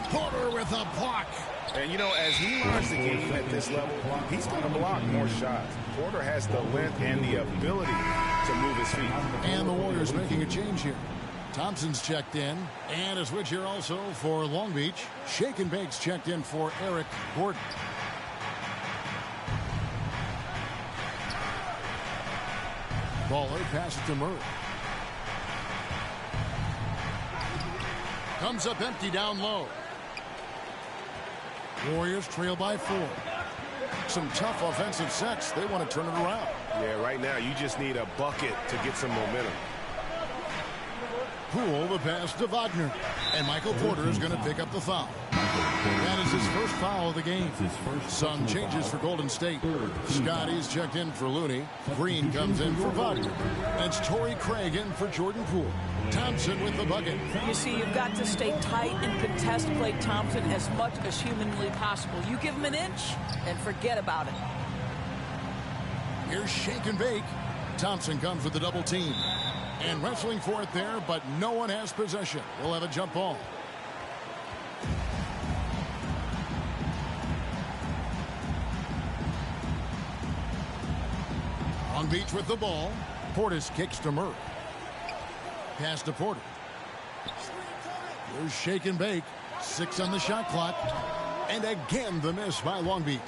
Porter with a block. And, you know, as he learns the game at this level, he's going to block more shots. Porter has the length and the ability to move his feet. And the Warriors making a change here. Thompson's checked in. And a switch here also for Long Beach. Shake and Bake's checked in for Eric Gordon. Baller passes to Murray. Comes up empty down low. Warriors trail by 4. Some tough offensive sets. They want to turn it around. Yeah, right now you just need a bucket to get some momentum. Poole the pass to Wagner. And Michael Porter is going to pick up the foul. That is his first foul of the game. Some changes for Golden State. Scotty's checked in for Looney. Green comes in for Wagner. And it's Torrey Craig in for Jordan Poole. Thompson with the bucket. You see, you've got to stay tight and contest Klay Thompson as much as humanly possible. You give him an inch and forget about it. Here's Shake and Bake. Thompson comes with the double team. And wrestling for it there, but no one has possession. We'll have a jump ball. Long Beach with the ball. Portis kicks to Murray. Pass to Porter. Here's Shake and Bake. 6 on the shot clock. And again the miss by Long Beach.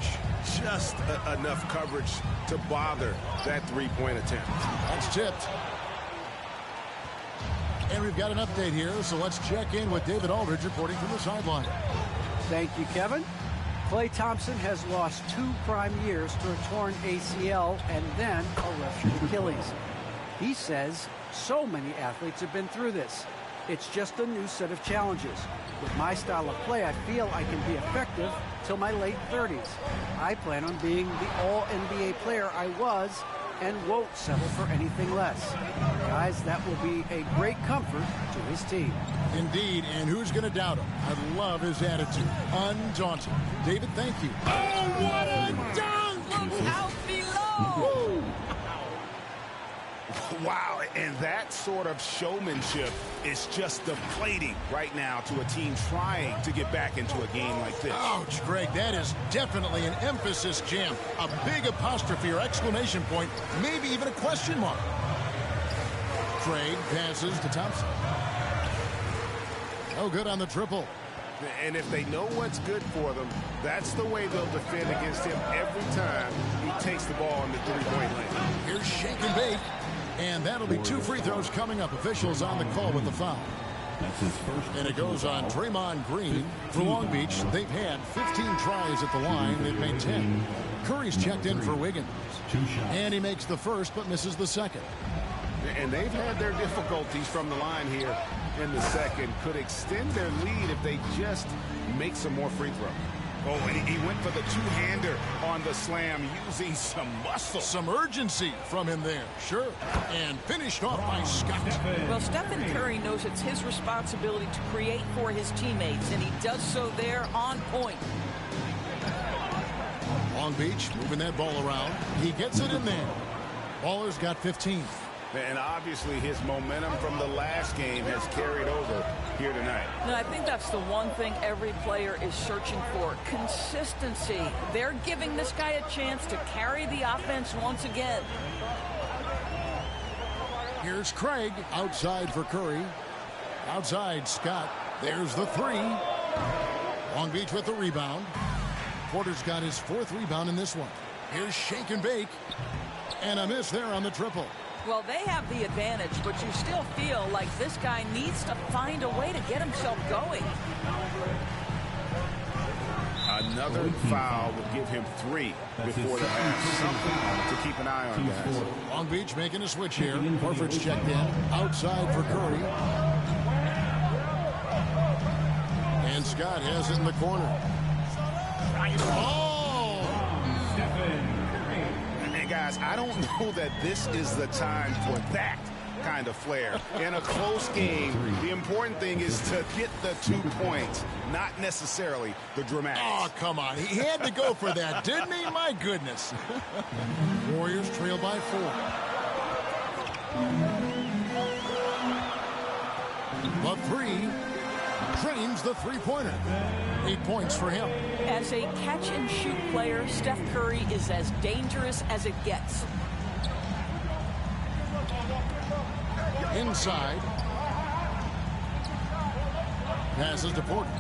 Just enough coverage to bother that three-point attempt. That's tipped. And we've got an update here, so let's check in with David Aldridge reporting from the sideline. Thank you, Kevin. Klay Thompson has lost 2 prime years to a torn ACL and then a ruptured Achilles. He says so many athletes have been through this. It's just a new set of challenges. With my style of play, I feel I can be effective till my late 30s. I plan on being the all-NBA player I was and won't settle for anything less. Guys, that will be a great comfort to his team. Indeed, and who's going to doubt him? I love his attitude. Undaunted. David, thank you. Oh, what a dunk! Look out below! Wow, and that sort of showmanship is just deflating right now to a team trying to get back into a game like this. Ouch, Greg, that is definitely an emphasis jam. A big apostrophe or exclamation point, maybe even a question mark. Craig passes to Thompson. No good on the triple. And if they know what's good for them, that's the way they'll defend against him every time he takes the ball in the three-point lane. Here's Shake and Bake. And that'll be 2 free throws coming up. Officials on the call with the foul. That's his first. And it goes on Draymond Green. For Long Beach, they've had 15 tries at the line. They've made 10. Curry's checked in for Wiggins. And he makes the first but misses the second. And they've had their difficulties from the line here in the second. Could extend their lead if they just make some more free throws. Oh, and he went for the two-hander on the slam, using some muscle. Some urgency from him there, sure. And finished off by Scott. Well, Stephen Curry knows it's his responsibility to create for his teammates, and he does so there on point. Long Beach moving that ball around. He gets it in there. Baller's got 15. And obviously his momentum from the last game has carried over here tonight. No, I think that's the one thing every player is searching for. Consistency. They're giving this guy a chance to carry the offense once again. Here's Craig outside for Curry. Outside Scott. There's the three. Long Beach with the rebound. Porter's got his 4th rebound in this one. Here's shake and bake. And a miss there on the triple. Well, they have the advantage, but you still feel like this guy needs to find a way to get himself going. Another foul would give him 3 before the half. Something to keep an eye on, guys. Long Beach making a switch here. Horford's checked in. Outside for Curry. And Scott has it in the corner. Oh! And guys, I don't know that this is the time for that kind of flair. In a close game, the important thing is to get the 2 points, not necessarily the dramatic. Oh, come on. He had to go for that, didn't he? My goodness. Warriors trail by 4. The 3 drains the three-pointer. 8 points for him. As a catch-and-shoot player, Steph Curry is as dangerous as it gets. Inside. Passes to Porter.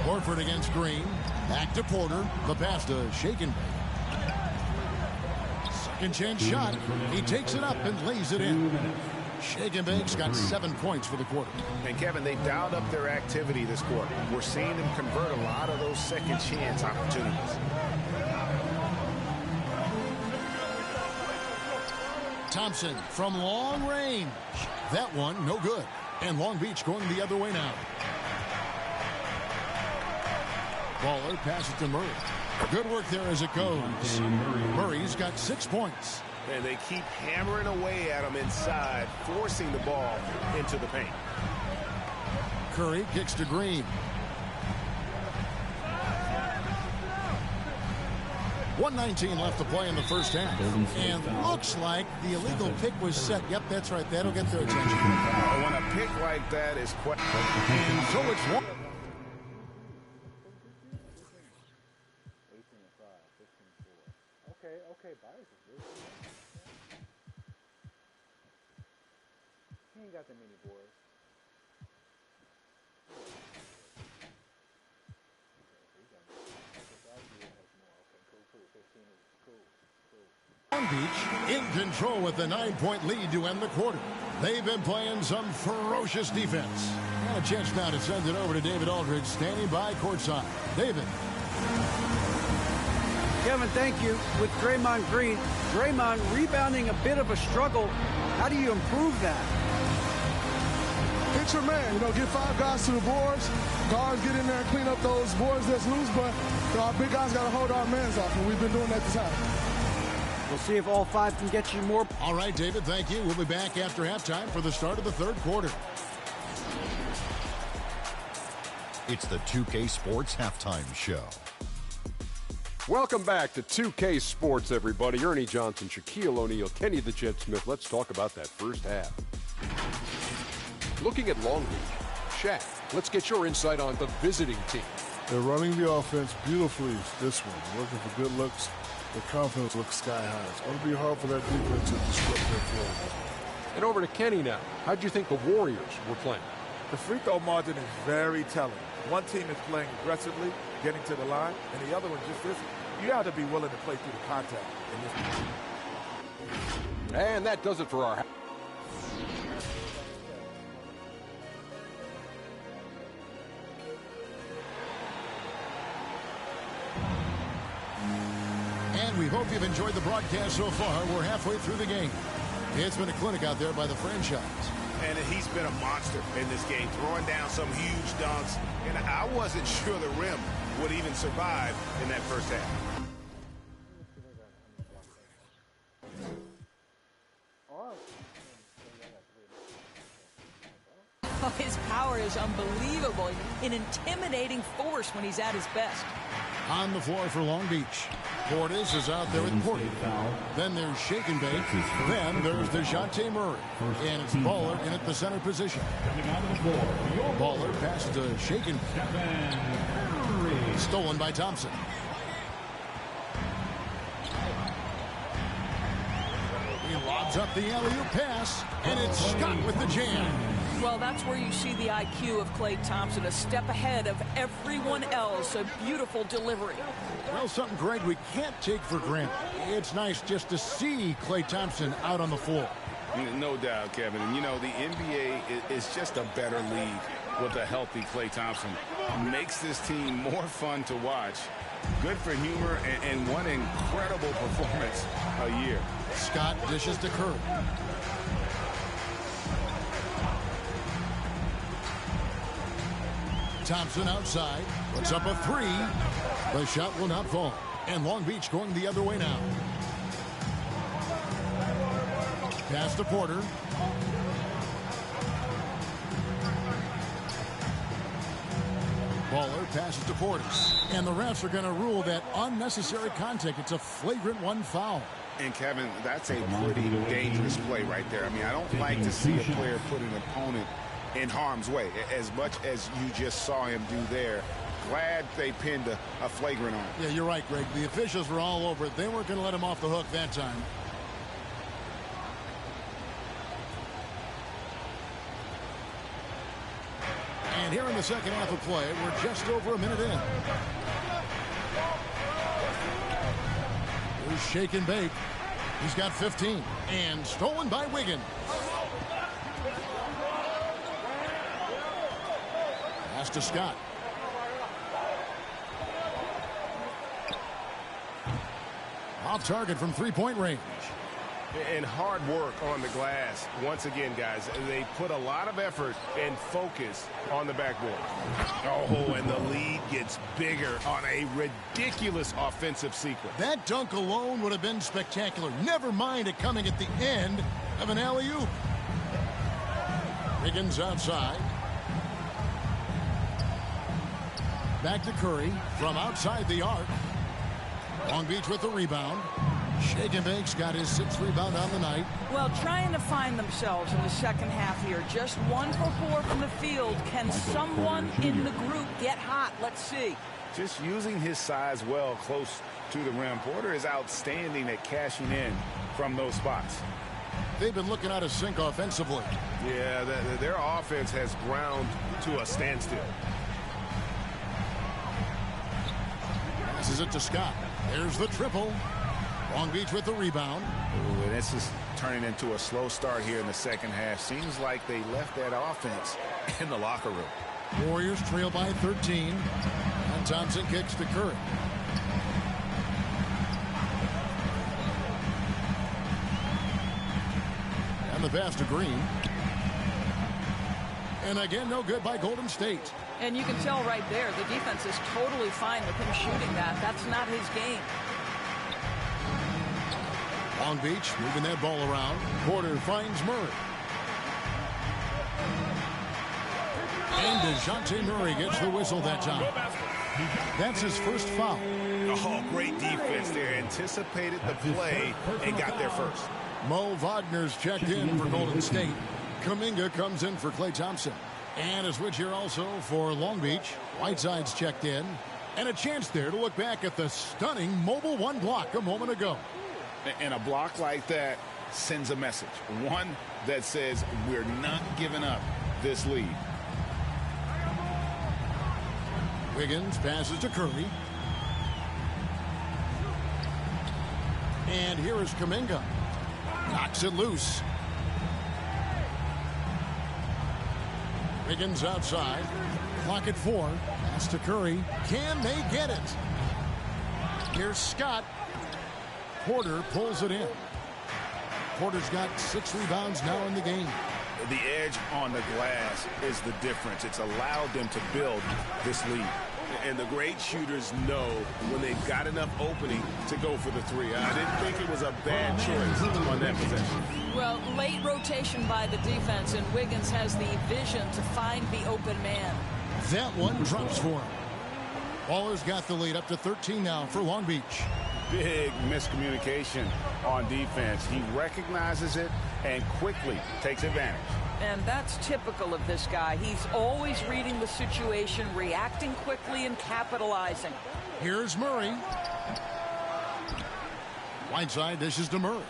Horford against Green. Back to Porter. The pass to Shaken. Second chance shot. He takes it up and lays it in. Shake and Bake's got 7 points for the quarter. And Kevin, they dialed up their activity this quarter. We're seeing them convert a lot of those second chance opportunities. Thompson from long range. That one no good. And Long Beach going the other way now. Baller passes to Murray. Good work there as it goes. Murray's got 6 points. And they keep hammering away at him inside, forcing the ball into the paint. Curry kicks to Green. 1:19 left to play in the first half. And looks like the illegal pick was set. Yep, that's right. That'll get their attention. When a pick like that is quite... And so it's 1. 18-5, 15-4. Okay, Bias is good. He ain't got that many boards. Long Beach in control with the 9-point lead to end the quarter. They've been playing some ferocious defense. And a chance now to send it over to David Aldridge, standing by courtside. David. Kevin, thank you. With Draymond Green, Draymond rebounding a bit of a struggle. How do you improve that? Hit your man, get 5 guys to the boards. Guards get in there and clean up those boards that's loose, but our big guys got to hold our mans off, and we've been doing that this half. We'll see if all 5 can get you more. All right, David, thank you. We'll be back after halftime for the start of the third quarter. It's the 2K Sports Halftime Show. Welcome back to 2K Sports, everybody. Ernie Johnson, Shaquille O'Neal, Kenny the Jet Smith. Let's talk about that first half. Looking at Long Beach, Shaq, let's get your insight on the visiting team. They're running the offense beautifully this one. Looking for good looks. Their confidence looks sky high. It's going to be hard for that defense to disrupt their flow. And over to Kenny now. How'd you think the Warriors were playing? The free throw margin is very telling. One team is playing aggressively, getting to the line, and the other one just isn't. You have to be willing to play through the contact in this. And that does it for our... And we've opened Hope you've enjoyed the broadcast so far. We're halfway through the game. It's been a clinic out there by the franchise. And he's been a monster in this game, throwing down some huge dunks. And I wasn't sure the rim would even survive in that first half. Oh, his power is unbelievable. An intimidating force when he's at his best. On the floor for Long Beach. Portis is out there with Porter. Then there's Shake and Bake. Then there's DeJounte Murray. And it's Baller in at the center position. Baller passes to Shake and Bake. Stolen by Thompson. He lobs up the alley-oop pass. And it's Scott with the jam. Well, that's where you see the IQ of Klay Thompson, a step ahead of everyone else. A beautiful delivery. Well, something, Greg, we can't take for granted. It's nice just to see Klay Thompson out on the floor. No doubt, Kevin. And, you know, the NBA is just a better league with a healthy Klay Thompson. Makes this team more fun to watch. Good for humor and one incredible performance a year. Scott dishes to Curry. Thompson outside, puts up a three. The shot will not fall. And Long Beach going the other way now. Pass to Porter. Baller passes to Portis. And the refs are going to rule that unnecessary contact. It's a flagrant one foul. And, Kevin, that's a pretty dangerous play right there. I mean, I don't like to see a player put an opponent in harm's way, as much as you just saw him do there. Glad they pinned a flagrant on him. Yeah, you're right, Greg. The officials were all over it. They weren't going to let him off the hook that time. And here in the second half of play, we're just over a minute in. Here's Shake and Bake. He's got 15. And stolen by Wiggins. Pass to Scott. Off target from three-point range. And hard work on the glass. Once again, guys, they put a lot of effort and focus on the backboard. Oh, and the lead gets bigger on a ridiculous offensive sequence. That dunk alone would have been spectacular. Never mind it coming at the end of an alley-oop. Wiggins outside. Back to Curry from outside the arc. Long Beach with the rebound. Shake and Bake's got his 6th rebound on the night. Well, trying to find themselves in the second half here. Just 1 for 4 from the field. Can someone in the group get hot? Let's see. Just using his size well close to the rim. Porter is outstanding at cashing in from those spots. They've been looking out of sync offensively. Yeah, their offense has ground to a standstill. Passes it to Scott. There's the triple. Long Beach with the rebound. Ooh, and this is turning into a slow start here in the second half. Seems like they left that offense in the locker room. Warriors trail by 13. And Thompson kicks to Curry. And the pass to Green. And again, no good by Golden State. And you can tell right there, the defense is totally fine with him shooting that. That's not his game. Long Beach moving that ball around. Porter finds Murray. And DeJounte Murray gets the whistle that time. That's his first foul. Oh, great defense there. Anticipated the play and got there first. Mo Wagner's checked in for Golden State. Kuminga comes in for Klay Thompson. And a switch here also for Long Beach. Whiteside's checked in. And a chance there to look back at the stunning Mobile One block a moment ago. And a block like that sends a message. One that says we're not giving up this lead. Wiggins passes to Curry. And here is Kuminga. Knocks it loose. Wiggins outside. Clock at 4. Pass to Curry. Can they get it? Here's Scott. Porter pulls it in. Porter's got 6 rebounds now in the game. The edge on the glass is the difference. It's allowed them to build this lead. And the great shooters know when they've got enough opening to go for the 3. I didn't think it was a bad choice on that possession. Well, late rotation by the defense, and Wiggins has the vision to find the open man. That one drops for him. Baller's got the lead up to 13 now for Long Beach. Big miscommunication on defense. He recognizes it and quickly takes advantage. And that's typical of this guy. He's always reading the situation, reacting quickly, and capitalizing. Here's Murray. Whiteside dishes to Murray.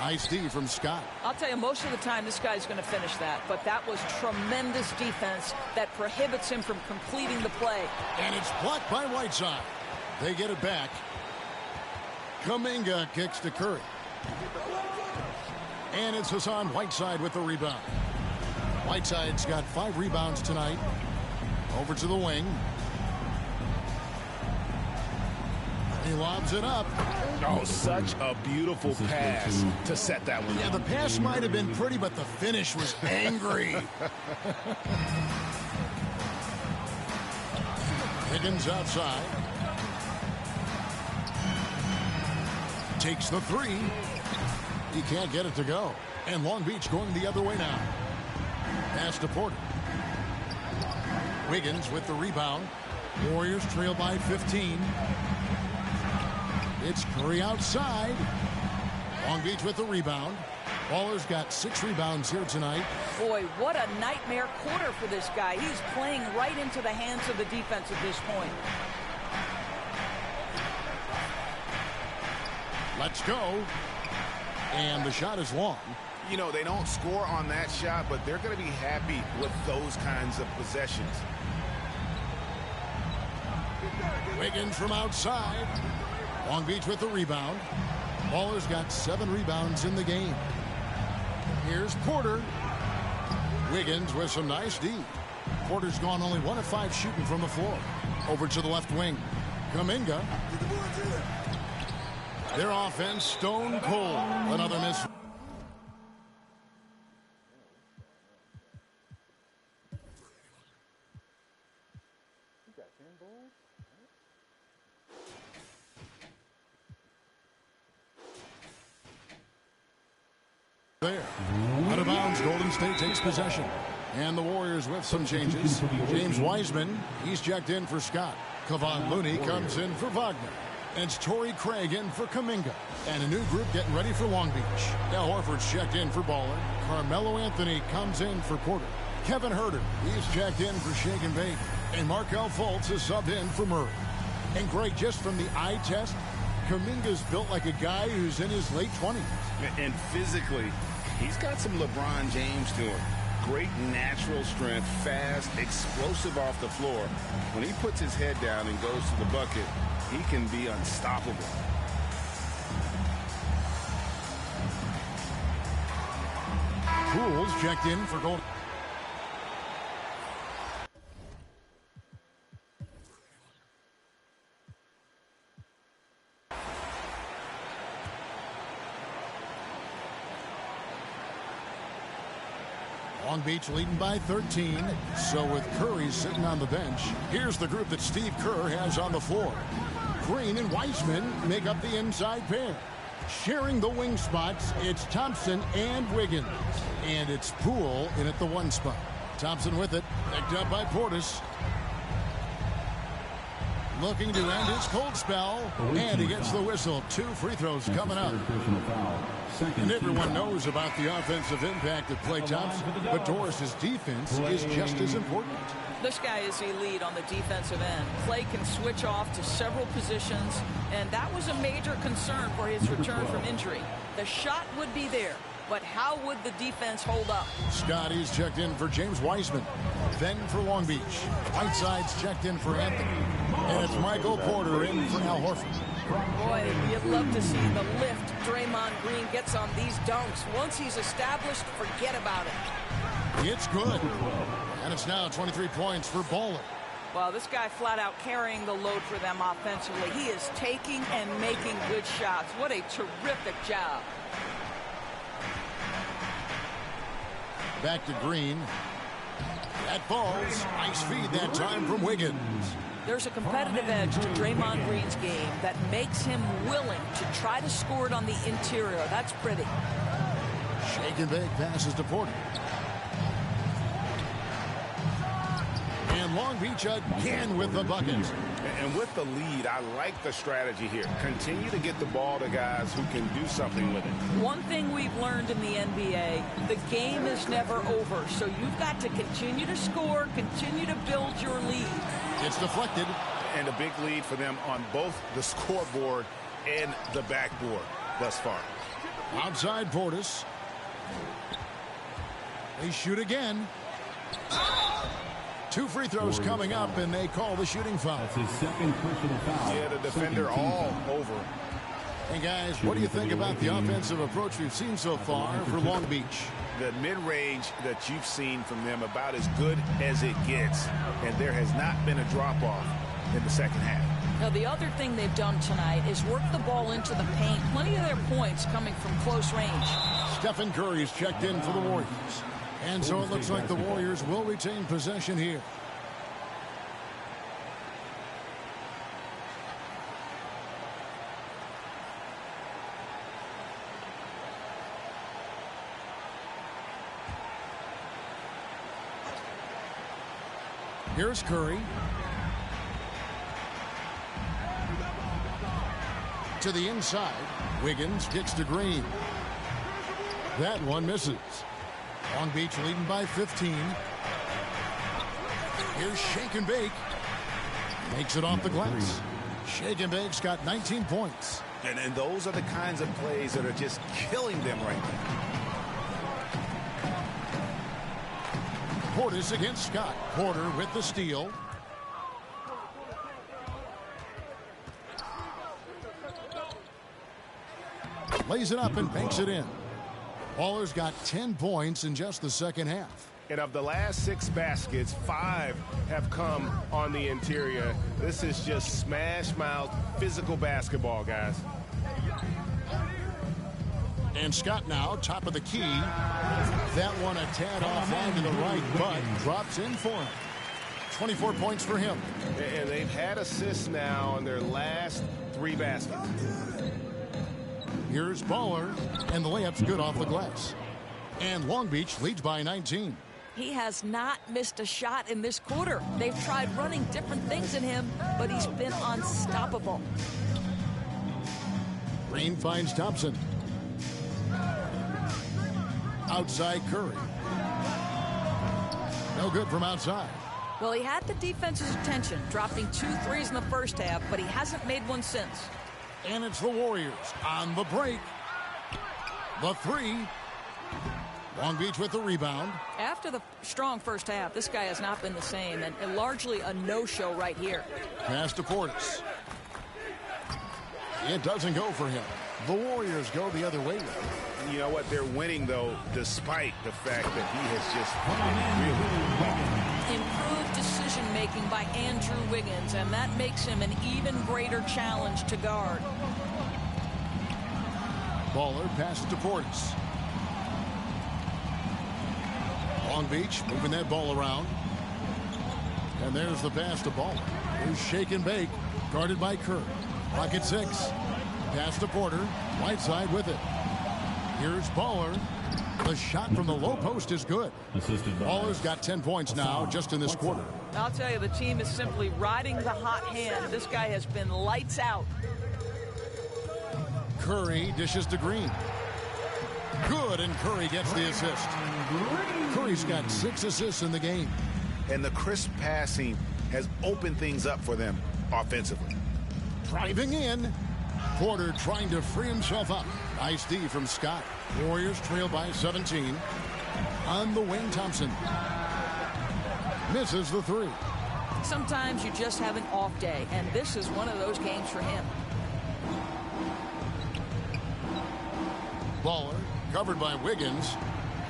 Nice D from Scott. I'll tell you, most of the time this guy's going to finish that, but that was tremendous defense that prohibits him from completing the play. And it's blocked by Whiteside. They get it back. Kuminga kicks to Curry. And it's Hassan Whiteside with the rebound. Whiteside's got 5 rebounds tonight. Over to the wing. He lobs it up. Oh, such a beautiful pass to set that one. Yeah, the pass might have been pretty, but the finish was angry. Higgins outside. Takes the 3. He can't get it to go. And Long Beach going the other way now. Pass to Porter. Wiggins with the rebound. Warriors trail by 15. It's Curry outside. Long Beach with the rebound. Baller's got 6 rebounds here tonight. Boy, what a nightmare quarter for this guy. He's playing right into the hands of the defense at this point. Let's go. And the shot is long. You know, they don't score on that shot, but they're going to be happy with those kinds of possessions. Wiggins from outside. Long Beach with the rebound. Baller's got 7 rebounds in the game. Here's Porter. Wiggins with some nice D. Porter's gone only 1 of 5 shooting from the floor. Over to the left wing. Kuminga. Their offense stone cold. Another miss. There. Out of bounds, Golden State takes possession. And the Warriors with some changes. James Wiseman, he's checked in for Scott. Kevon Looney comes in for Wagner. And it's Torrey Craig in for Kuminga. And a new group getting ready for Long Beach. Al Horford's checked in for Baller. Carmelo Anthony comes in for Porter. Kevin Huerter, he's checked in for Shake and Bake. And Markelle Fultz is subbed in for Murray. And Greg, just from the eye test, Kuminga's built like a guy who's in his late 20s. And physically, he's got some LeBron James to him. Great natural strength, fast, explosive off the floor. When he puts his head down and goes to the bucket, he can be unstoppable. Pools checked in for Golden. Long Beach leading by 13. So with Curry sitting on the bench, here's the group that Steve Kerr has on the floor. Green and Wiseman make up the inside pair. Sharing the wing spots, it's Thompson and Wiggins. And it's Poole in at the 1 spot. Thompson with it, picked up by Portis. Looking to end his cold spell, and he gets the whistle. 2 free throws coming up. And everyone knows about the offensive impact of Klay Thompson, but Doris's defense is just as important. This guy is elite on the defensive end. Klay can switch off to several positions, and that was a major concern for his return from injury. The shot would be there, but how would the defense hold up? Scotty's checked in for James Wiseman, then for Long Beach. Whiteside's checked in for Anthony, and it's Michael Porter in for Al Horford. Boy, you'd love to see the lift Draymond Green gets on these dunks. Once he's established, forget about it. It's good. And it's now 23 points for Baller. Well, this guy flat out carrying the load for them offensively. He is taking and making good shots. What a terrific job. Back to Green. That falls. Nice feed that time from Wiggins. There's a competitive edge to Draymond Green's game that makes him willing to try to score it on the interior. That's pretty. Shake and bake passes to Porter. And Long Beach again with the bucket. And with the lead, I like the strategy here. Continue to get the ball to guys who can do something with it. One thing we've learned in the NBA, the game is never over. So you've got to continue to score, continue to build your lead. It's deflected. And a big lead for them on both the scoreboard and the backboard thus far. Outside Portis. They shoot again. 2 free throws coming up, and they call the shooting foul. That's his second personal foul. Yeah, the defender all over. Hey, guys, what do you think about the offensive approach we've seen so far for Long Beach? The mid-range that you've seen from them about as good as it gets, and there has not been a drop-off in the second half. Now, the other thing they've done tonight is work the ball into the paint. Plenty of their points coming from close range. Stephen Curry's checked in for the Warriors. And so it looks like the Warriors will retain possession here. Here's Curry. To the inside. Wiggins kicks to Green. That one misses. Long Beach leading by 15. Here's Shake and Bake. Makes it off the glass. Shake and Bake's got 19 points. And those are the kinds of plays that are just killing them right now. Portis against Scott. Porter with the steal. Lays it up and banks it in. Baller's got 10 points in just the second half. And of the last 6 baskets, 5 have come on the interior. This is just smash-mouth physical basketball, guys. And Scott now, top of the key. That one a tad offline to the right, but drops in for him. 24 points for him. And they've had assists now on their last 3 baskets. Here's Baller, and the layup's good off the glass. And Long Beach leads by 19. He has not missed a shot in this quarter. They've tried running different things in him, but he's been unstoppable. Green finds Thompson. Outside Curry. No good from outside. Well, he had the defense's attention, dropping 2 threes in the first half, but he hasn't made one since. And it's the Warriors on the break. The 3. Long Beach with the rebound. After the strong first half, this guy has not been the same, and largely a no-show right here. Pass to Portis. It doesn't go for him. The Warriors go the other way. You know what? They're winning, though, despite the fact that he has just really improved decision-making by Andrew Wiggins, and that makes him an even greater challenge to guard. Baller passes to Portis. Long Beach moving that ball around. And there's the pass to Baller. Here's Shake and Bake, guarded by Kerr. Pocket 6. Pass to Porter. Right side with it. Here's Baller. The shot from the low post is good. Baller's got 10 points now just in this quarter. I'll tell you, the team is simply riding the hot hand. This guy has been lights out. Curry dishes to Green. Good, and Curry gets the assist. Curry's got 6 assists in the game. And the crisp passing has opened things up for them offensively. Driving in. Porter trying to free himself up. Nice D from Scott. Warriors trail by 17. On the wing, Thompson. Misses the 3. Sometimes you just have an off day, and this is one of those games for him. Baller covered by Wiggins.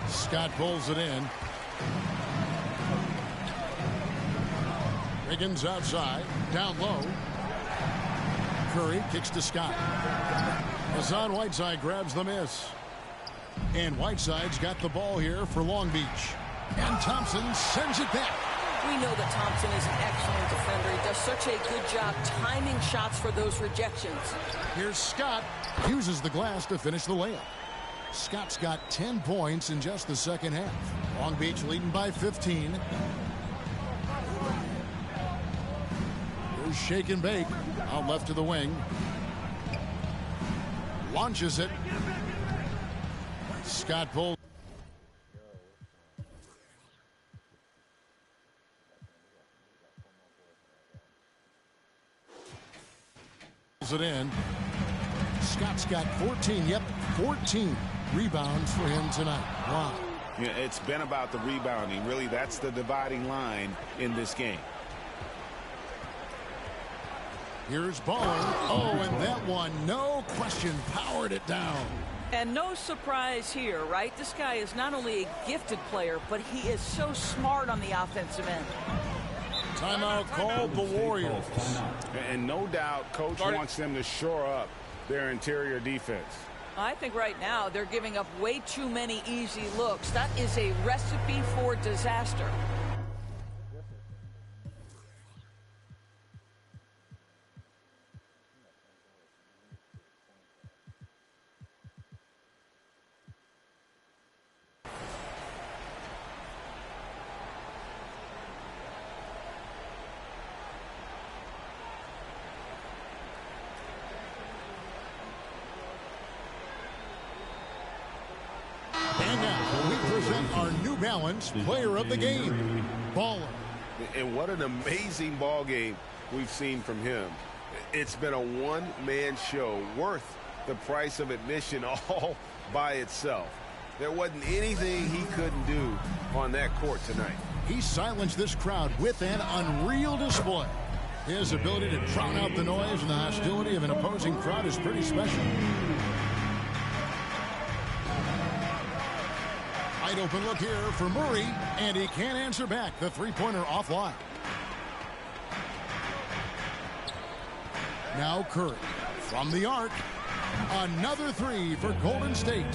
Scott pulls it in. Wiggins outside, down low. Curry kicks to Scott. Hassan Whiteside grabs the miss. And Whiteside's got the ball here for Long Beach. And Thompson sends it back. We know that Thompson is an excellent defender. He does such a good job timing shots for those rejections. Here's Scott. Uses the glass to finish the layup. Scott's got 10 points in just the second half. Long Beach leading by 15. Here's Shake and Bake. Out left to the wing. Launches it. Scott pulls it in. Scott's got 14. Yep, 14 rebounds for him tonight. Wow. Yeah, it's been about the rebounding. Really, that's the dividing line in this game. Here's Baller. Oh, and that one, no question, powered it down. And no surprise here, right? This guy is not only a gifted player, but he is so smart on the offensive end. Timeout called the Warriors. And no doubt, Coach wants them to shore up their interior defense. I think right now they're giving up way too many easy looks. That is a recipe for disaster. And now we present our New Balance player of the game, Baller. And what an amazing ball game we've seen from him. It's been a one-man show worth the price of admission all by itself. There wasn't anything he couldn't do on that court tonight. He silenced this crowd with an unreal display. His ability to drown out the noise and the hostility of an opposing crowd is pretty special. Wide open look here for Murray, and he can't answer back. The three-pointer offline. Now Curry from the arc. Another three for Golden State.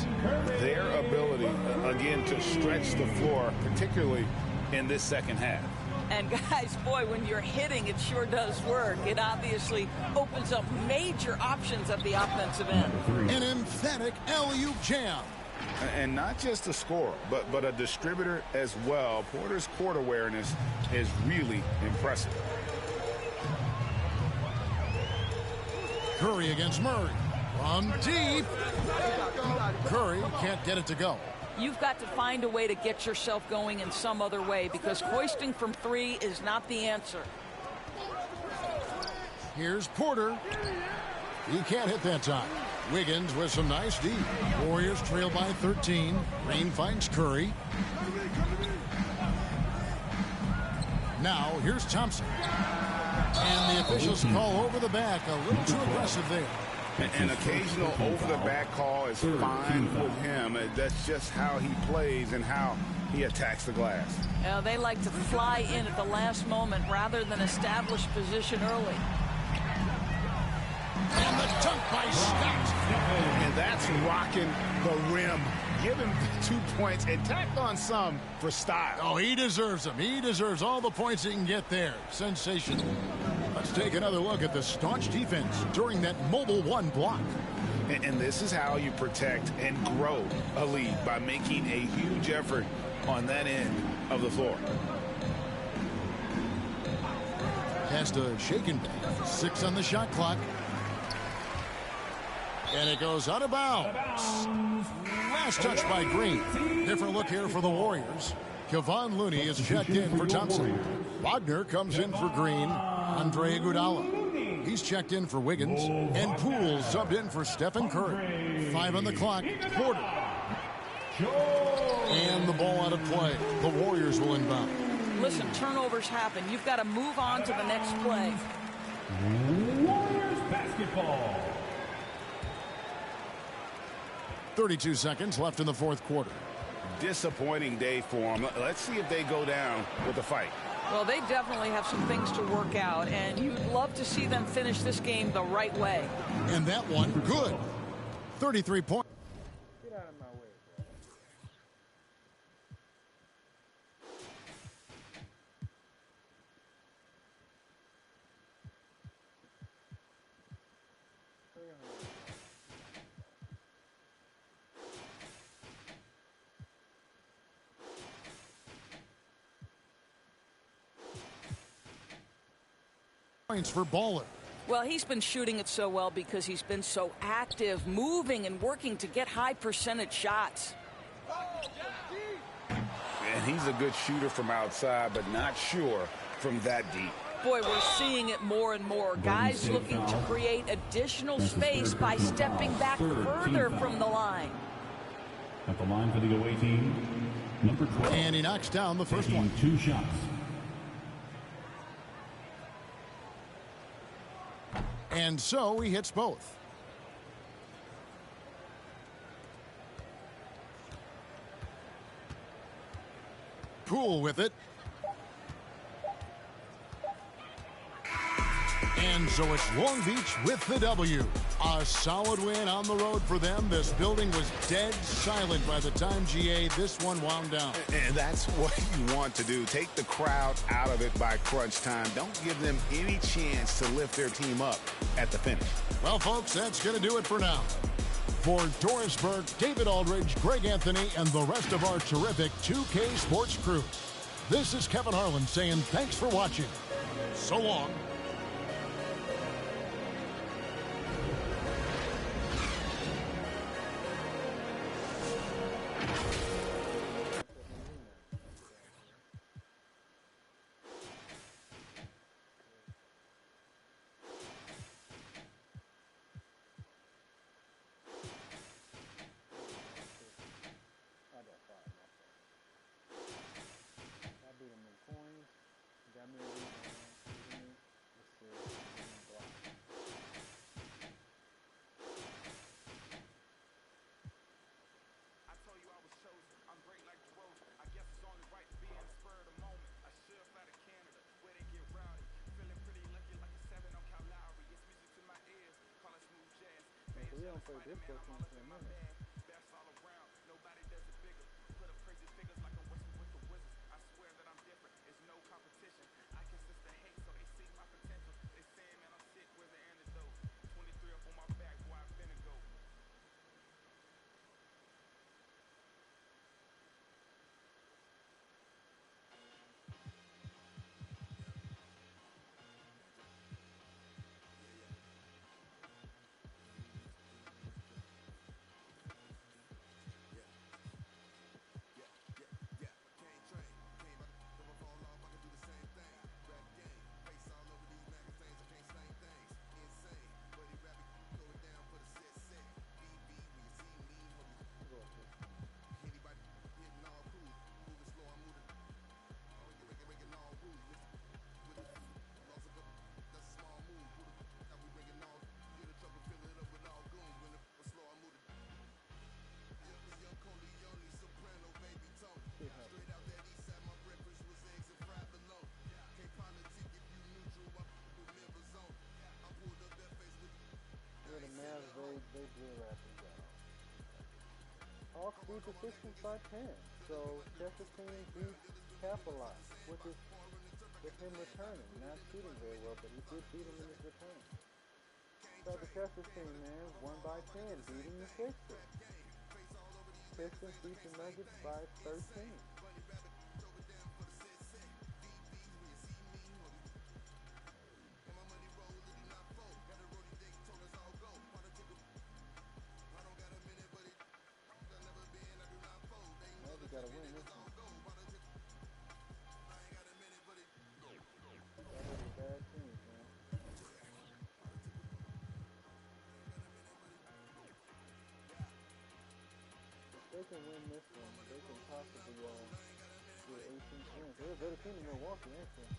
Their ability, again, to stretch the floor, particularly in this second half. And guys, boy, when you're hitting, it sure does work. It obviously opens up major options at the offensive end. An emphatic alley-oop jam. And not just a scorer, but a distributor as well. Porter's court awareness is really impressive. Curry against Murray. From deep. Curry can't get it to go. You've got to find a way to get yourself going in some other way, because hoisting from three is not the answer. Here's Porter. He can't hit that time. Wiggins with some nice D. Warriors trail by 13. Green finds Curry. Now here's Thompson. And the officials call over the back. A little too aggressive there. An occasional over-the-back call is fine with him. That's just how he plays and how he attacks the glass. They like to fly in at the last moment rather than establish position early. And the dunk by Scott. And that's rocking the rim. Give him 2 points and tacked on some for style. Oh, he deserves them. He deserves all the points he can get there. Sensational. Let's take another look at the staunch defense during that Mobile One block. And this is how you protect and grow a lead, by making a huge effort on that end of the floor. Has to shake and bake. 6 on the shot clock. And it goes out of bounds. Last touch by Green. Different look here for the Warriors. Kevon Looney is checked in for Thompson. Wagner comes in for Green. Andre Iguodala. He's checked in for Wiggins. And Poole subbed in for Stephen Curry. 5 on the clock. Porter. And the ball out of play. The Warriors will inbound. Listen, turnovers happen. You've got to move on to the next play. Warriors basketball. 32 seconds left in the fourth quarter. Disappointing day for them. Let's see if they go down with a fight. Well, they definitely have some things to work out, and you'd love to see them finish this game the right way. And that one, good. 33 points. Get out of my way, bro. Points for Baller. Well, he's been shooting it so well because he's been so active, moving and working to get high percentage shots. And he's a good shooter from outside, but not sure from that deep. Boy, we're seeing it more and more. Guys looking to create additional space by stepping back further from the line. At the line for the away team, number 12. And he knocks down the first one. 2 shots. And so he hits both. Poole with it. And so it's Long Beach with the W. A solid win on the road for them. This building was dead silent by the time, GA, this one wound down. And that's what you want to do. Take the crowd out of it by crunch time. Don't give them any chance to lift their team up at the finish. Well, folks, that's going to do it for now. For Doris Burke, David Aldridge, Greg Anthony, and the rest of our terrific 2K Sports crew, this is Kevin Harlan saying thanks for watching. So long. We don't play this question in a minute. They blew Raptors out. Hawks beat the Sixers by 10. So Chester's team beat capitalized, which is with him returning, not shooting very well, but he did beat him in his return. So the Chester's team, man, won by 10, beating the Sixers. Pistons beat the Nuggets by 13. Gotta win this one. That was a bad team, man. If they can win this one, they can possibly get 18 wins. They're a better team than Milwaukee, actually.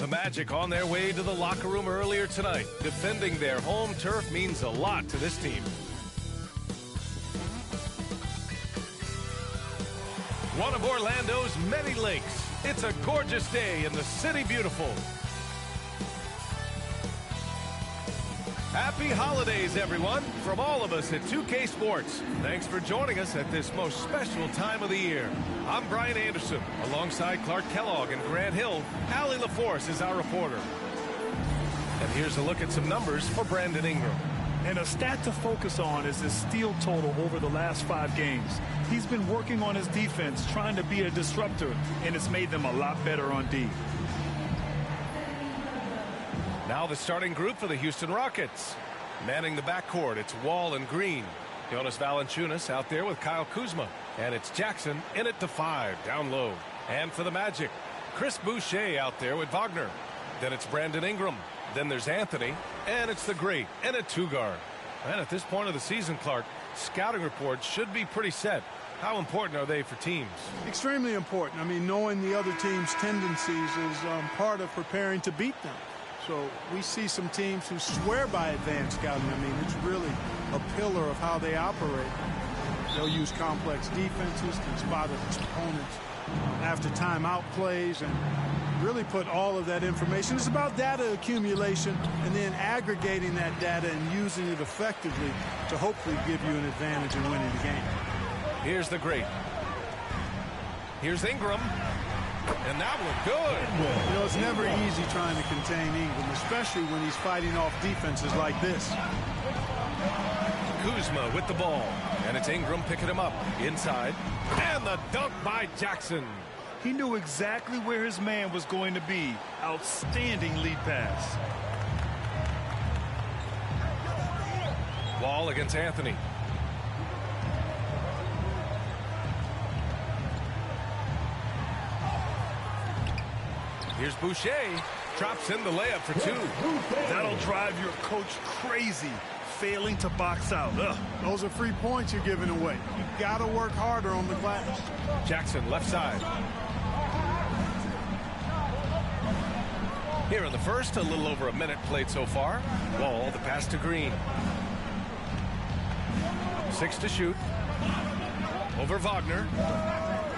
Magic on their way to the locker room earlier tonight. Defending their home turf means a lot to this team. One of Orlando's many lakes. It's a gorgeous day in the City Beautiful. Happy holidays, everyone, from all of us at 2K Sports. Thanks for joining us at this most special time of the year. I'm Brian Anderson, alongside Clark Kellogg and Grant Hill. Allie LaForce is our reporter. And here's a look at some numbers for Brandon Ingram. And a stat to focus on is his steal total over the last 5 games. He's been working on his defense, trying to be a disruptor, and it's made them a lot better on D. Now the starting group for the Houston Rockets. Manning the backcourt, it's Wall and Green. Jonas Valanciunas out there with Kyle Kuzma. And it's Jackson in at the 5, down low. And for the Magic, Chris Boucher out there with Wagner. Then it's Brandon Ingram. Then there's Anthony. And it's the great and a 2-guard. And at this point of the season, Clark, scouting reports should be pretty set. How important are they for teams? Extremely important. I mean, knowing the other team's tendencies is part of preparing to beat them. So we see some teams who swear by advanced scouting. I mean, it's really a pillar of how they operate. They'll use complex defenses, can spot opponents after timeout plays, and really put all of that information. It's about data accumulation and then aggregating that data and using it effectively to hopefully give you an advantage in winning the game. Here's the great. Here's Ingram. And that looked good. You know, it's never easy trying to contain Ingram, especially when he's fighting off defenses like this. Kuzma with the ball. And it's Ingram picking him up inside. And the dunk by Jackson. He knew exactly where his man was going to be. Outstanding lead pass. Wall against Anthony. Here's Boucher. Drops in the layup for 2. That'll drive your coach crazy. Failing to box out. Ugh. Those are free points you're giving away. You got to work harder on the glass. Jackson left side. Here in the first, a little over a minute played so far. Wall, the pass to Green. 6 to shoot. Over Wagner.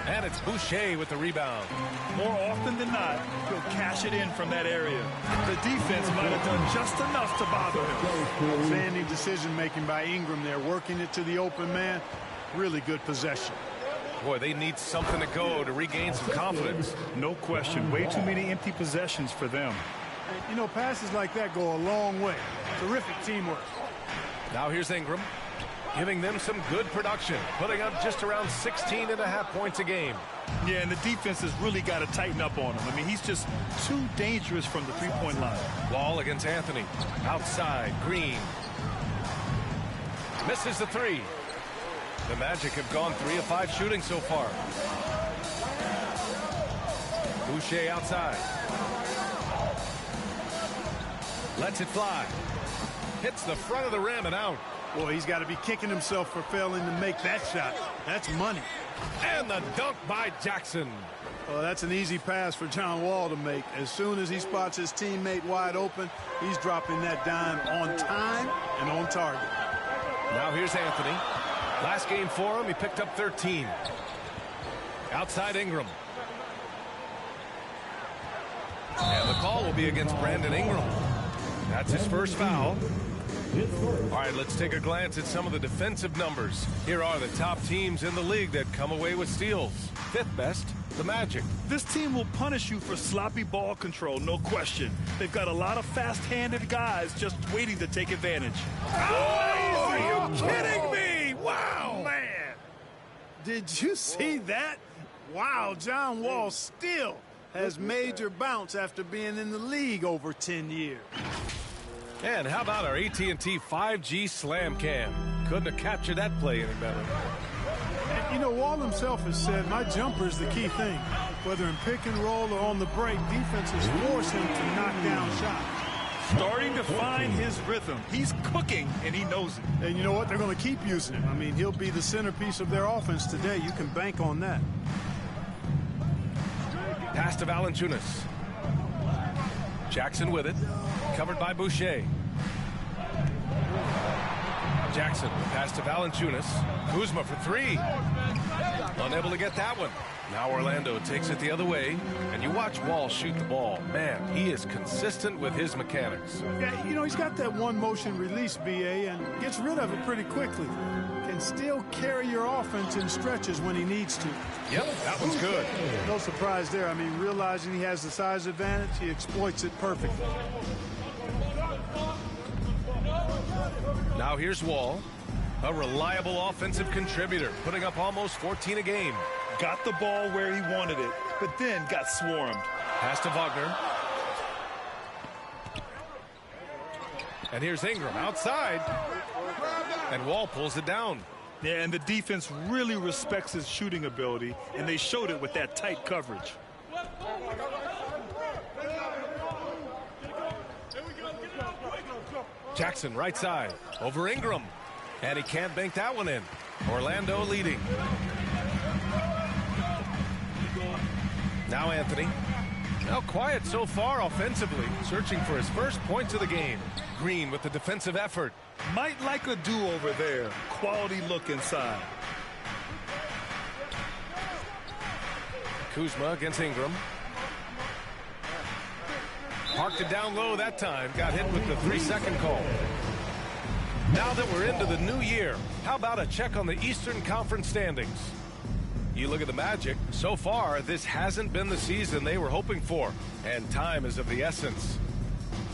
And it's Boucher with the rebound. More often than not, he'll cash it in from that area. The defense might have done just enough to bother him. Outstanding decision-making by Ingram there, working it to the open man. Really good possession. Boy, they need something to go to regain some confidence. No question. Way too many empty possessions for them. You know, passes like that go a long way. Terrific teamwork. Now here's Ingram. Giving them some good production, putting up just around 16.5 points a game. Yeah, and the defense has really got to tighten up on him. I mean, he's just too dangerous from the three-point line. Wall against Anthony. Outside, Green. Misses the 3. The Magic have gone 3 of 5 shooting so far. Boucher outside. Lets it fly. Hits the front of the rim and out. Boy, he's got to be kicking himself for failing to make that shot. That's money. And the dunk by Jackson. Well, that's an easy pass for John Wall to make. As soon as he spots his teammate wide open, he's dropping that dime on time and on target. Now here's Anthony. Last game for him, he picked up 13. Outside Ingram. And the call will be against Brandon Ingram. That's his first foul. All right, let's take a glance at some of the defensive numbers. Here are the top teams in the league that come away with steals. 5th best, the Magic. This team will punish you for sloppy ball control, no question. They've got a lot of fast-handed guys just waiting to take advantage. Oh, are you kidding me? Wow. Man. Did you see that? Wow, John Wall still has major bounce after being in the league over 10 years. And how about our AT&T 5G Slam Cam? Couldn't have captured that play any better. You know, Wall himself has said, my jumper is the key thing. Whether in pick and roll or on the break, defenses force him to knock down shots. Starting to find his rhythm. He's cooking, and he knows it. And you know what? They're going to keep using him. I mean, he'll be the centerpiece of their offense today. You can bank on that. Pass to Valanciunas. Jackson with it. Covered by Boucher. Jackson, pass to Valanciunas. Kuzma for three. Unable to get that one. Now Orlando takes it the other way, and you watch Wall shoot the ball. Man, he is consistent with his mechanics. Yeah, you know, he's got that one motion release, BA, and gets rid of it pretty quickly. Can still carry your offense in stretches when he needs to. Yep, that one's good. No surprise there. I mean, realizing he has the size advantage, he exploits it perfectly. Now here's Wall, a reliable offensive contributor, putting up almost 14 a game. Got the ball where he wanted it, but then got swarmed. Pass to Wagner. And here's Ingram outside. And Wall pulls it down. Yeah, and the defense really respects his shooting ability, and they showed it with that tight coverage. Jackson right side over Ingram. And he can't bank that one in. Orlando leading. Now Anthony. Now quiet so far offensively, searching for his first points of the game. Green with the defensive effort. Might like a do-over there. Quality look inside. Kuzma against Ingram. Parked it down low that time. Got hit with the 3-second call. Now that we're into the new year, how about a check on the Eastern Conference standings? You look at the Magic. So far, this hasn't been the season they were hoping for, and time is of the essence.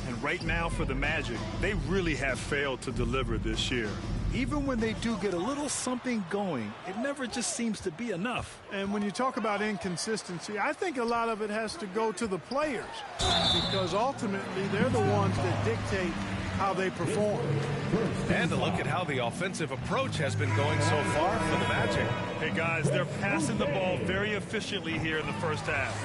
And right now for the Magic, they really have failed to deliver this year. Even when they do get a little something going, it never just seems to be enough. And when you talk about inconsistency, I think a lot of it has to go to the players, because ultimately they're the ones that dictate how they perform. And to look at how the offensive approach has been going so far for the Magic. Hey guys, they're passing the ball very efficiently here in the first half.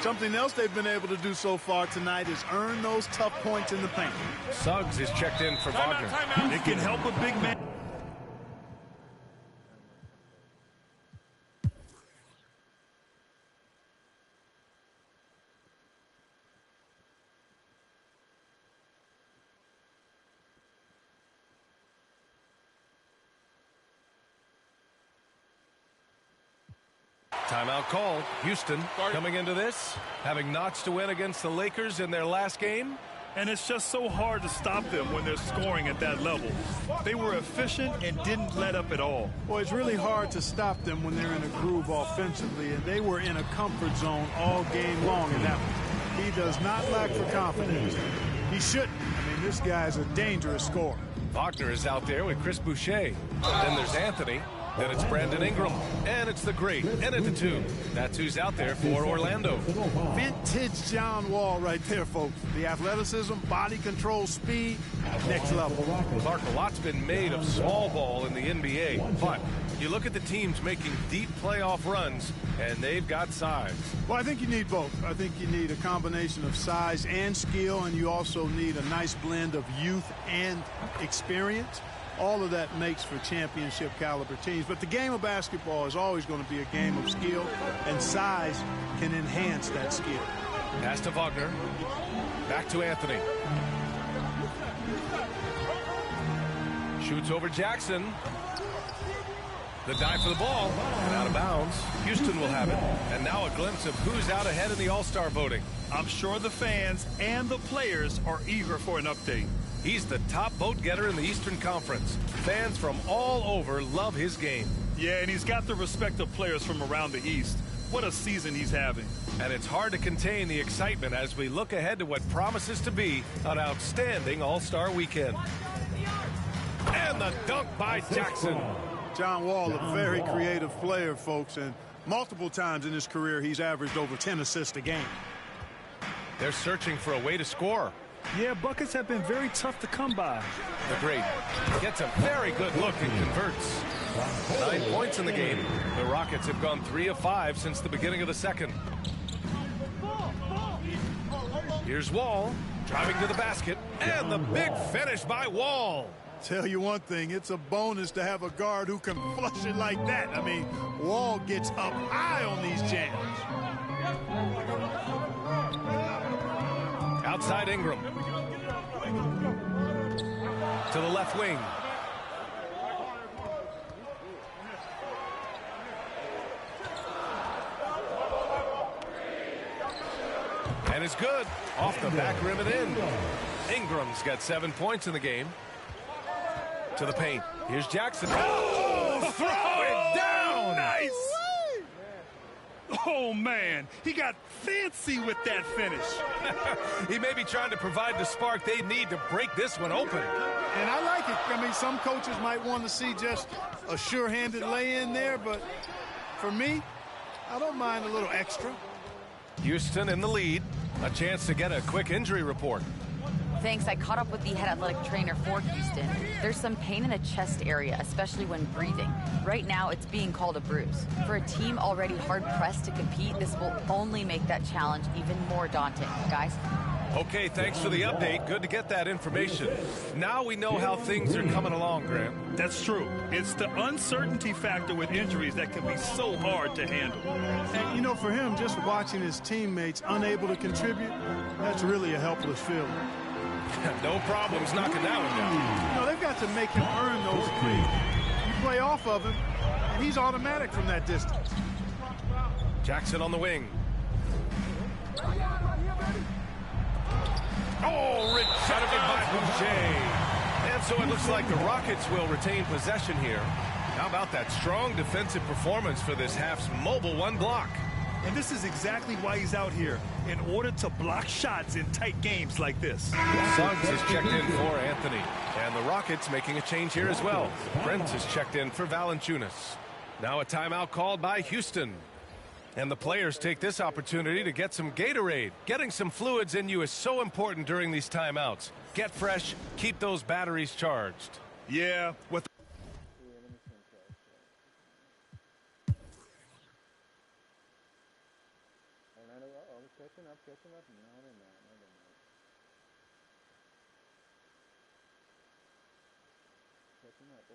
Something else they've been able to do so far tonight is earn those tough points in the paint. Suggs is checked in for Wagner. It can help a big man. Timeout called. Houston coming into this, having notched a win against the Lakers in their last game. And it's just so hard to stop them when they're scoring at that level. They were efficient and didn't let up at all. Well, it's really hard to stop them when they're in a groove offensively, and they were in a comfort zone all game long in that one. He does not lack for confidence. He shouldn't. I mean, this guy's a dangerous scorer. Wagner is out there with Chris Boucher. Then there's Anthony. Then it's Brandon Ingram. And it's the great Antetokounmpo. That's who's out there for Orlando. Vintage John Wall right there, folks. The athleticism, body control, speed, next level. Clark, a lot's been made of small ball in the NBA. But you look at the teams making deep playoff runs, and they've got size. Well, I think you need both. I think you need a combination of size and skill, and you also need a nice blend of youth and experience. All of that makes for championship caliber teams. But the game of basketball is always going to be a game of skill, and size can enhance that skill. Pass to Wagner. Back to Anthony. Shoots over Jackson. The dive for the ball, and out of bounds. Houston will have it. And now a glimpse of who's out ahead in the All-Star voting. I'm sure the fans and the players are eager for an update. He's the top vote getter in the Eastern Conference. Fans from all over love his game. Yeah, and he's got the respect of players from around the East. What a season he's having. And it's hard to contain the excitement as we look ahead to what promises to be an outstanding All-Star weekend. And the dunk by Jackson. John Wall, a very creative player, folks, and multiple times in his career he's averaged over 10 assists a game. They're searching for a way to score. Yeah, buckets have been very tough to come by. The great gets a very good look and converts. 9 points in the game. The Rockets have gone 3 of 5 since the beginning of the second. Here's Wall driving to the basket, and the big finish by Wall. Tell you one thing, it's a bonus to have a guard who can flush it like that. I mean, Wall gets up high on these jams. Outside Ingram. To the left wing. And it's good. Off the back rim and in. Ingram's got 7 points in the game. To the paint. Here's Jackson. Oh, throw it down. Nice. Oh, man. He got fancy with that finish. He may be trying to provide the spark they need to break this one open. And I like it. I mean, some coaches might want to see just a sure-handed lay-in there, but for me, I don't mind a little extra. Houston in the lead. A chance to get a quick injury report. Thanks. I caught up with the head athletic trainer for Houston. There's some pain in the chest area, especially when breathing. Right now, it's being called a bruise. For a team already hard-pressed to compete, this will only make that challenge even more daunting. Guys? Okay, thanks for the update. Good to get that information. Now we know how things are coming along, Graham. That's true. It's the uncertainty factor with injuries that can be so hard to handle. And, you know, for him, just watching his teammates unable to contribute, that's really a helpless feeling. No problems knocking that one down. You know, they've got to make him earn those threes. You play off of him, and he's automatic from that distance. Jackson on the wing. Oh, rejected by Boucher. And so it looks like the Rockets will retain possession here. How about that strong defensive performance for this half's mobile one block? And this is exactly why he's out here, in order to block shots in tight games like this. Suggs is checked in for Anthony. And the Rockets making a change here as well. Brent is checked in for Valanciunas. Now a timeout called by Houston. And the players take this opportunity to get some Gatorade. Getting some fluids in you is so important during these timeouts. Get fresh, keep those batteries charged. Yeah, with Catching up. No, they're not. Catching up. Oh.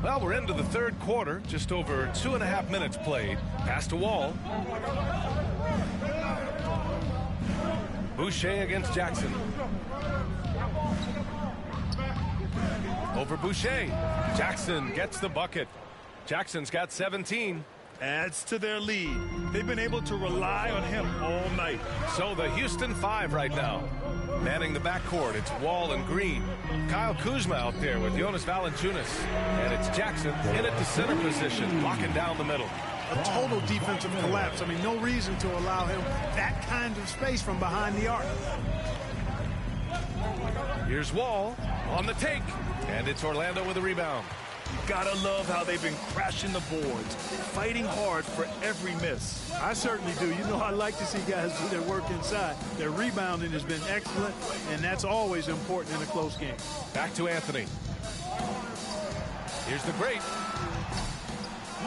Well, we're into the third quarter. Just over 2.5 minutes played. Pass to Wall. Boucher against Jackson. Over Boucher. Jackson gets the bucket. Jackson's got 17. Adds to their lead. They've been able to rely on him all night. So the Houston 5 right now. Manning the backcourt, it's Wall and Green. Kyle Kuzma out there with Jonas Valanciunas. And it's Jackson in at the center position, locking down the middle. A total defensive collapse. I mean, no reason to allow him that kind of space from behind the arc. Here's Wall on the take. And it's Orlando with a rebound. You gotta love how they've been crashing the boards, fighting hard for every miss. I certainly do. You know, I like to see guys do their work inside. Their rebounding has been excellent, and that's always important in a close game. Back to Anthony. Here's the great.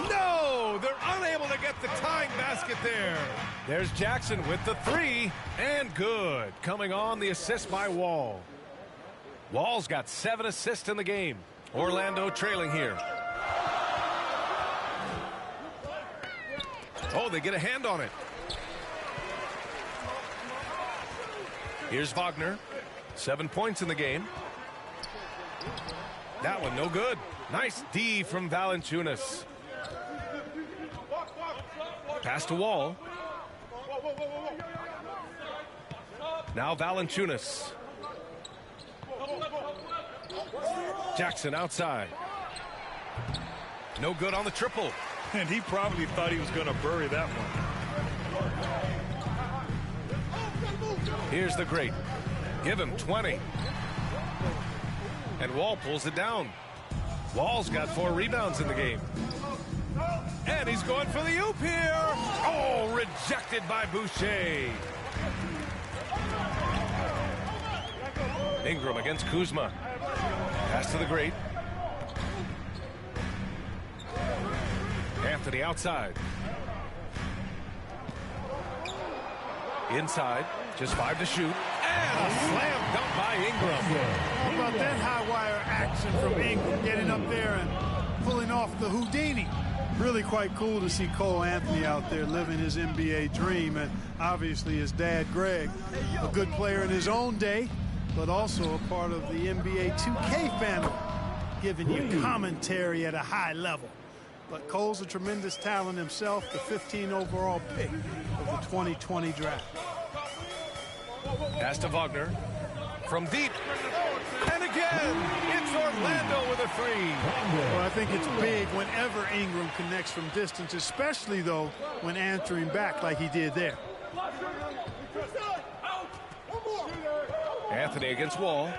No! They're unable to get the tying basket there. There's Jackson with the 3, and good. Coming on the assist by Wall. Wall's got 7 assists in the game. Orlando trailing here. Oh, they get a hand on it. Here's Wagner. 7 points in the game. That one no good. Nice D from Valanciunas. Pass to Wall. Now Valanciunas. Jackson outside. No good on the triple. And he probably thought he was going to bury that one. Here's the great. Give him 20. And Wall pulls it down. Wall's got 4 rebounds in the game. And he's going for the oop here. Oh, rejected by Boucher. Ingram against Kuzma. Pass to the great. Anthony outside. Inside, just 5 to shoot. And a slam dunk by Ingram. How about that high wire action from Ingram, getting up there and pulling off the Houdini. Really quite cool to see Cole Anthony out there living his NBA dream, and obviously his dad, Greg, a good player in his own day, but also a part of the NBA 2K family, giving you commentary at a high level. But Cole's a tremendous talent himself, the 15 overall pick of the 2020 draft. Pass to Wagner from deep. And again, it's Orlando with a 3. Well, I think it's big whenever Ingram connects from distance, especially, though, when answering back like he did there. Anthony against Wall.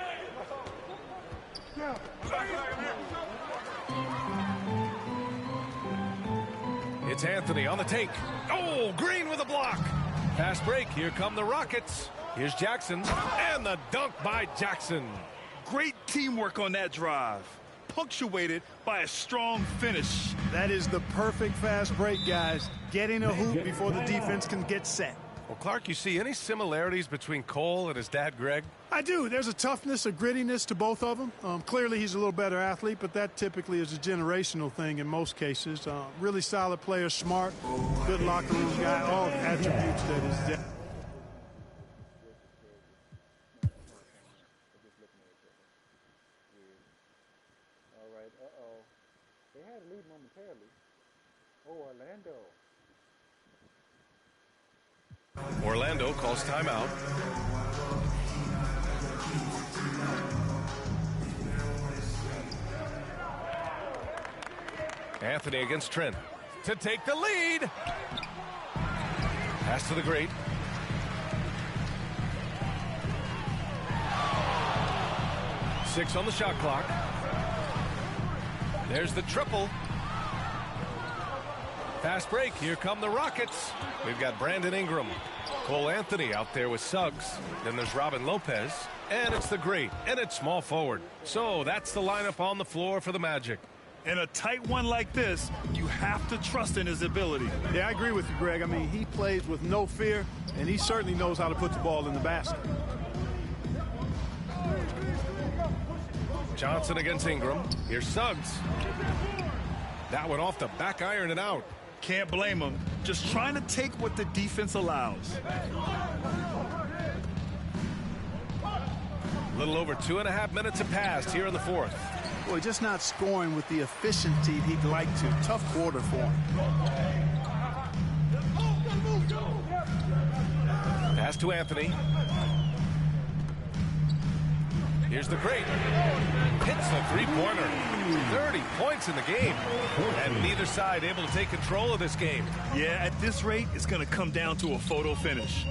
It's Anthony on the take. Oh, Green with a block. Fast break. Here come the Rockets. Here's Jackson. And the dunk by Jackson. Great teamwork on that drive, punctuated by a strong finish. That is the perfect fast break, guys. Getting a hoop before the defense can get set. Well, Clark, you see any similarities between Cole and his dad, Greg? I do. There's a toughness, a grittiness to both of them. Clearly, he's a little better athlete, but that typically is a generational thing in most cases. Really solid player, smart, good locker room guy, all attributes that his dad. They had a lead momentarily. Oh, Orlando. Orlando calls timeout. Anthony against Trent to take the lead. Pass to the great. Six on the shot clock. There's the triple. Fast break. Here come the Rockets. We've got Brandon Ingram. Cole Anthony out there with Suggs. Then there's Robin Lopez. And it's the great. And it's small forward. So that's the lineup on the floor for the Magic. In a tight one like this, you have to trust in his ability. Yeah, I agree with you, Greg. I mean, he plays with no fear, and he certainly knows how to put the ball in the basket. Johnson against Ingram. Here's Suggs. That one off the back iron and out. Can't blame him. Just trying to take what the defense allows. A little over 2.5 minutes have passed here in the fourth. Boy, just not scoring with the efficiency he'd like to. Tough quarter for him. Pass to Anthony. Here's the great. Hits the three-pointer. 30 points in the game. And neither side able to take control of this game. Yeah, at this rate, it's going to come down to a photo finish. He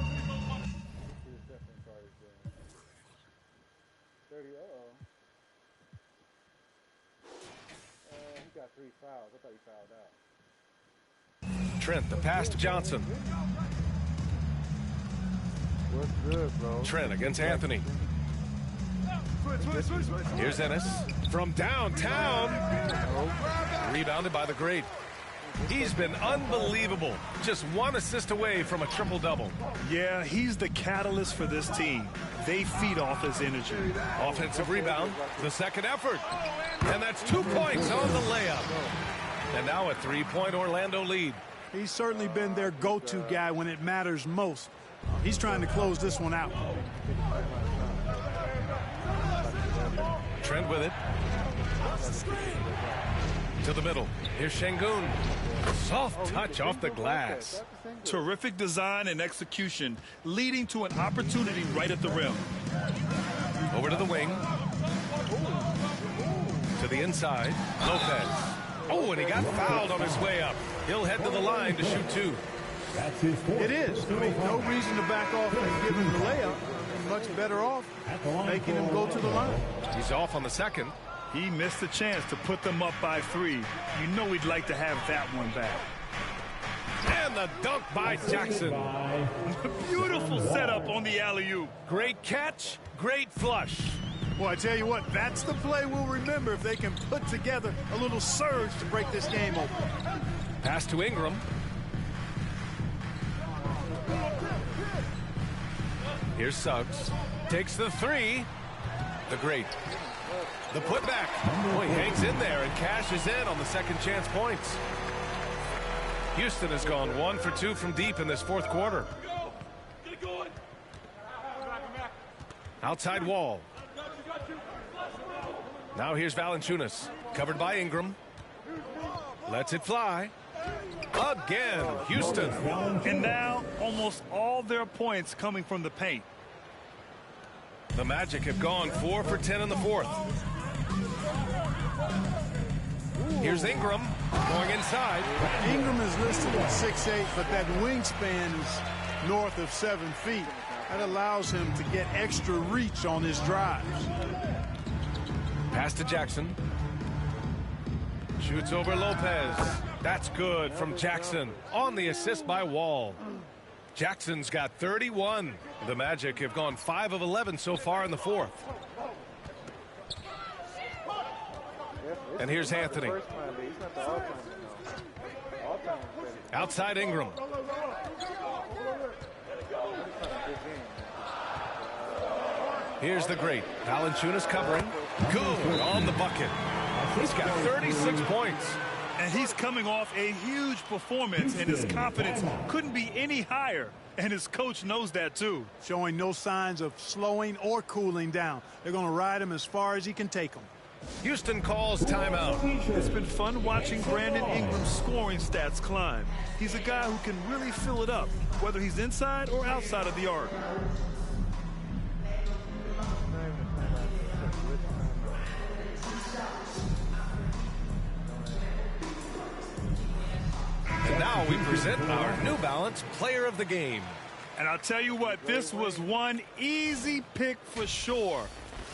got 3 fouls. I thought he fouled out. Trent, the pass to Johnson. What's good, bro? Trent against Anthony. Here's Ennis from downtown. Rebounded by the great. He's been unbelievable. Just 1 assist away from a triple-double. Yeah, he's the catalyst for this team. They feed off his energy. Offensive rebound, the second effort. And that's 2 points on the layup. And now a 3-point Orlando lead. He's certainly been their go-to guy when it matters most. He's trying to close this one out. Trent with it. To the middle. Here's Şengün. Soft touch off the glass. Terrific design and execution, leading to an opportunity right at the rim. Over to the wing. To the inside. Lopez. Oh, and he got fouled on his way up. He'll head to the line to shoot 2. It is. I mean, no reason to back off and give him the layup. Much better off making him go to the line. He's off on the second. He missed a chance to put them up by 3. You know he'd like to have that one back. And the dunk by Jackson. Beautiful setup on the alley-oop. Great catch, great flush. Well, I tell you what, that's the play we'll remember if they can put together a little surge to break this game open. Pass to Ingram. Here's Suggs. Takes the three. The great. The putback. Boy, hangs in there and cashes in on the second chance points. Houston has gone 1 for 2 from deep in this fourth quarter. Outside Wall. Now here's Valanciunas. Covered by Ingram. Lets it fly. Again, Houston. And now almost all their points coming from the paint. The Magic have gone 4 for 10 in the fourth. Here's Ingram going inside. Ingram is listed at 6'8", but that wingspan is north of 7 feet. That allows him to get extra reach on his drives. Pass to Jackson. Shoots over Lopez. That's good from Jackson on the assist by Wall. Jackson's got 31. The Magic have gone 5 of 11 so far in the fourth. And here's Anthony. Outside Ingram. Here's the great. Valanciunas covering. Good on the bucket. He's got 36 points. And he's coming off a huge performance, and his confidence couldn't be any higher. And his coach knows that, too. Showing no signs of slowing or cooling down. They're going to ride him as far as he can take them. Houston calls timeout. It's been fun watching Brandon Ingram's scoring stats climb. He's a guy who can really fill it up, whether he's inside or outside of the arc. And now we present our New Balance Player of the Game. And I'll tell you what, this was one easy pick for sure.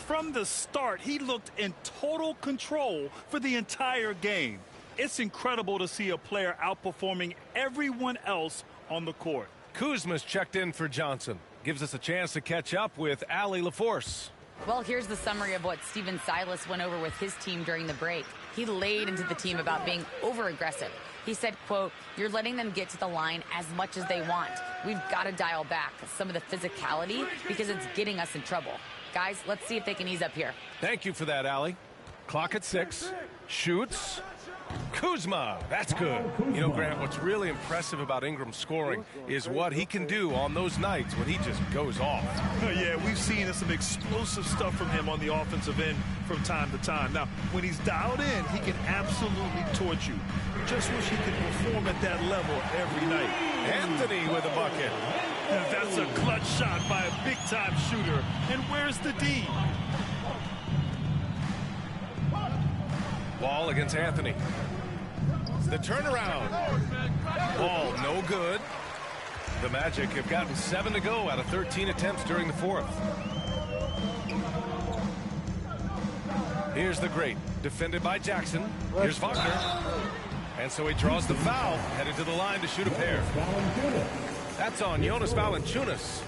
From the start, he looked in total control for the entire game. It's incredible to see a player outperforming everyone else on the court. Kuzma's checked in for Johnson. Gives us a chance to catch up with Allie LaForce. Well, here's the summary of what Steven Silas went over with his team during the break. He laid into the team about being over-aggressive. He said, quote, "You're letting them get to the line as much as they want. We've got to dial back some of the physicality because it's getting us in trouble. Guys, let's see if they can ease up here." Thank you for that, Allie. Clock at 6. Shoots. Kuzma. That's good. You know, Grant, what's really impressive about Ingram's scoring is what he can do on those nights when he just goes off. Yeah, we've seen some explosive stuff from him on the offensive end from time to time. Now, when he's dialed in, he can absolutely torch you. Just wish he could perform at that level every night. Anthony with a bucket. And that's a clutch shot by a big-time shooter. And where's the D? Wall against Anthony. The turnaround. Ball no good. The Magic have gotten 7 to go out of 13 attempts during the fourth. Here's the great. Defended by Jackson. Here's Wagner. And so he draws the foul, headed to the line to shoot a pair. That's on Jonas Valanciunas.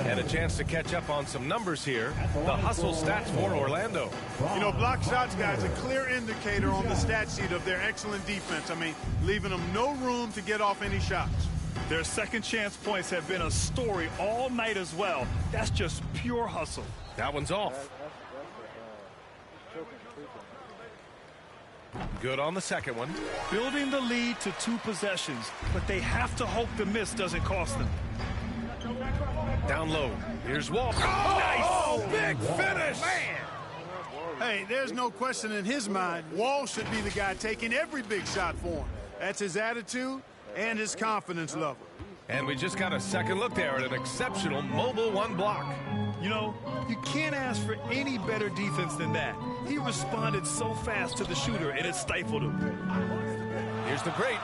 And a chance to catch up on some numbers here. The hustle stats for Orlando. You know, block shots, guys, a clear indicator on the stat sheet of their excellent defense. I mean, leaving them no room to get off any shots. Their second chance points have been a story all night as well. That's just pure hustle. That one's off. Good on the second one. Building the lead to 2 possessions, but they have to hope the miss doesn't cost them. Down low. Here's Wall. Oh, nice! Big finish! Man! Hey, there's no question in his mind. Wall should be the guy taking every big shot for him. That's his attitude and his confidence level. And we just got a second look there at an exceptional mobile 1 block. You know, you can't ask for any better defense than that. He responded so fast to the shooter, and it stifled him. Here's the great.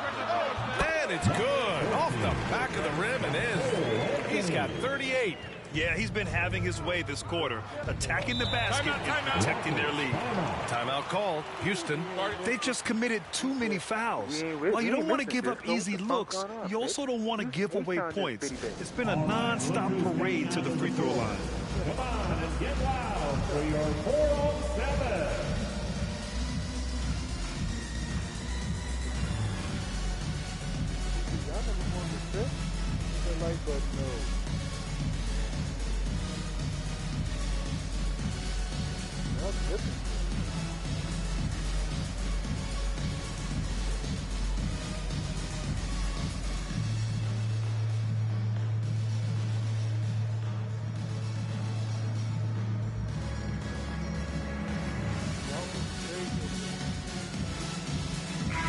And it's good. Off the back of the rim and in. He's got 38. Yeah, he's been having his way this quarter, attacking the basket and protecting their lead. Timeout called. Houston. They just committed too many fouls. While you don't want to give up easy looks, you also don't want to give away points. It's been a non-stop parade to the free throw line. Come on and get loud for your 4-on-7.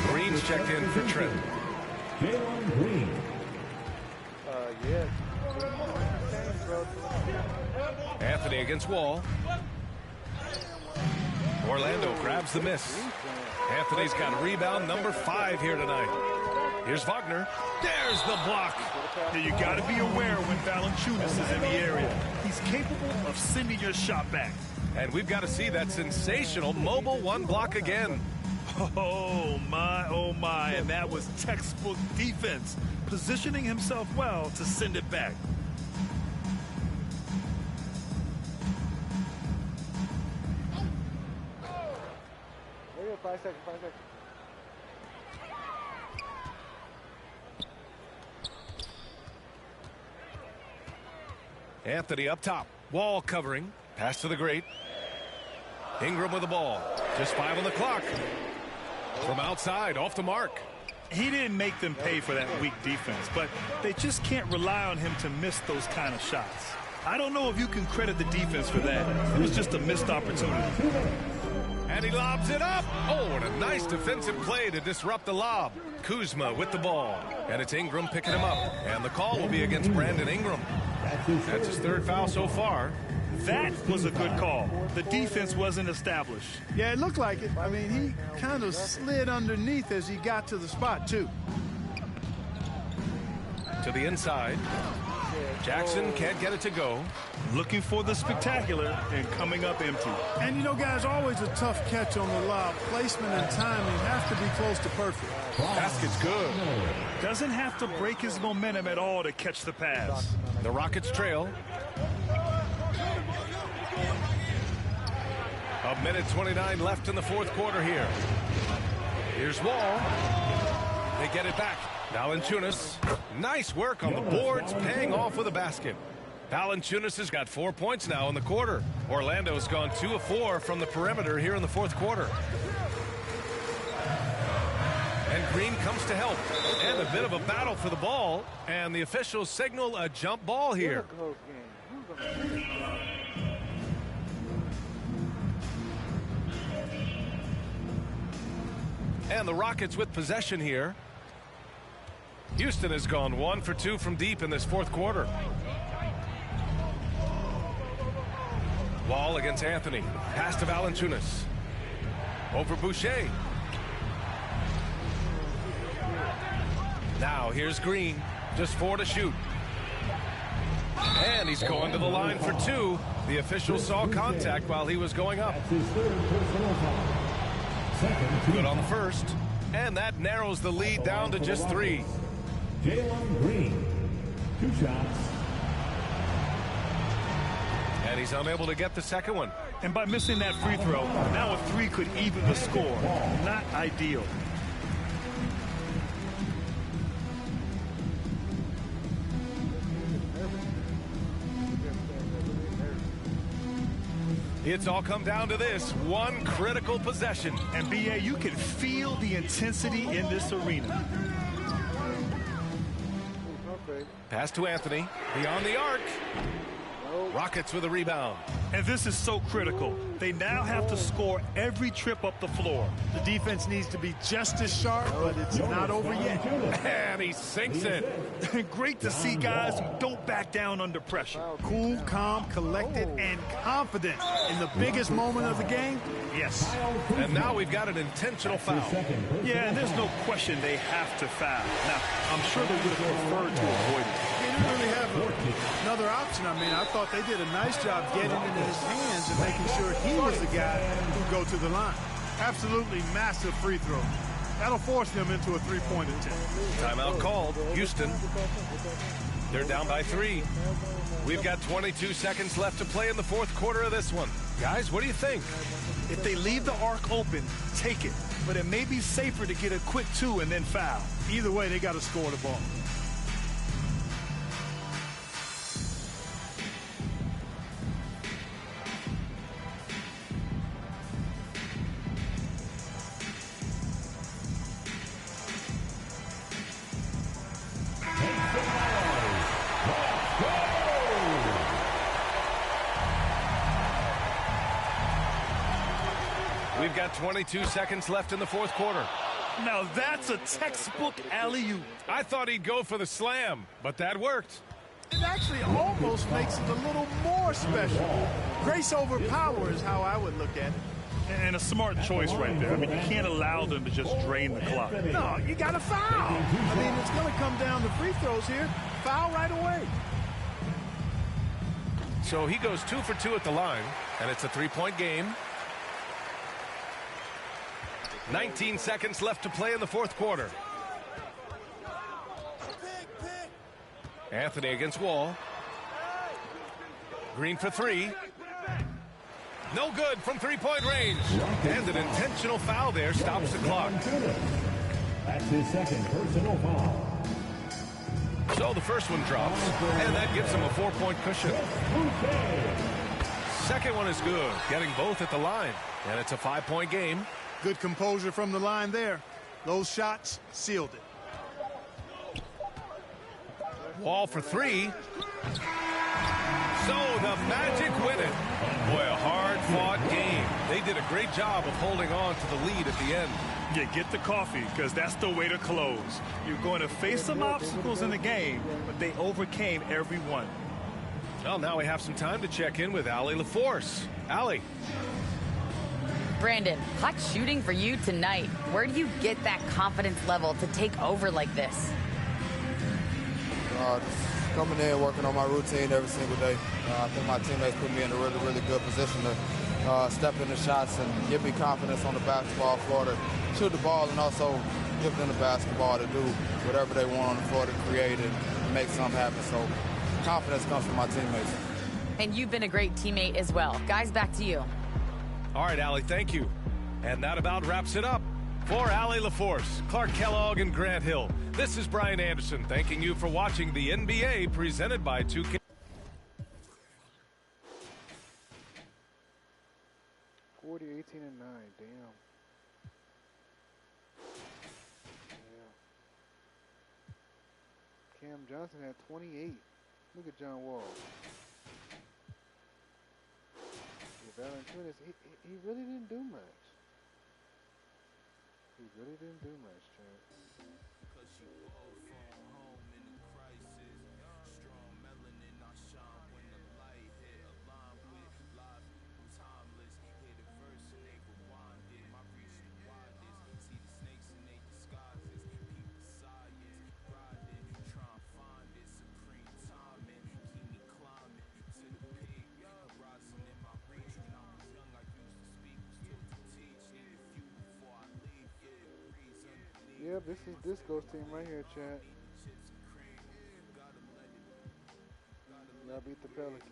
Green's checked in for Trent. Jalen Green. Yes. Anthony against Wall. Orlando grabs the miss. Anthony's got rebound number 5 here tonight. Here's Wagner. There's the block. Yeah, you got to be aware when Valanciunas is in the area. He's capable of sending your shot back. And we've got to see that sensational mobile 1 block again. Oh, my. And that was textbook defense, positioning himself well to send it back. There you go, 5 seconds. Anthony up top. Wall covering. Pass to the great. Ingram with the ball. Just 5 on the clock. From outside, off the mark. He didn't make them pay for that weak defense, but they just can't rely on him to miss those kind of shots. I don't know if you can credit the defense for that. It was just a missed opportunity. And he lobs it up. Oh, what a nice defensive play to disrupt the lob. Kuzma with the ball. And it's Ingram picking him up. And the call will be against Brandon Ingram. That's his 3rd foul so far. That was a good call. The defense wasn't established. Yeah, it looked like it. I mean, he kind of slid underneath as he got to the spot, too. To the inside. Jackson can't get it to go. Looking for the spectacular and coming up empty. And, you know, guys, always a tough catch on the lob. Placement and timing have to be close to perfect. Basket's good. Doesn't have to break his momentum at all to catch the pass. The Rockets trail. A minute 29 left in the 4th quarter here. Here's Wall. They get it back. Valanciunas. Nice work on the boards, paying off with a basket. Valanciunas has got 4 points now in the quarter. Orlando's gone 2 of 4 from the perimeter here in the 4th quarter. And Green comes to help. And a bit of a battle for the ball. And the officials signal a jump ball here. And the Rockets with possession here. Houston has gone 1 for 2 from deep in this 4th quarter. Wall against Anthony. Pass to Valanciunas. Over Boucher. Now here's Green. Just 4 to shoot. And he's going to the line for 2. The official saw contact while he was going up. Good on the first. And that narrows the lead down to just 3. Jalen Green, 2 shots. And he's unable to get the second one. And by missing that free throw, now a 3 could even the score. Not ideal. It's all come down to this one critical possession. And B.A., you can feel the intensity in this arena. Pass to Anthony. Beyond the arc. Rockets with a rebound. And this is so critical. They now have to score every trip up the floor. The defense needs to be just as sharp, but it's not over yet. And he sinks it. Great to see guys who don't back down under pressure. Cool, calm, collected, and confident in the biggest moment of the game. Yes. And now we've got an intentional foul. Yeah, and there's no question they have to foul. Now, I'm sure they would have preferred to avoid it. They didn't really have another option. I mean, I thought they did a nice job getting it in his hands and making sure he was the guy who go to the line. Absolutely massive free throw. That'll force them into a three-point attempt. Timeout called. Houston. They're down by 3. We've got 22 seconds left to play in the 4th quarter of this one. Guys, what do you think? If they leave the arc open, take it. But it may be safer to get a quick 2 and then foul. Either way, they got to score the ball. We've got 22 seconds left in the fourth quarter. Now that's a textbook alley-oop. I thought he'd go for the slam, but that worked. It actually almost makes it a little more special. Grace over power is how I would look at it. And a smart choice right there. I mean, you can't allow them to just drain the clock. No, you got to foul. I mean, it's going to come down to free throws here. Foul right away. So he goes 2 for 2 at the line, and it's a 3-point game. 19 seconds left to play in the fourth quarter. Anthony against Wall. Green for 3. No good from 3-point range. And an intentional foul there stops the clock. That's his second personal foul. So the first one drops, and that gives him a 4-point cushion. Second one is good, getting both at the line. And it's a 5-point game. Good composure from the line there. Those shots sealed it. Wall for 3. So the Magic win it. Boy, a hard-fought game. They did a great job of holding on to the lead at the end. Yeah, get the coffee, because that's the way to close. You're going to face some obstacles in the game, but they overcame every one. Well, now we have some time to check in with Allie LaForce. Allie. Brandon, hot shooting for you tonight. Where do you get that confidence level to take over like this? Just coming in, working on my routine every single day. I think my teammates put me in a really, really good position to step in the shots and give me confidence on the basketball floor to shoot the ball, and also give them the basketball to do whatever they want on the floor to create and make something happen. So confidence comes from my teammates. And you've been a great teammate as well. Guys, back to you. All right, Allie, thank you. And that about wraps it up. For Allie LaForce, Clark Kellogg, and Grant Hill, this is Brian Anderson thanking you for watching the NBA presented by 2K. 40, 18, and 9. Damn. Yeah. Cam Johnson had 28. Look at John Wall. Yeah, Valanciunas, he really didn't do much. He really didn't do much, Chad. Yep, this is Disco's team right here, Chad. Y'all beat the Pelicans.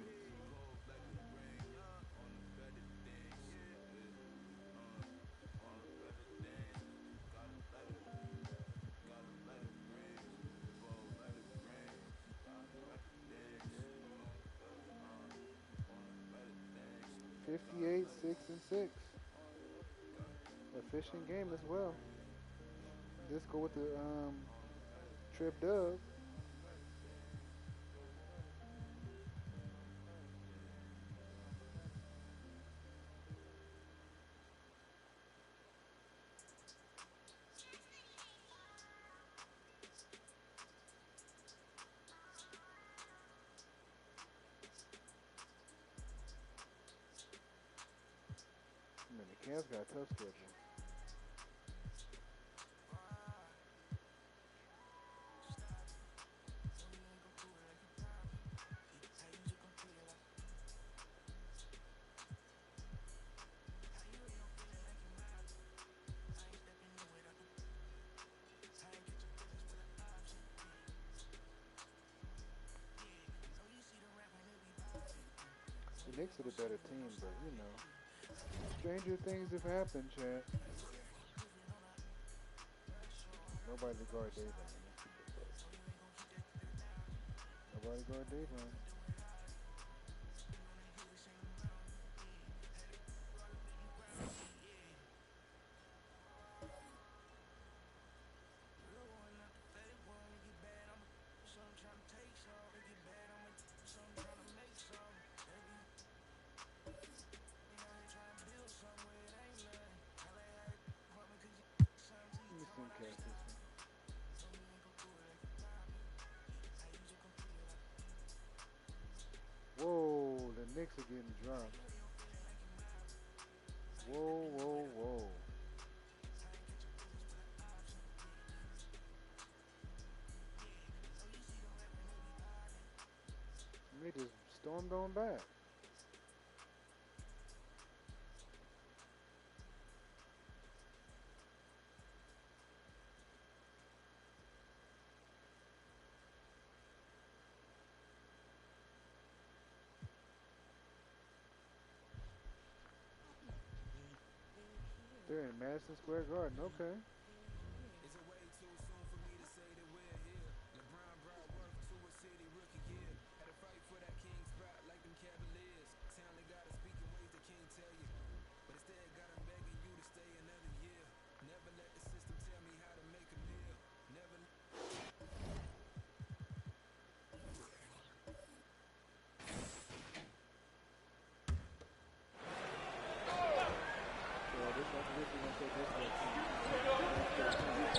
$58, 6, and 6. Efficient game as well. Disco with the trip dub. Man, the Cavs got a tough schedule. The Knicks are the better team, but you know, stranger things have happened, Chad. Nobody to guard Davon. Nobody guard Davon. Knicks are getting drunk. Whoa, whoa, whoa. They just stormed on back. They're in Madison Square Garden, okay.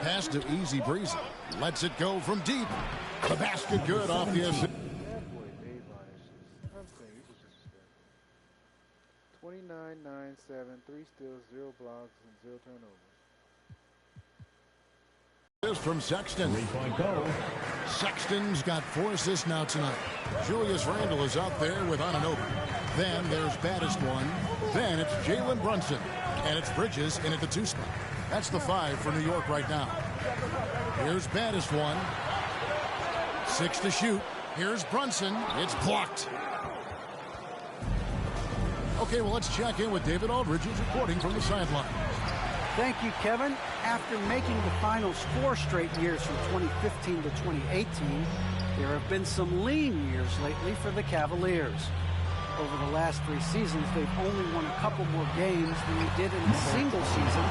Pass to Easy Breezy. Lets it go from deep. The basket good off the assist. 29, 9, 7, 3 steals, 0 blocks, and 0 turnovers. This from Sexton. Sexton's got 4 assists now tonight. Julius Randle is out there with Anunoby. Then there's Baddest one. Then it's Jalen Brunson. And it's Bridges in at the 2 spot. That's the 5 for New York right now. Here's Baddest one. 6 to shoot. Here's Brunson. It's blocked. Okay, well, let's check in with David Aldridge, who's reporting from the sideline. Thank you, Kevin. After making the finals 4 straight years from 2015 to 2018, there have been some lean years lately for the Cavaliers. Over the last 3 seasons, they've only won a couple more games than they did in a single season,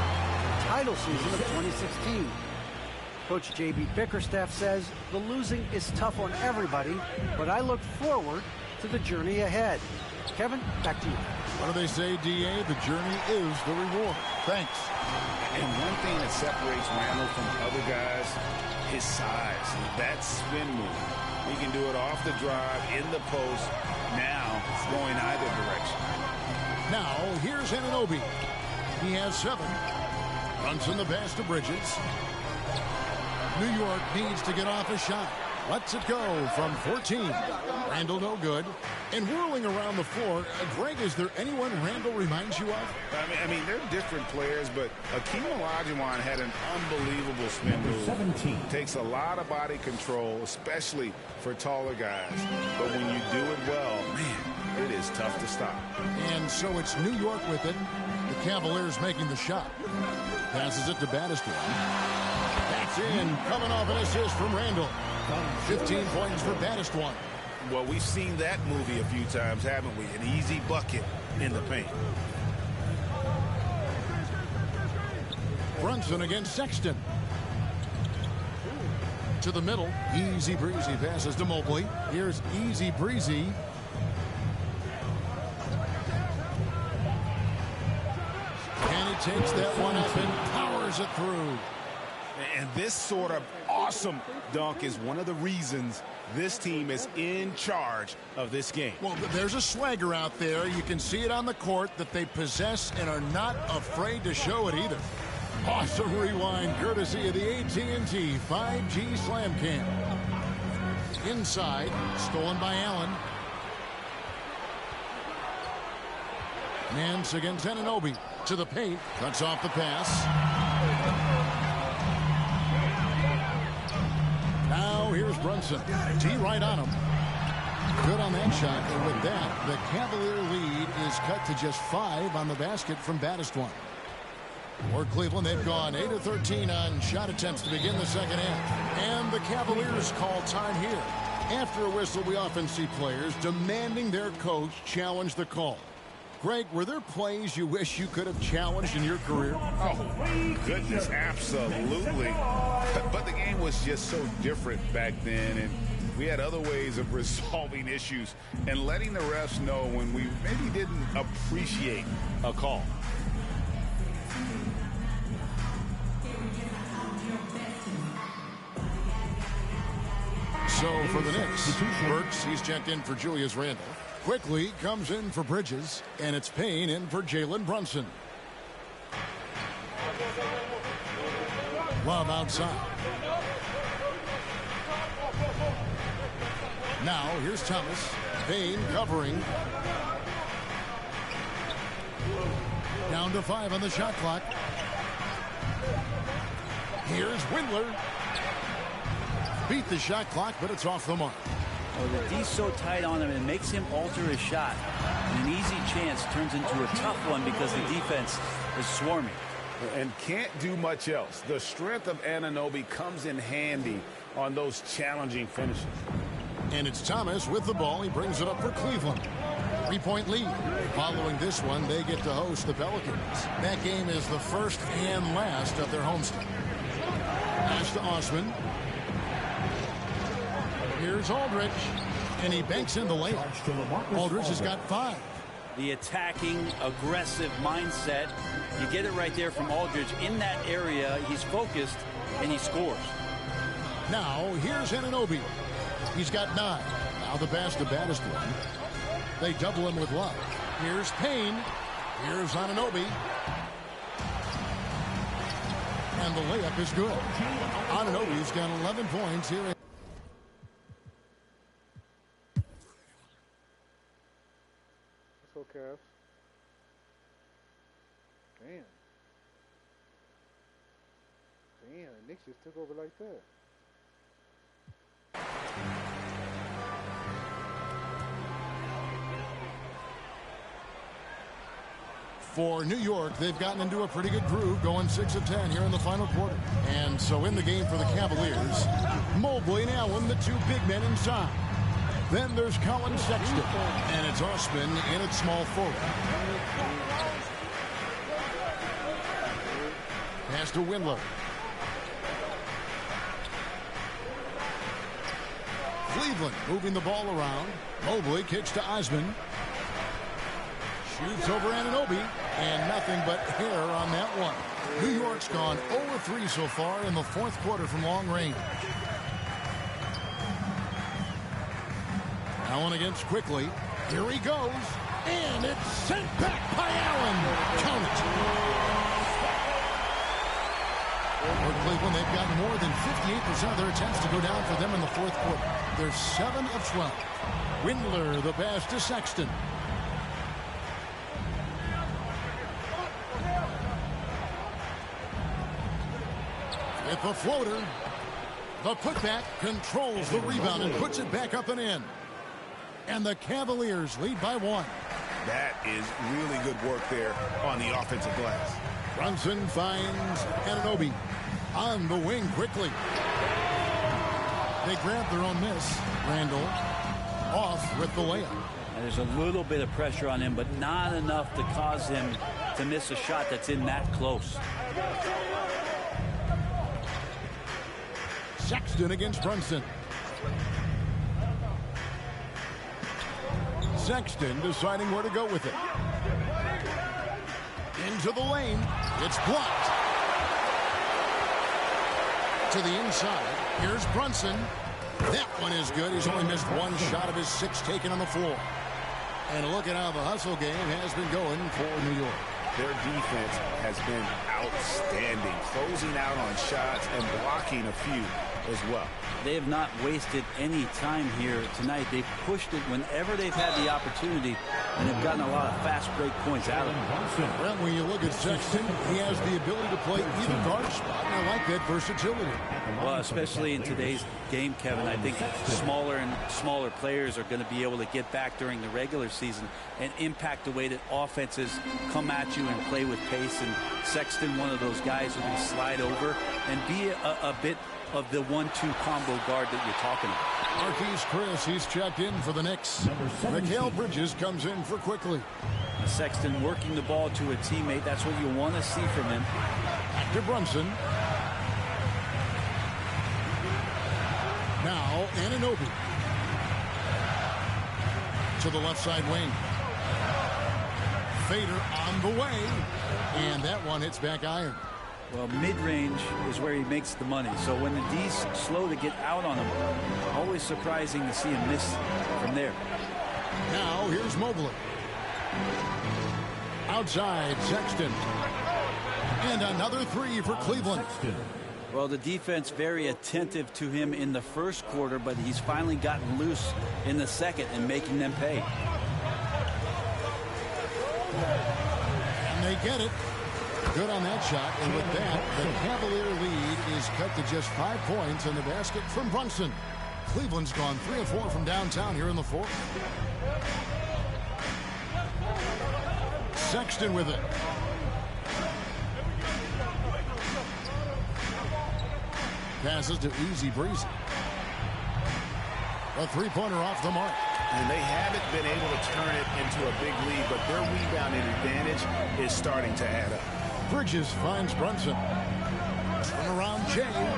the title season of 2016. Coach J.B. Bickerstaff says the losing is tough on everybody, but I look forward to the journey ahead. Kevin, back to you. What do they say, D.A.? The journey is the reward. Thanks. And one thing that separates Randle from other guys, his size. That spin move. He can do it off the drive, in the post. Now, it's going either direction. Now, here's Anunoby. He has 7. Brunson the pass to Bridges. New York needs to get off a shot. Lets it go from 14. Randle no good. And whirling around the floor, Greg, is there anyone Randle reminds you of? I mean, they're different players, but Akeem Olajuwon had an unbelievable spin move. 17. Takes a lot of body control, especially for taller guys. But when you do it well, man, it is tough to stop. And so it's New York with it. The Cavaliers making the shot. Passes it to Baddest one. That's in, coming off an assist from Randle. 15 points for Baddest one. Well, we've seen that movie a few times, haven't we? An easy bucket in the paint. Brunson against Sexton. To the middle. Easy Breezy passes to Mobley. Here's Easy Breezy. And he takes that one up and powers it through. And this sort of awesome dunk is one of the reasons this team is in charge of this game. Well, there's a swagger out there. You can see it on the court that they possess and are not afraid to show it either. Awesome rewind courtesy of the AT&T 5G Slam Cam. Inside, stolen by Allen. Nance against Anunoby. To the paint, cuts off the pass. Now here's Brunson. D right on him. Good on that shot. And with that, the Cavalier lead is cut to just 5 on the basket from Baddest one. For Cleveland, they've gone 8 of 13 on shot attempts to begin the second half. And the Cavaliers call time here. After a whistle, we often see players demanding their coach challenge the call. Greg, were there plays you wish you could have challenged in your career? Oh, goodness, absolutely. But the game was just so different back then, and we had other ways of resolving issues and letting the refs know when we maybe didn't appreciate a call. So for the Knicks, Burks, he's checked in for Julius Randle. Quickly comes in for Bridges, and it's Payne in for Jalen Brunson. Love outside. Now here's Thomas. Payne covering. Down to 5 on the shot clock. Here's Windler. Beat the shot clock, but it's off the mark. Well, the D's so tight on him, it makes him alter his shot. And an easy chance turns into a tough one because the defense is swarming. And can't do much else. The strength of Anunoby comes in handy on those challenging finishes. And it's Thomas with the ball. He brings it up for Cleveland. 3-point lead. Following this one, they get to host the Pelicans. That game is the first and last of their homestand. Pass to Osman. Here's Aldridge, and he banks in the layup. Aldridge has got 5. The attacking, aggressive mindset. You get it right there from Aldridge. In that area, he's focused, and he scores. Now, here's Anunoby. He's got 9. Now the pass to baddest one. They double him with Love. Here's Payne. Here's Anunoby. And the layup is good. Anunoby's got 11 points here. Let's go, Cavs. Damn, the Knicks just took over like that. For New York, they've gotten into a pretty good groove, going 6 of 10 here in the final quarter. And so in the game for the Cavaliers, Mobley and Allen, the 2 big men inside. Then there's Colin Sexton, and it's Osman in at small forward. Pass to Windler. Cleveland moving the ball around. Mobley kicks to Osman. Shoots over Anunoby, and nothing but hair on that one. New York's gone 0-3 so far in the 4th quarter from long range. Allen against Quickly. Here he goes, and it's sent back by Allen. Count it. For Cleveland, they've got more than 58% of their attempts to go down for them in the 4th quarter. They're 7 of 12. Windler, the pass to Sexton. With the floater, the putback controls the rebound and puts it back up and in. And the Cavaliers lead by 1. That is really good work there on the offensive glass. Brunson finds Anunoby on the wing quickly. They grab their own miss. Randall off with the layup. And there's a little bit of pressure on him, but not enough to cause him to miss a shot that's in that close. Sexton against Brunson. Sexton deciding where to go with it. Into the lane. It's blocked. To the inside. Here's Brunson. That one is good. He's only missed 1 shot of his 6 taken on the floor. And look at how the hustle game has been going for New York. Their defense has been outstanding, closing out on shots and blocking a few as well. They have not wasted any time here tonight. They've pushed it whenever they've had the opportunity, and have gotten a lot of fast break points out of it. Well, when you look at Sexton, he has the ability to play either guard spot, and I like that versatility. Well, especially in today's game, Kevin, I think smaller and smaller players are going to be able to get back during the regular season and impact the way that offenses come at you and play with pace. And Sexton, one of those guys who can slide over and be a bit of the 1-2 combo guard that you're talking about. Marquise Chris, he's checked in for the Knicks. Mikal Bridges comes in for Quickly. Sexton working the ball to a teammate. That's what you want to see from him. Back to Brunson. Now Anunoby. To the left side wing. Fader on the way. And that one hits back iron. Well, mid-range is where he makes the money. So when the D's slow to get out on him, always surprising to see him miss from there. Now here's Here's Mobley. Outside, Sexton. And another three for Cleveland. Well, the defense very attentive to him in the first quarter, but he's finally gotten loose in the second and making them pay. And they get it. Good on that shot. And with that, the Cavalier lead is cut to just 5 points in the basket from Brunson. Cleveland's gone 3 of 4 from downtown here in the fourth. Sexton with it. Passes to Easy Breezy. A three-pointer off the mark. And they haven't been able to turn it into a big lead, but their rebounding advantage is starting to add up. Bridges finds Brunson. Turn around Jay.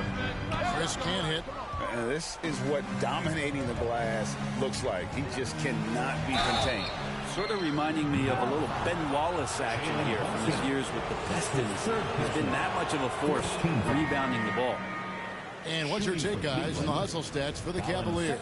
Chris can't hit. And this is what dominating the glass looks like. He just cannot be contained. Sort of reminding me of a little Ben Wallace action here from his years with the Pistons. He's been that much of a force rebounding the ball. And what's your take, guys, on the hustle stats for the Cavaliers?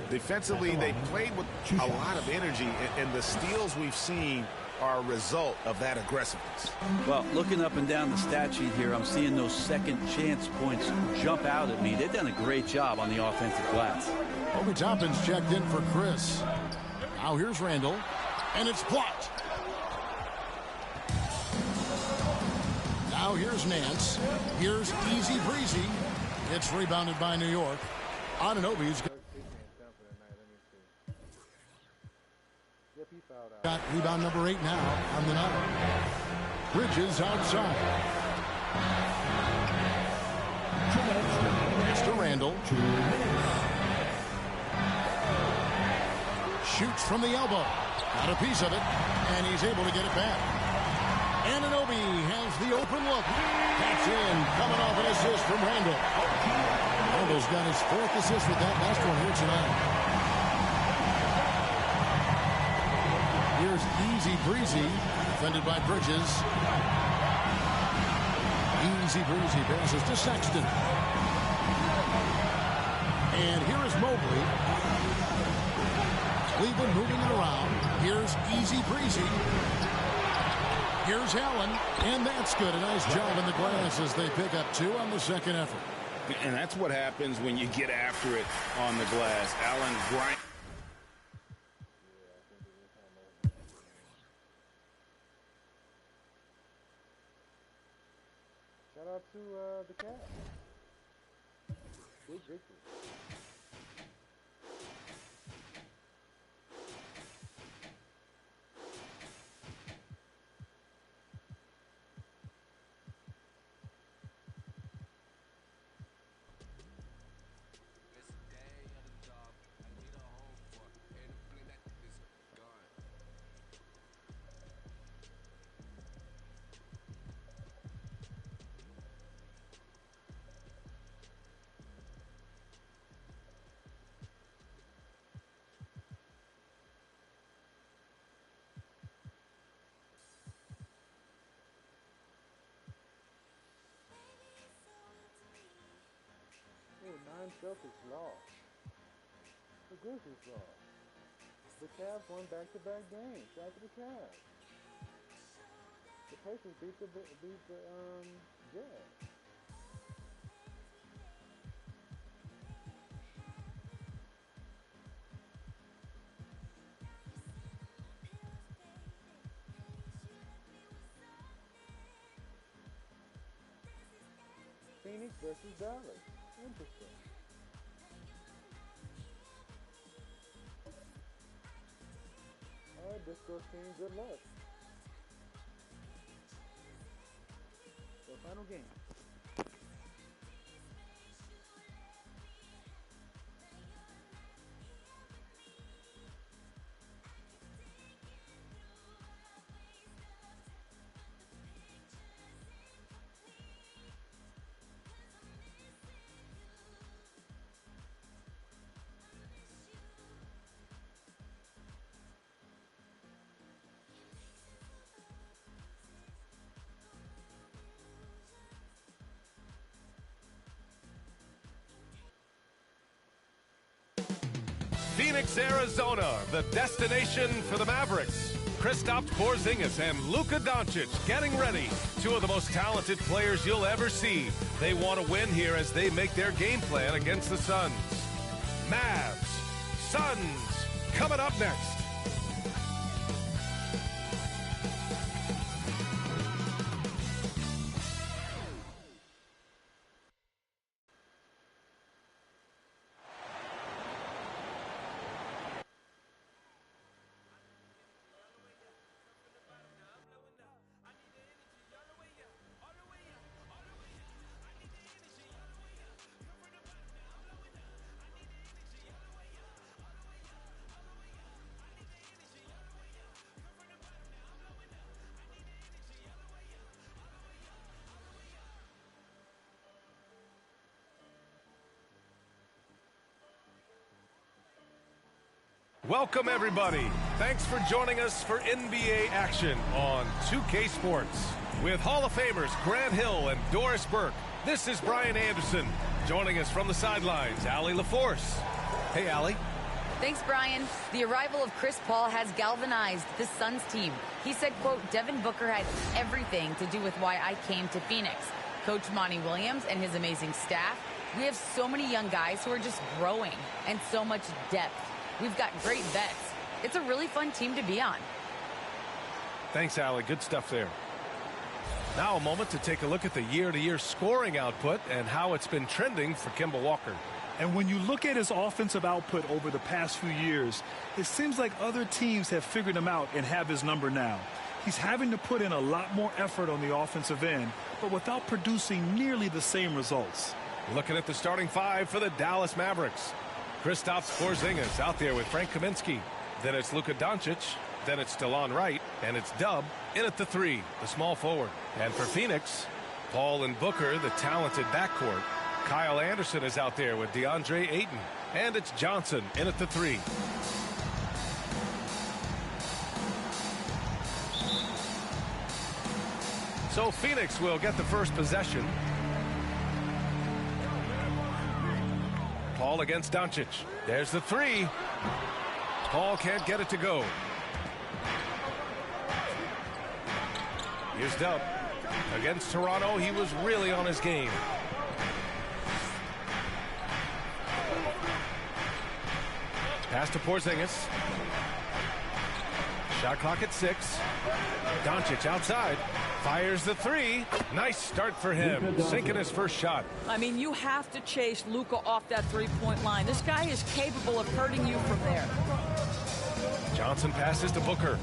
Defensively, they played with a lot of energy, and the steals we've seen are a result of that aggressiveness. Well, looking up and down the stat sheet here, I'm seeing those second chance points jump out at me. They've done a great job on the offensive glass. Obi Toppin's checked in for Chris. Now here's Randall, and it's blocked. Now here's Nance. Here's Easy Breezy. It's rebounded by New York. Anunoby's got rebound number 8 now on the night. Bridges outside. It's to Randall. Shoots from the elbow. Got a piece of it, and he's able to get it back. Anunoby has the open look. That's in, coming off an assist from Randall. Randall's got his 4th assist with that last one here tonight. Here's Easy Breezy, defended by Bridges. Easy Breezy passes to Sexton. And here is Mobley. Cleveland moving it around. Here's Easy Breezy. Here's Allen, and that's good. A nice job in the glass as they pick up 2 on the second effort. And that's what happens when you get after it on the glass. Allen grind. Shout out to the Cavs. Big victory. Oh, 9 Celtics lost. The Grizzlies lost. The Cavs won back-to-back games. Shout out to the Cavs. The Pacers beat the Jazz. Phoenix versus Dallas. Interesting. All right, Disco team, good luck. So, final game. Phoenix, Arizona, the destination for the Mavericks. Kristaps Porzingis and Luka Doncic getting ready. Two of the most talented players you'll ever see. They want to win here as they make their game plan against the Suns. Mavs, Suns, coming up next. Welcome, everybody. Thanks for joining us for NBA action on 2K Sports. With Hall of Famers Grant Hill and Doris Burke, this is Brian Anderson. Joining us from the sidelines, Allie LaForce. Hey, Allie. Thanks, Brian. The arrival of Chris Paul has galvanized the Suns team. He said, quote, Devin Booker had everything to do with why I came to Phoenix. Coach Monty Williams and his amazing staff. We have so many young guys who are just growing and so much depth. We've got great vets. It's a really fun team to be on. Thanks, Allie. Good stuff there. Now a moment to take a look at the year-to-year scoring output and how it's been trending for Kemba Walker. And when you look at his offensive output over the past few years, it seems like other teams have figured him out and have his number now. He's having to put in a lot more effort on the offensive end, but without producing nearly the same results. Looking at the starting five for the Dallas Mavericks. Kristaps Porzingis out there with Frank Kaminsky. Then it's Luka Doncic. Then it's Delon Wright. And it's Dub in at the three, the small forward. And for Phoenix, Paul and Booker, the talented backcourt. Kyle Anderson is out there with DeAndre Ayton. And it's Johnson in at the three. So Phoenix will get the first possession. Paul against Doncic. There's the three. Paul can't get it to go. Here's Dub. Against Toronto, he was really on his game. Pass to Porzingis. Shot clock at 6. Doncic outside. Fires the three. Nice start for him. Sinking his first shot. I mean, you have to chase Luka off that three-point line. This guy is capable of hurting you from there. Johnson passes to Booker.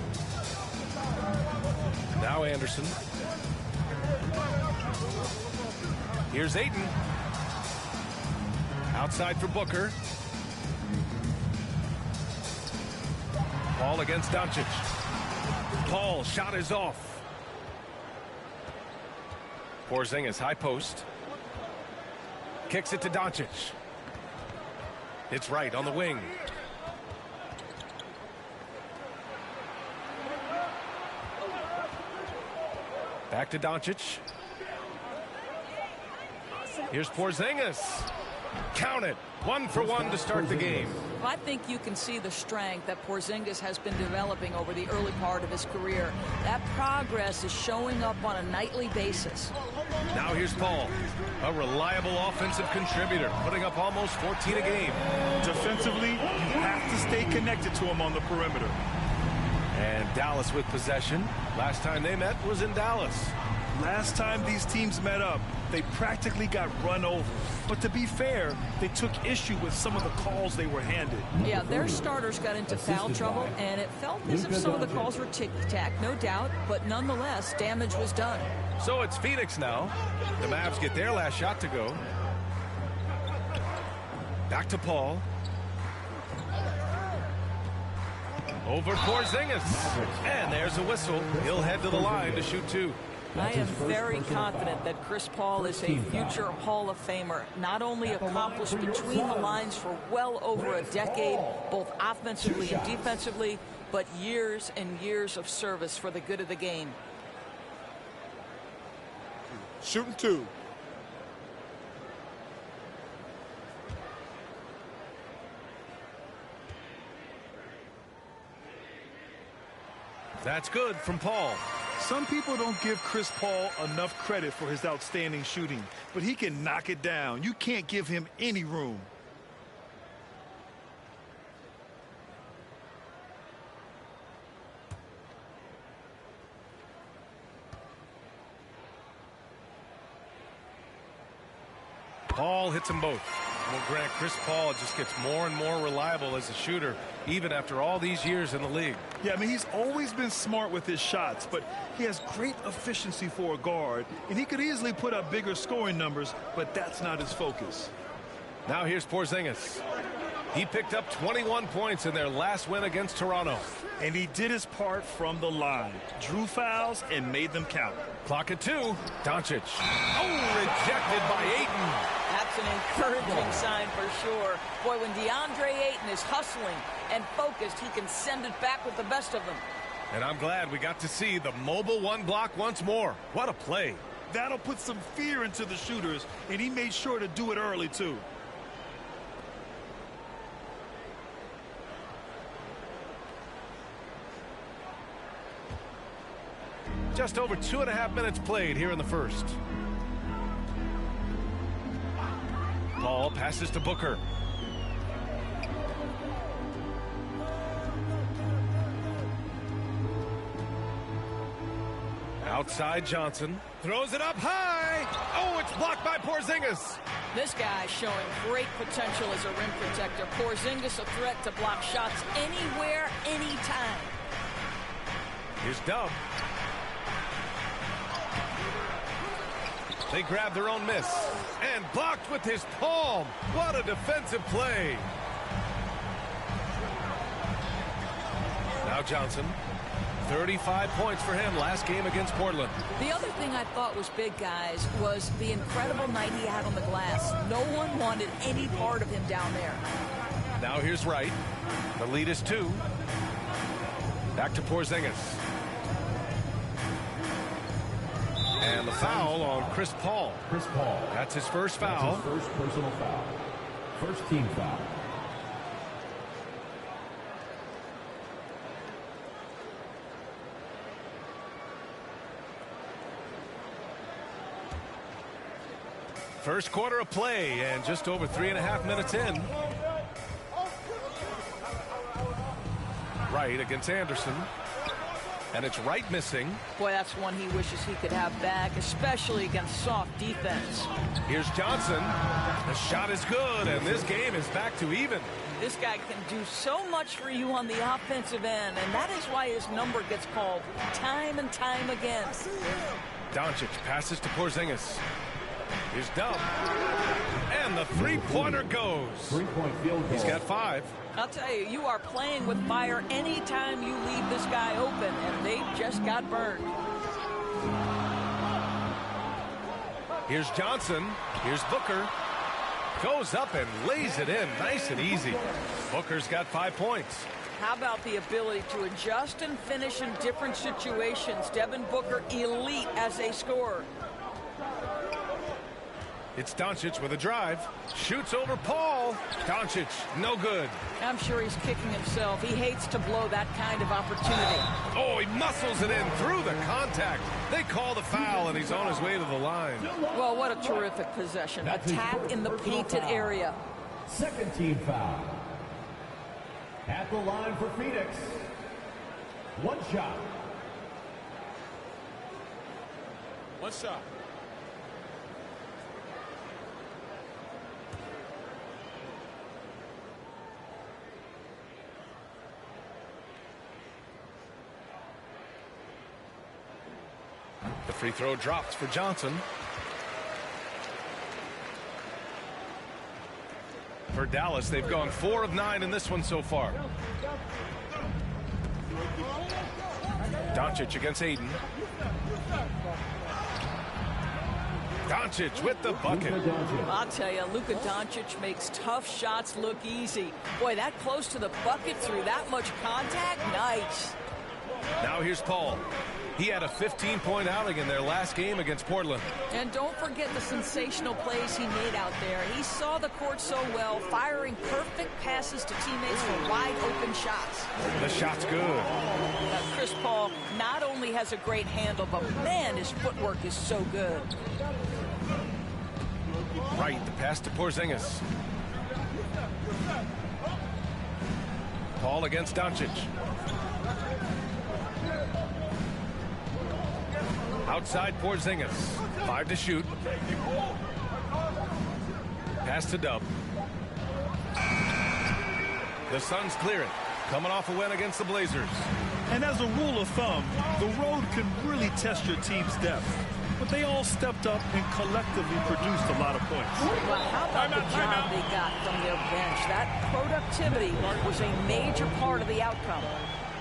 Now Anderson. Here's Ayton. Outside for Booker. Paul against Doncic. Paul, shot is off. Porzingis, high post. Kicks it to Doncic. It's Wright on the wing. Back to Doncic. Here's Porzingis. Count it. 1 for 1 to start the game. I think you can see the strength that Porzingis has been developing over the early part of his career. That progress is showing up on a nightly basis. Now here's Paul, a reliable offensive contributor, putting up almost 14 a game. Defensively, you have to stay connected to him on the perimeter. And Dallas with possession. Last time they met was in Dallas. Last time these teams met up, they practically got run over. But to be fair, they took issue with some of the calls they were handed. Yeah, their starters got into foul trouble, and it felt as if some of the calls were tick-tack, no doubt. But nonetheless, damage was done. So it's Phoenix now. The Mavs get their last shot to go. Back to Paul. Over Porzingis. And there's a whistle. He'll head to the line to shoot 2. I am very confident that Chris Paul is a future Hall of Famer. Not only accomplished between the lines for well over a decade, both offensively and defensively, but years and years of service for the good of the game. Shooting 2. That's good from Paul. Some people don't give Chris Paul enough credit for his outstanding shooting, but he can knock it down. You can't give him any room. Paul hits them both. Well, Grant, Chris Paul just gets more and more reliable as a shooter, even after all these years in the league. Yeah, I mean, he's always been smart with his shots, but he has great efficiency for a guard, and he could easily put up bigger scoring numbers, but that's not his focus. Now here's Porzingis. He picked up 21 points in their last win against Toronto. And he did his part from the line. Drew fouls and made them count. Clock at 2. Doncic. Oh, rejected by Ayton. That's an encouraging sign for sure. Boy, when DeAndre Ayton is hustling and focused, he can send it back with the best of them. And I'm glad we got to see the mobile one block once more. What a play. That'll put some fear into the shooters, and he made sure to do it early, too. Just over 2.5 minutes played here in the first. Paul passes to Booker. Outside Johnson. Throws it up high. Oh, it's blocked by Porzingis. This guy showing great potential as a rim protector. Porzingis a threat to block shots anywhere, anytime. Here's Dub. They grab their own miss. And blocked with his palm. What a defensive play. Now Johnson. 35 points for him last game against Portland. The other thing I thought was big, guys, was the incredible night he had on the glass. No one wanted any part of him down there. Now here's Wright. The lead is 2. Back to Porzingis. And the foul on Chris Paul. Chris Paul. That's his first foul. That's his first personal foul. First team foul. First quarter of play and just over 3.5 minutes in. Wright against Anderson. And it's Wright missing. Boy, that's one he wishes he could have back, especially against soft defense. Here's Johnson. The shot is good, and this game is back to even. This guy can do so much for you on the offensive end, and that is why his number gets called time and time again. Doncic passes to Porzingis. Here's Dub. And the three-pointer goes. Three-point field goal. He's got 5. I'll tell you, you are playing with fire anytime you leave this guy open, and they just got burned. Here's Johnson. Here's Booker. Goes up and lays it in nice and easy. Booker's got 5 points. How about the ability to adjust and finish in different situations? Devin Booker, elite as a scorer. It's Doncic with a drive. Shoots over Paul. Doncic, no good. I'm sure he's kicking himself. He hates to blow that kind of opportunity. Oh, he muscles it in through the contact. They call the foul, and he's on his way to the line. Well, what a terrific possession. A tap in the painted area. Second team foul. At the line for Phoenix. One shot. One shot. The free throw drops for Johnson. For Dallas, they've gone 4 of 9 in this one so far. Doncic against Ayton. Doncic with the bucket. I'll tell you, Luka Doncic makes tough shots look easy. Boy, that close to the bucket through that much contact, nice. Now here's Paul. He had a 15-point outing in their last game against Portland. And don't forget the sensational plays he made out there. He saw the court so well, firing perfect passes to teammates for wide-open shots. The shot's good. Chris Paul has a great handle, but man, his footwork is so good. Right, the pass to Porzingis. Paul against Doncic. Outside Porzingis. 5 to shoot. Pass to Dub. The Suns clear it. Coming off a win against the Blazers. And as a rule of thumb, the road can really test your team's depth. But they all stepped up and collectively produced a lot of points. Well, how about the job they got from their bench? That productivity was a major part of the outcome.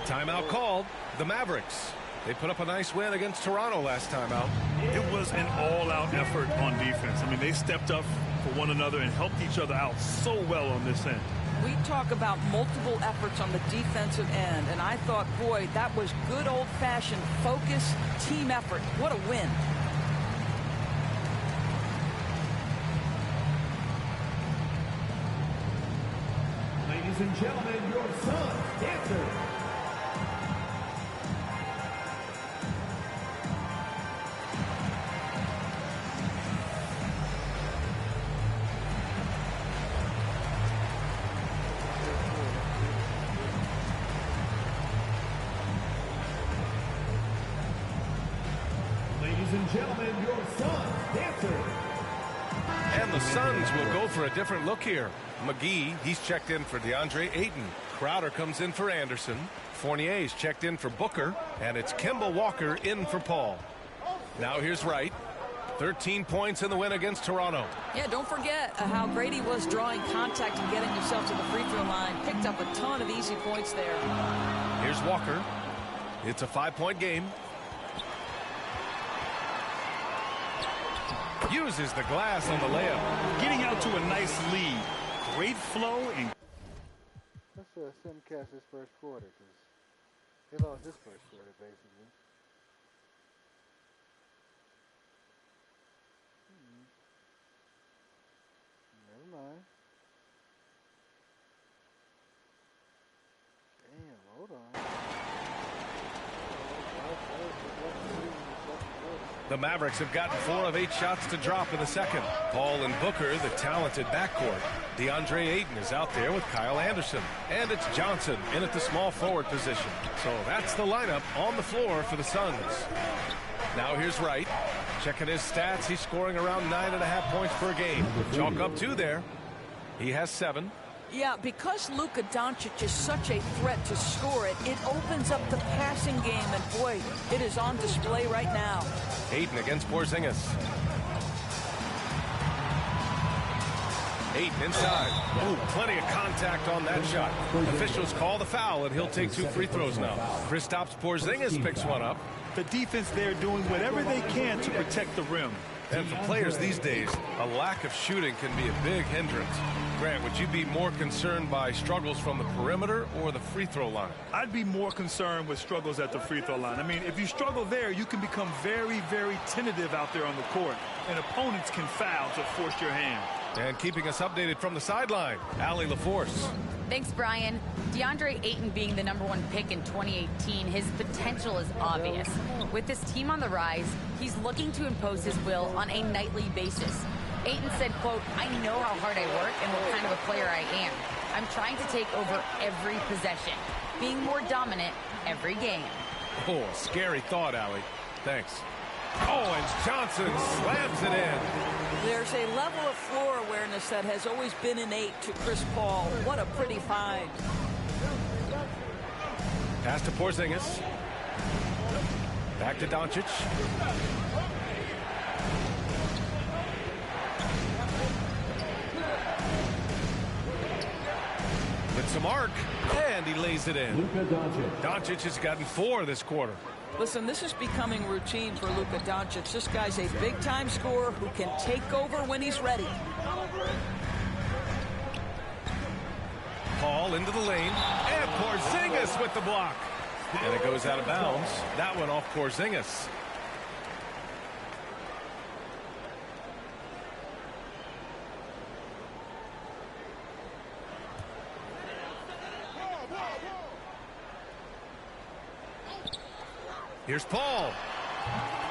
Timeout called. The Mavericks. They put up a nice win against Toronto last time out. It was an all-out effort on defense. I mean, they stepped up for one another and helped each other out so well on this end. We talk about multiple efforts on the defensive end, and I thought, boy, that was good old-fashioned focus, team effort. What a win. Ladies and gentlemen, your Suns dancers. Ladies and gentlemen, your Suns dancers. And the Suns will go for a different look here. McGee, he's checked in for DeAndre Ayton. Crowder comes in for Anderson. Fournier's checked in for Booker. And it's Kemba Walker in for Paul. Now here's Wright. 13 points in the win against Toronto. Yeah, don't forget how great he was drawing contact and getting himself to the free throw line. Picked up a ton of easy points there. Here's Walker. It's a 5-point game. Uses the glass on the layup. Getting out to a nice lead. Great flow. And let's simcast this first quarter, because they lost this first quarter, basically. Never mind. Damn, hold on. The Mavericks have gotten 4 of 8 shots to drop in the second. Paul and Booker, the talented backcourt. DeAndre Ayton is out there with Kyle Anderson. And it's Johnson in at the small forward position. So that's the lineup on the floor for the Suns. Now here's Wright. Checking his stats, he's scoring around 9.5 points per game. Chalk up 2 there. He has 7. Yeah, because Luka Doncic is such a threat to score it, it opens up the passing game, and boy, it is on display right now. Ayton against Porzingis. Ayton inside. Ooh, plenty of contact on that shot. Officials call the foul, and he'll take 2 free throws now. Kristaps Porzingis picks one up. the defense there doing whatever they can to protect the rim. And for players these days, a lack of shooting can be a big hindrance. Grant, would you be more concerned by struggles from the perimeter or the free throw line? I'd be more concerned with struggles at the free throw line. I mean, if you struggle there, you can become very, very tentative out there on the court, and opponents can foul to force your hand. And keeping us updated from the sideline, Allie LaForce. Thanks, Brian. DeAndre Ayton being the #1 pick in 2018, his potential is obvious. With his team on the rise, he's looking to impose his will on a nightly basis. Ayton said, quote, "I know how hard I work and what kind of a player I am. I'm trying to take over every possession, being more dominant every game." Oh, scary thought, Allie. Thanks. Oh, and Johnson slams it in. There's a level of floor awareness that has always been innate to Chris Paul. What a pretty find. Pass to Porzingis. Back to Doncic. With some arc, and he lays it in. Doncic has gotten 4 this quarter. Listen, this is becoming routine for Luka Doncic. This guy's a big-time scorer who can take over when he's ready. Paul into the lane, and Porzingis with the block. And it goes out of bounds. That went off Porzingis. Here's Paul.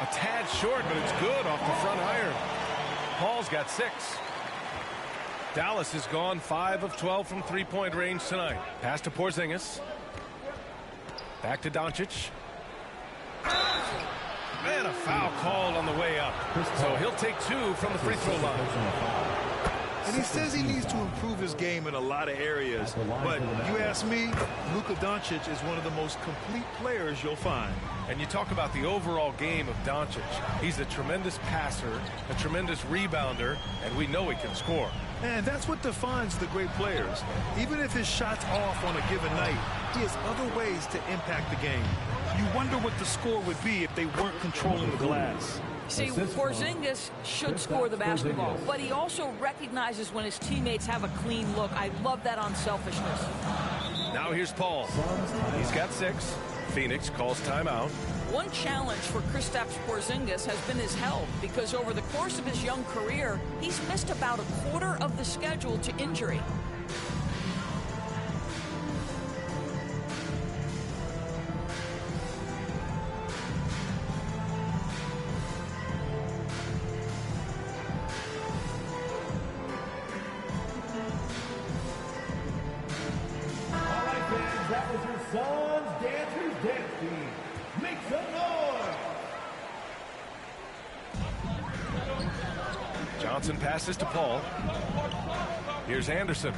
A tad short, but it's good off the front iron. Paul's got 6. Dallas has gone 5 of 12 from three-point range tonight. Pass to Porzingis. Back to Doncic. And a foul called on the way up. So he'll take 2 from the free throw line. And he says he needs to improve his game in a lot of areas. But you ask me, Luka Doncic is one of the most complete players you'll find. And you talk about the overall game of Doncic. He's a tremendous passer, a tremendous rebounder, and we know he can score. And that's what defines the great players. Even if his shot's off on a given night, he has other ways to impact the game. You wonder what the score would be if they weren't controlling the glass. See, Porzingis should score the basketball, but he also recognizes when his teammates have a clean look. I love that unselfishness. Now here's Paul. He's got 6. Phoenix calls timeout. One challenge for Kristaps Porzingis has been his health, because over the course of his young career, he's missed about a quarter of the schedule to injury. Johnson passes to Paul. Here's Anderson.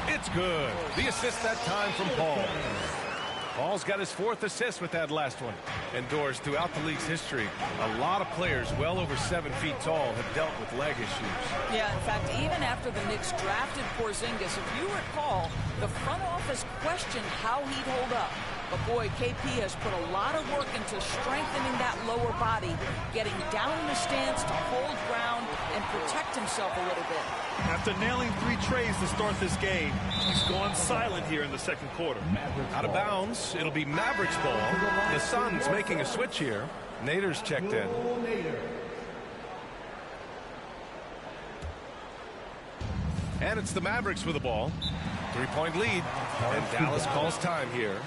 It's good. The assist that time from Paul. Paul's got his 4th assist with that last one. And Doors, throughout the league's history, a lot of players well over 7 feet tall have dealt with leg issues. Yeah, in fact, even after the Knicks drafted Porzingis, if you recall, the front office questioned how he'd hold up. But boy, KP has put a lot of work into strengthening that lower body, getting down in the stance to hold ground and protect himself a little bit. After nailing 3 trays to start this game, he's gone silent here in the second quarter. Out of bounds. It'll be Mavericks ball. The Suns making a switch here. Nader's checked in. And it's the Mavericks with the ball. 3-point lead. And Dallas calls time here.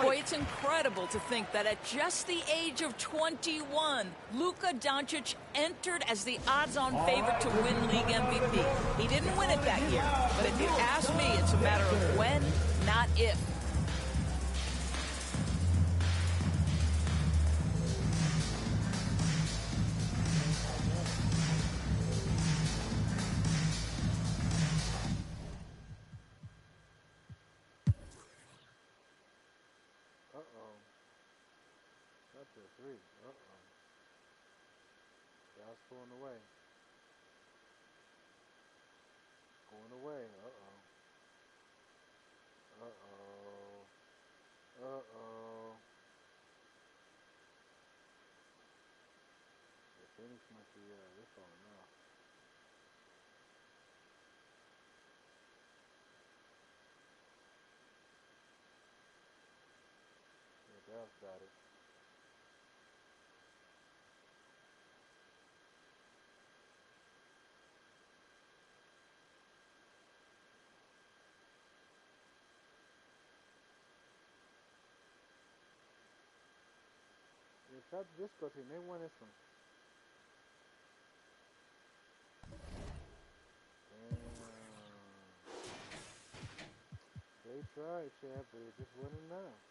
Boy, it's incredible to think that at just the age of 21, Luka Doncic entered as the odds-on favorite to win league MVP. He didn't win it that year, but if you ask me, it's a matter of when, not if. Pulling away. Going away. Uh-oh. Uh-oh. Uh-oh. The Phoenix must be, they're falling off. Yeah, Dallas got it. Shout out to Disco team, they won this one. Damn. They tried, Chad, but it just wasn't enough.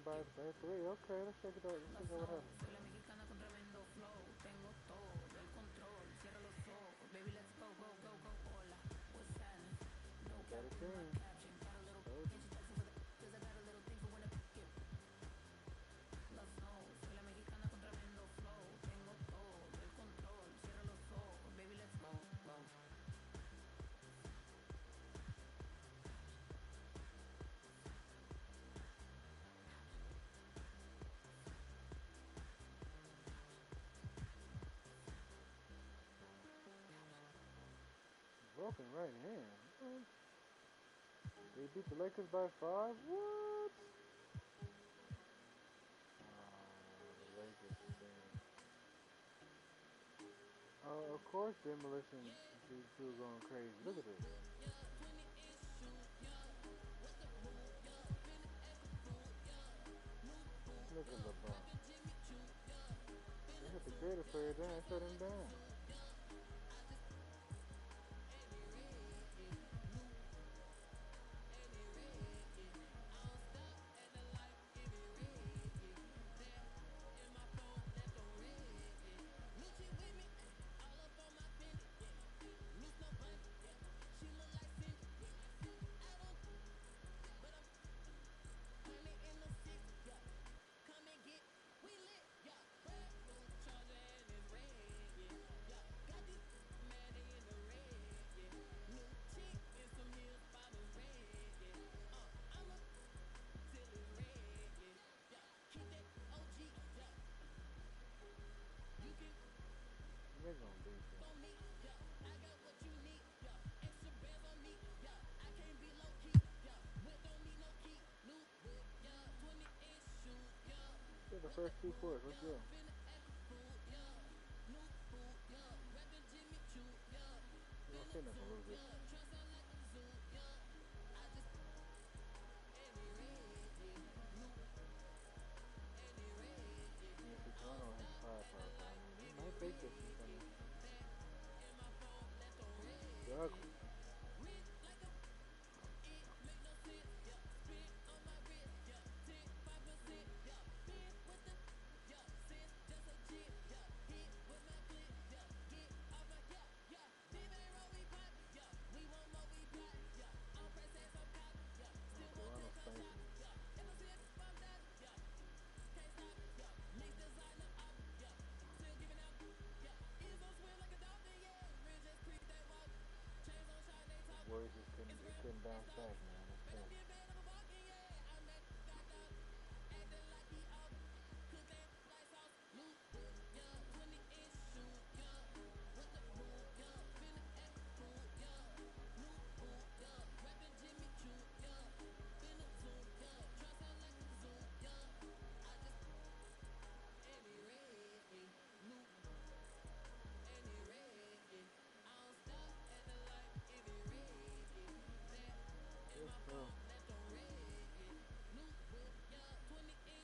By 3, okay, let's check it out. Let's check out what happened. Got a team. Broken right hand. What? They beat the Lakers by 5? What? The Lakers thing. Of course, Demolition these two going crazy. Look at this. Look at LeBron. They hit the greater player down and shut him down. They're gonna beat them. The first 2 quarters, let's go. I think they're gonna lose this. Toronto has firepower, but I mean, they might take this one. They're ugly. Warriors just couldn't bounce back, man. That's tough.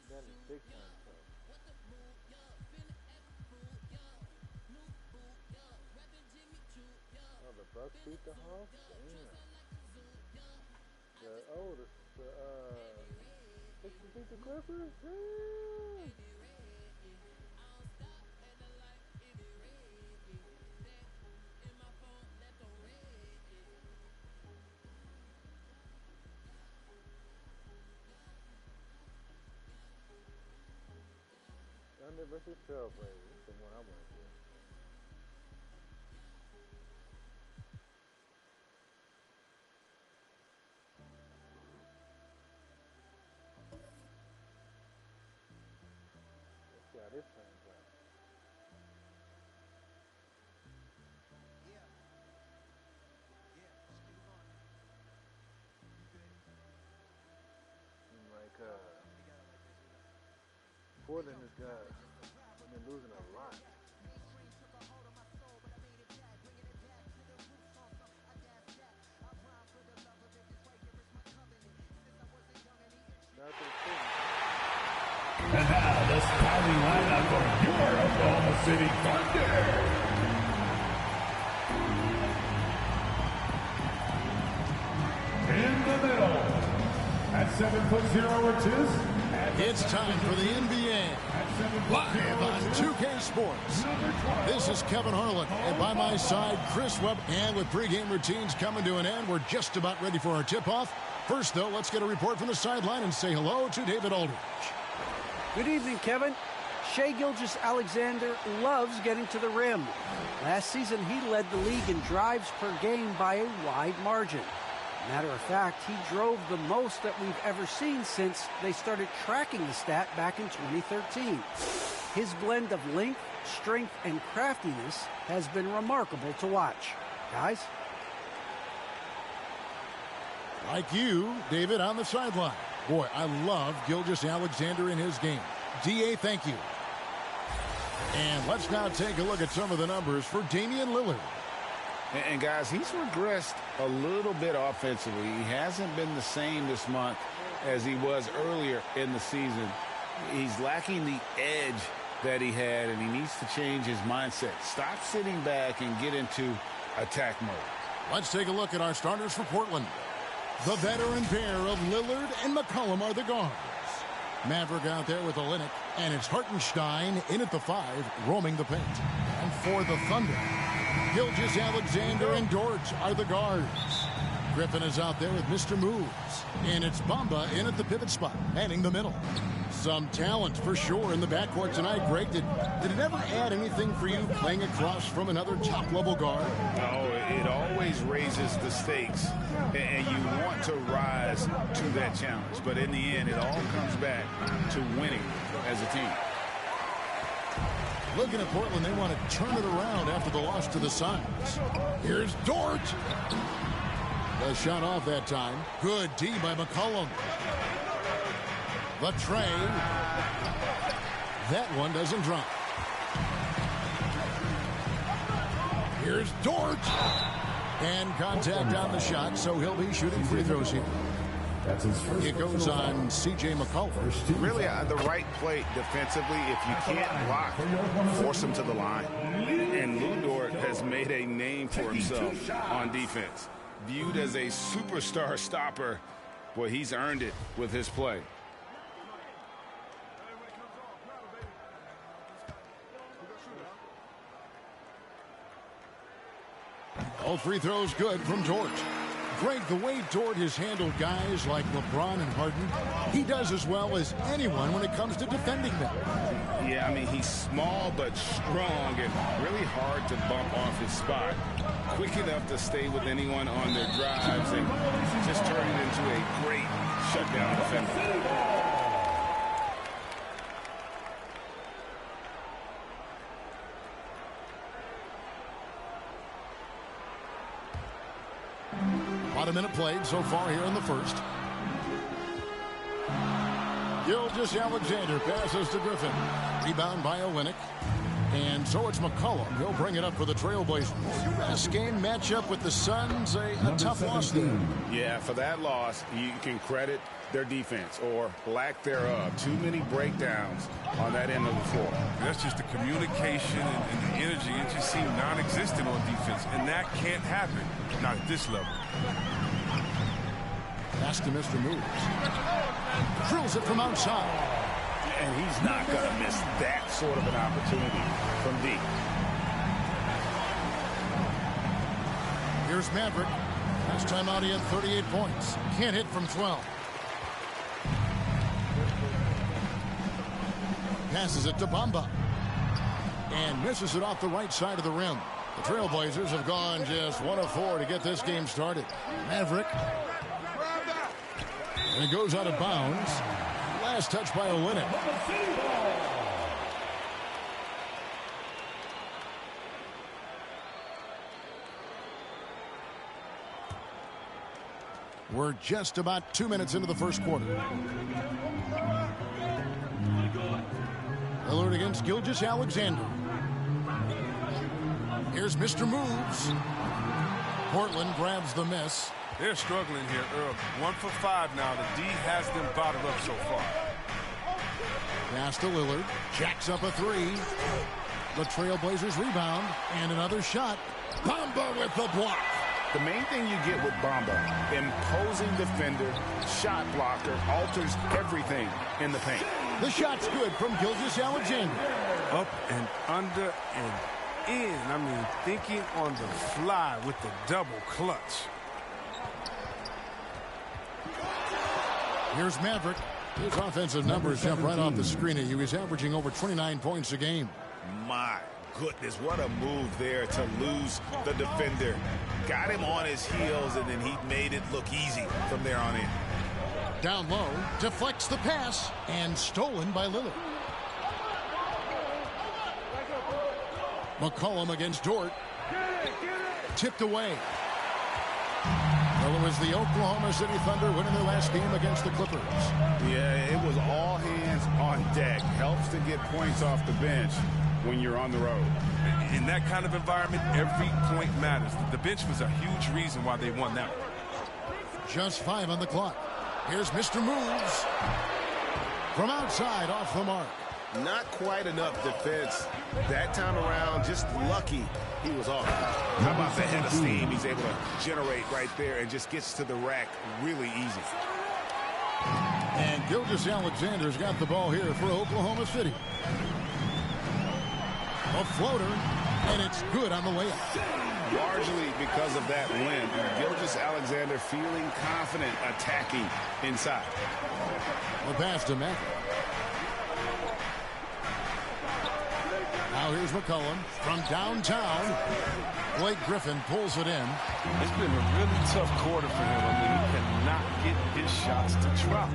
That is big time tough. Oh, the Bucks beat the Hawks? Damn. The Sixers beat the Clippers? Damn. Thunder versus Trailblazers. That's the one I want to do. Let's see how this turns out. Portland has been losing a lot. And now the starting lineup for your Oklahoma City Thunder. In the middle, at 7'0" inches. It's time for the NBA, live on 2K Sports. This is Kevin Harlan, and by my side, Chris Webb. And with pregame routines coming to an end, we're just about ready for our tip-off. First, though, let's get a report from the sideline and say hello to David Aldridge. Good evening, Kevin. Shai Gilgeous-Alexander loves getting to the rim. Last season, he led the league in drives per game by a wide margin. Matter of fact, he drove the most that we've ever seen since they started tracking the stat back in 2013. His blend of length, strength, and craftiness has been remarkable to watch. Guys? Like you, David, on the sideline. Boy, I love Gilgeous-Alexander in his game. D.A., thank you. And let's now take a look at some of the numbers for Damian Lillard. And guys, he's regressed a little bit offensively. He hasn't been the same this month as he was earlier in the season. He's lacking the edge that he had, and he needs to change his mindset. Stop sitting back and get into attack mode. Let's take a look at our starters for Portland. The veteran pair of Lillard and McCollum are the guards. Maverick out there with Olynyk, and it's Hartenstein in at the 5, roaming the paint. And for the Thunder, Gilgeous-Alexander and Dort are the guards. Griffin is out there with Mr. Moves, and it's Bamba in at the pivot spot, manning the middle. Some talent for sure in the backcourt tonight. Greg, did it ever add anything for you playing across from another top-level guard? Oh, it always raises the stakes, and you want to rise to that challenge. But in the end, it all comes back to winning as a team. Looking at Portland, they want to turn it around after the loss to the Suns. Here's Dort. The shot off that time. Good D by McCollum. The tray. That one doesn't drop. Here's Dort. And contact on the shot, so he'll be shooting free throws here. That's his first. It goes on C.J. McCollum. Really, the right play defensively. If you can't block, force him to the line. And Lu Dort has made a name for himself on defense. Viewed as a superstar stopper, boy, he's earned it with his play. All free throws good from Dort. Greg, the way Dort has handled guys like LeBron and Harden, he does as well as anyone when it comes to defending them. Yeah, I mean, he's small but strong and really hard to bump off his spot. Quick enough to stay with anyone on their drives and just turn it into a great shutdown defender. About a minute played so far here in the first. Gilgeous-Alexander passes to Griffin. Rebound by Olynyk. And so it's McCollum. He'll bring it up for the Trailblazers. Last game matchup with the Suns, a tough loss there. Yeah, for that loss, you can credit their defense or lack thereof. Too many breakdowns on that end of the floor. That's just the communication and the energy. It just seemed non-existent on defense, and that can't happen, not at this level. Pass to Mr. Moves. Drills it from outside. And he's not going to miss that sort of an opportunity from deep. Here's Maverick. Last time out he had 38 points. Can't hit from 12. Passes it to Bamba. And misses it off the right side of the rim. The Trailblazers have gone just 1 of 4 to get this game started. Maverick. And it goes out of bounds. Last touch by Olynyk. We're just about 2 minutes into the first quarter. Lillard against Gilgeous-Alexander. Here's Mr. Moves. Portland grabs the miss. They're struggling here early. 1 for 5 now. The D has them bottled up so far. Pass to Lillard. Jacks up a 3. The Trailblazers rebound. And another shot. Bamba with the block. The main thing you get with Bamba, imposing defender, shot blocker, alters everything in the paint. The shot's good from Gilgeous-Alexander. Up and under and in. I mean, thinking on the fly with the double clutch. Here's Maverick. His offensive numbers jump right off the screen at you. He's averaging over 29 points a game. My goodness, what a move there to lose the defender. Got him on his heels, and then he made it look easy from there on in. Down low, deflects the pass, and stolen by Lillard. McCollum against Dort. Tipped away. Miller was the Oklahoma City Thunder winning their last game against the Clippers. Yeah, it was all hands on deck. Helps to get points off the bench when you're on the road. In that kind of environment, every point matters. The bench was a huge reason why they won that one. Just 5 on the clock. Here's Mr. Moves. From outside, off the mark. Not quite enough defense that time around. Just lucky he was off. How about the head of steam he's able to generate right there and just gets to the rack really easy. And Gilgeous-Alexander's got the ball here for Oklahoma City. A floater, and it's good on the layup. Largely because of that win, Gilgeous-Alexander feeling confident attacking inside. The pass to Mack. Now here's McCollum from downtown. Blake Griffin pulls it in. It's been a really tough quarter for him. I mean, he cannot get his shots to drop.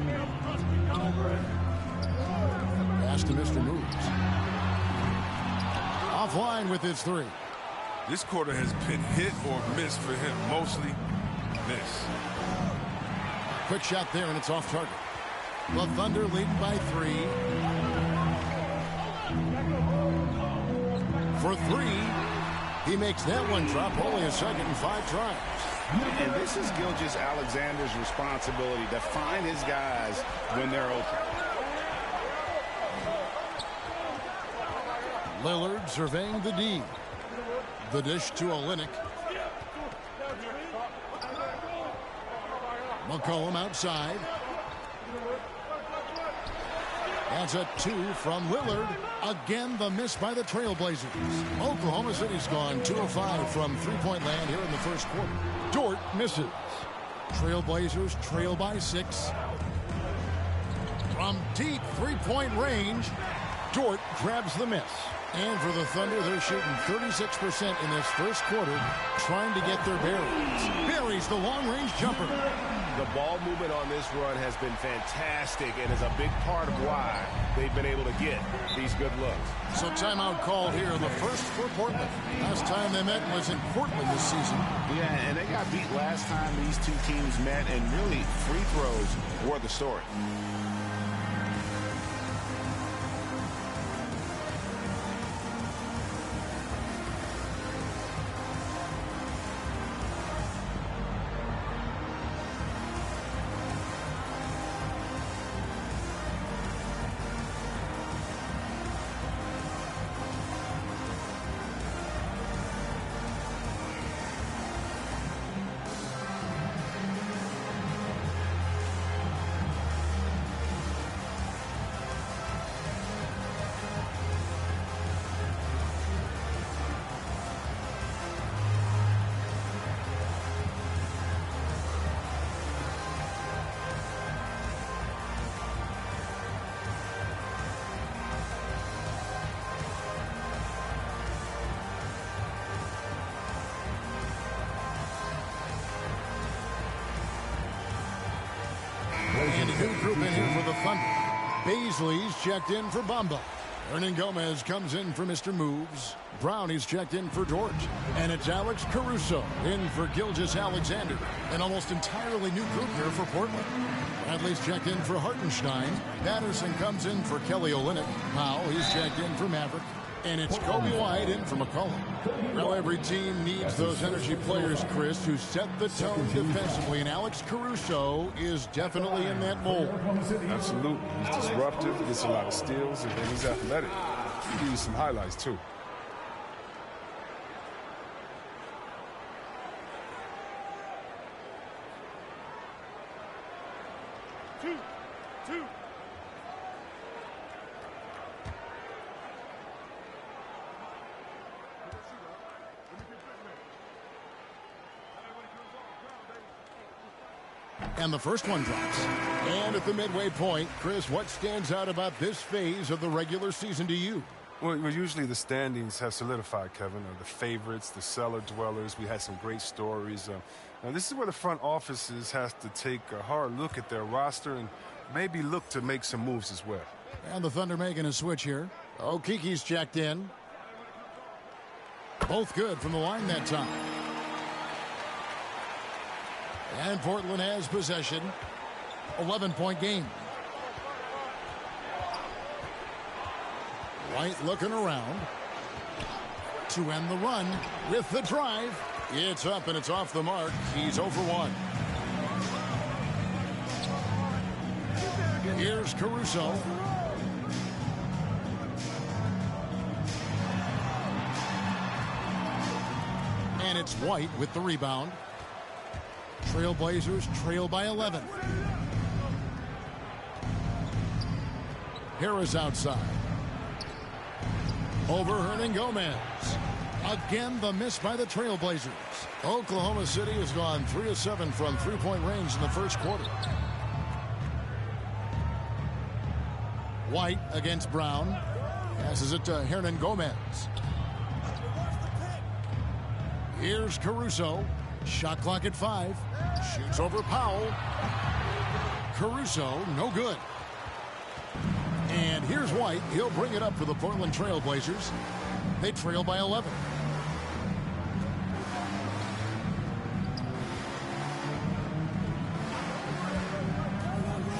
Pass to Mr. Moves. Offline with his 3. This quarter has been hit or miss for him. Mostly miss. Quick shot there, and it's off target. The Thunder leading by 3. For 3, he makes that one drop. Only a second in 5 tries. And this is Gilgeous-Alexander's responsibility to find his guys when they're open. Lillard surveying the D. The dish to Olynyk. McCollum outside. That's a 2 from Lillard. Again, the miss by the Trailblazers. Oklahoma City's gone 2 of 5 from three-point land here in the first quarter. Dort misses. Trailblazers trail by 6. From deep three-point range, Dort grabs the miss. And for the Thunder, they're shooting 36% in this first quarter, trying to get their bearings. Buries the long-range jumper. The ball movement on this run has been fantastic and is a big part of why they've been able to get these good looks. So timeout called here, the first for Portland. Last time they met was in Portland this season. Yeah, and they got beat last time these two teams met, and really free throws were the story. And a new group in here for the Thunder. Baisley's checked in for Bamba. Hernan Gomez comes in for Mr. Moves. Brownie's checked in for George. And it's Alex Caruso in for Gilgeous-Alexander. An almost entirely new group here for Portland. Bradley's checked in for Hartenstein. Patterson comes in for Kelly Olynyk. Powell, he's checked in for Maverick. And it's Kobe White in for McCollum. Well, every team needs those energy players, Chris, who set the tone defensively. And Alex Caruso is definitely in that mold. Absolutely. He's disruptive, gets a lot of steals, and then he's athletic. He gives you some highlights, too. Two. And the first one drops. And at the midway point, Chris, what stands out about this phase of the regular season to you? Well, usually the standings have solidified, Kevin. The favorites, the cellar dwellers. We had some great stories. Now, this is where the front offices has to take a hard look at their roster and maybe look to make some moves as well. And the Thunder making a switch here. Okiki's checked in. Both good from the line that time. And Portland has possession. 11-point game. White looking around to end the run with the drive. It's up and it's off the mark. He's 0 for 1. Here's Caruso. And it's White with the rebound. Trailblazers trail by 11. Harris outside. Over Hernangomez. Again, the miss by the Trailblazers. Oklahoma City has gone 3 of 7 from three-point range in the first quarter. White against Brown. Passes it to Hernangomez. Here's Caruso. Shot clock at 5. Shoots over Powell. Caruso, no good. And here's White. He'll bring it up for the Portland Trailblazers. They trail by 11.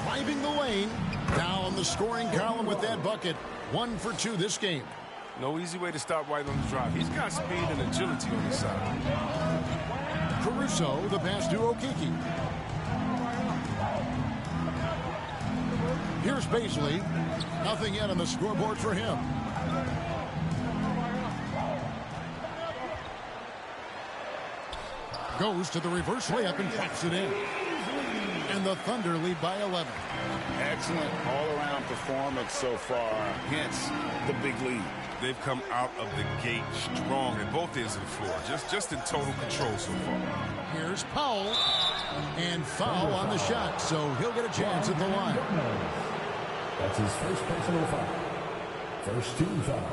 Driving the lane. Down the scoring column with that bucket. 1 for 2 this game. No easy way to stop White on the drive. He's got speed and agility on his side. Caruso, the pass to Okeke. Here's Baisley. Nothing yet on the scoreboard for him. Goes to the reverse layup and pops it in. And the Thunder lead by 11. Excellent all-around performance so far, hence the big lead. They've come out of the gate strong at both ends of the floor. Just in total control so far. Here's Powell. And foul on the shot, so he'll get a chance at the line. That's his first personal foul. First team foul.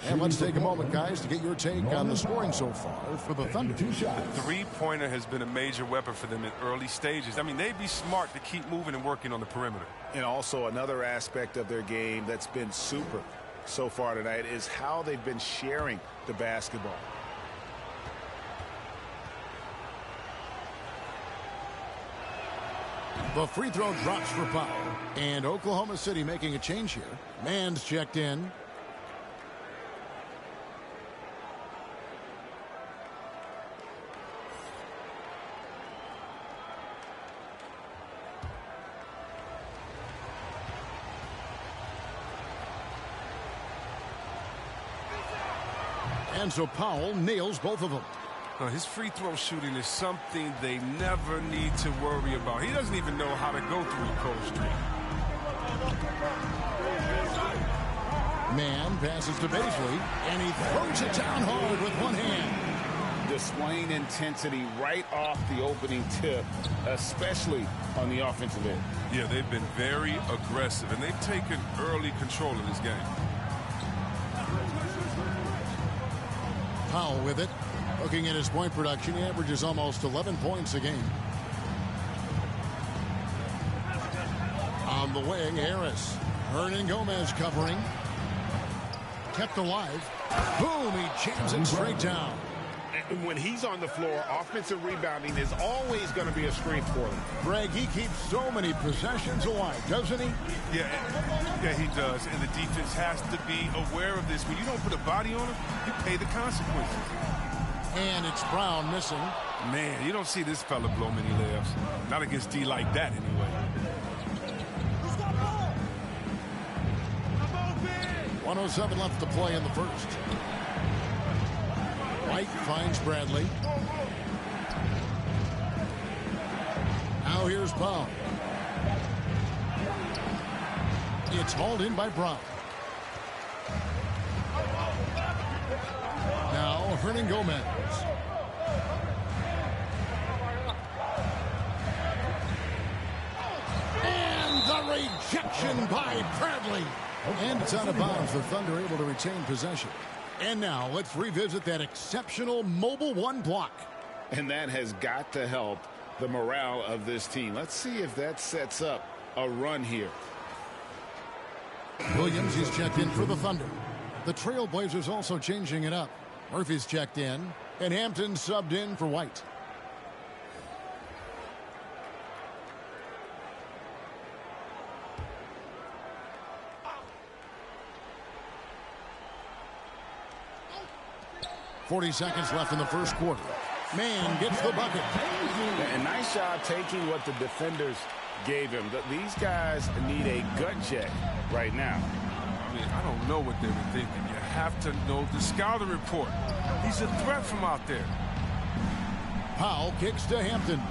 And let's take a moment, guys, to get your take on the scoring so far for the Thunder. Three-pointer has been a major weapon for them in early stages. I mean, they'd be smart to keep moving and working on the perimeter. And also another aspect of their game that's been super so far tonight is how they've been sharing the basketball. The free throw drops for Powell. And Oklahoma City making a change here. Mann's checked in. And so Powell nails both of them. His free throw shooting is something they never need to worry about. He doesn't even know how to go through a cold streak. Mann passes to Baisley, and he throws it down hard with one hand. Displaying intensity right off the opening tip, especially on the offensive end. Yeah, they've been very aggressive, and they've taken early control of this game. Powell with it. Looking at his point production, he averages almost 11 points a game. On the wing, Harris. Hernangomez covering. Kept alive. Boom, he jams it straight down. And when he's on the floor, offensive rebounding is always going to be a strength for him. Greg, he keeps so many possessions alive, doesn't he? Yeah, he does. And the defense has to be aware of this. When you don't put a body on him, you pay the consequences. And it's Brown missing. Man, you don't see this fella blow many layups. Not against D like that, anyway. 1:07 left to play in the first. White finds Bradley. Now here's Powell. It's hauled in by Brown. Now Hernangomez. And the rejection by Bradley. And it's out of bounds. The Thunder able to retain possession. And now let's revisit that exceptional Mobile One block. And that has got to help the morale of this team. Let's see if that sets up a run here. Williams is checked in for the Thunder. The Trailblazers also changing it up. Murphy's checked in, and Hampton subbed in for White. .40 seconds left in the first quarter. Mann gets the bucket. And nice job taking what the defenders gave him. These guys need a gut check right now. I mean, I don't know what they were thinking. You have to know the scouting report. He's a threat from out there. Powell kicks to Hampton.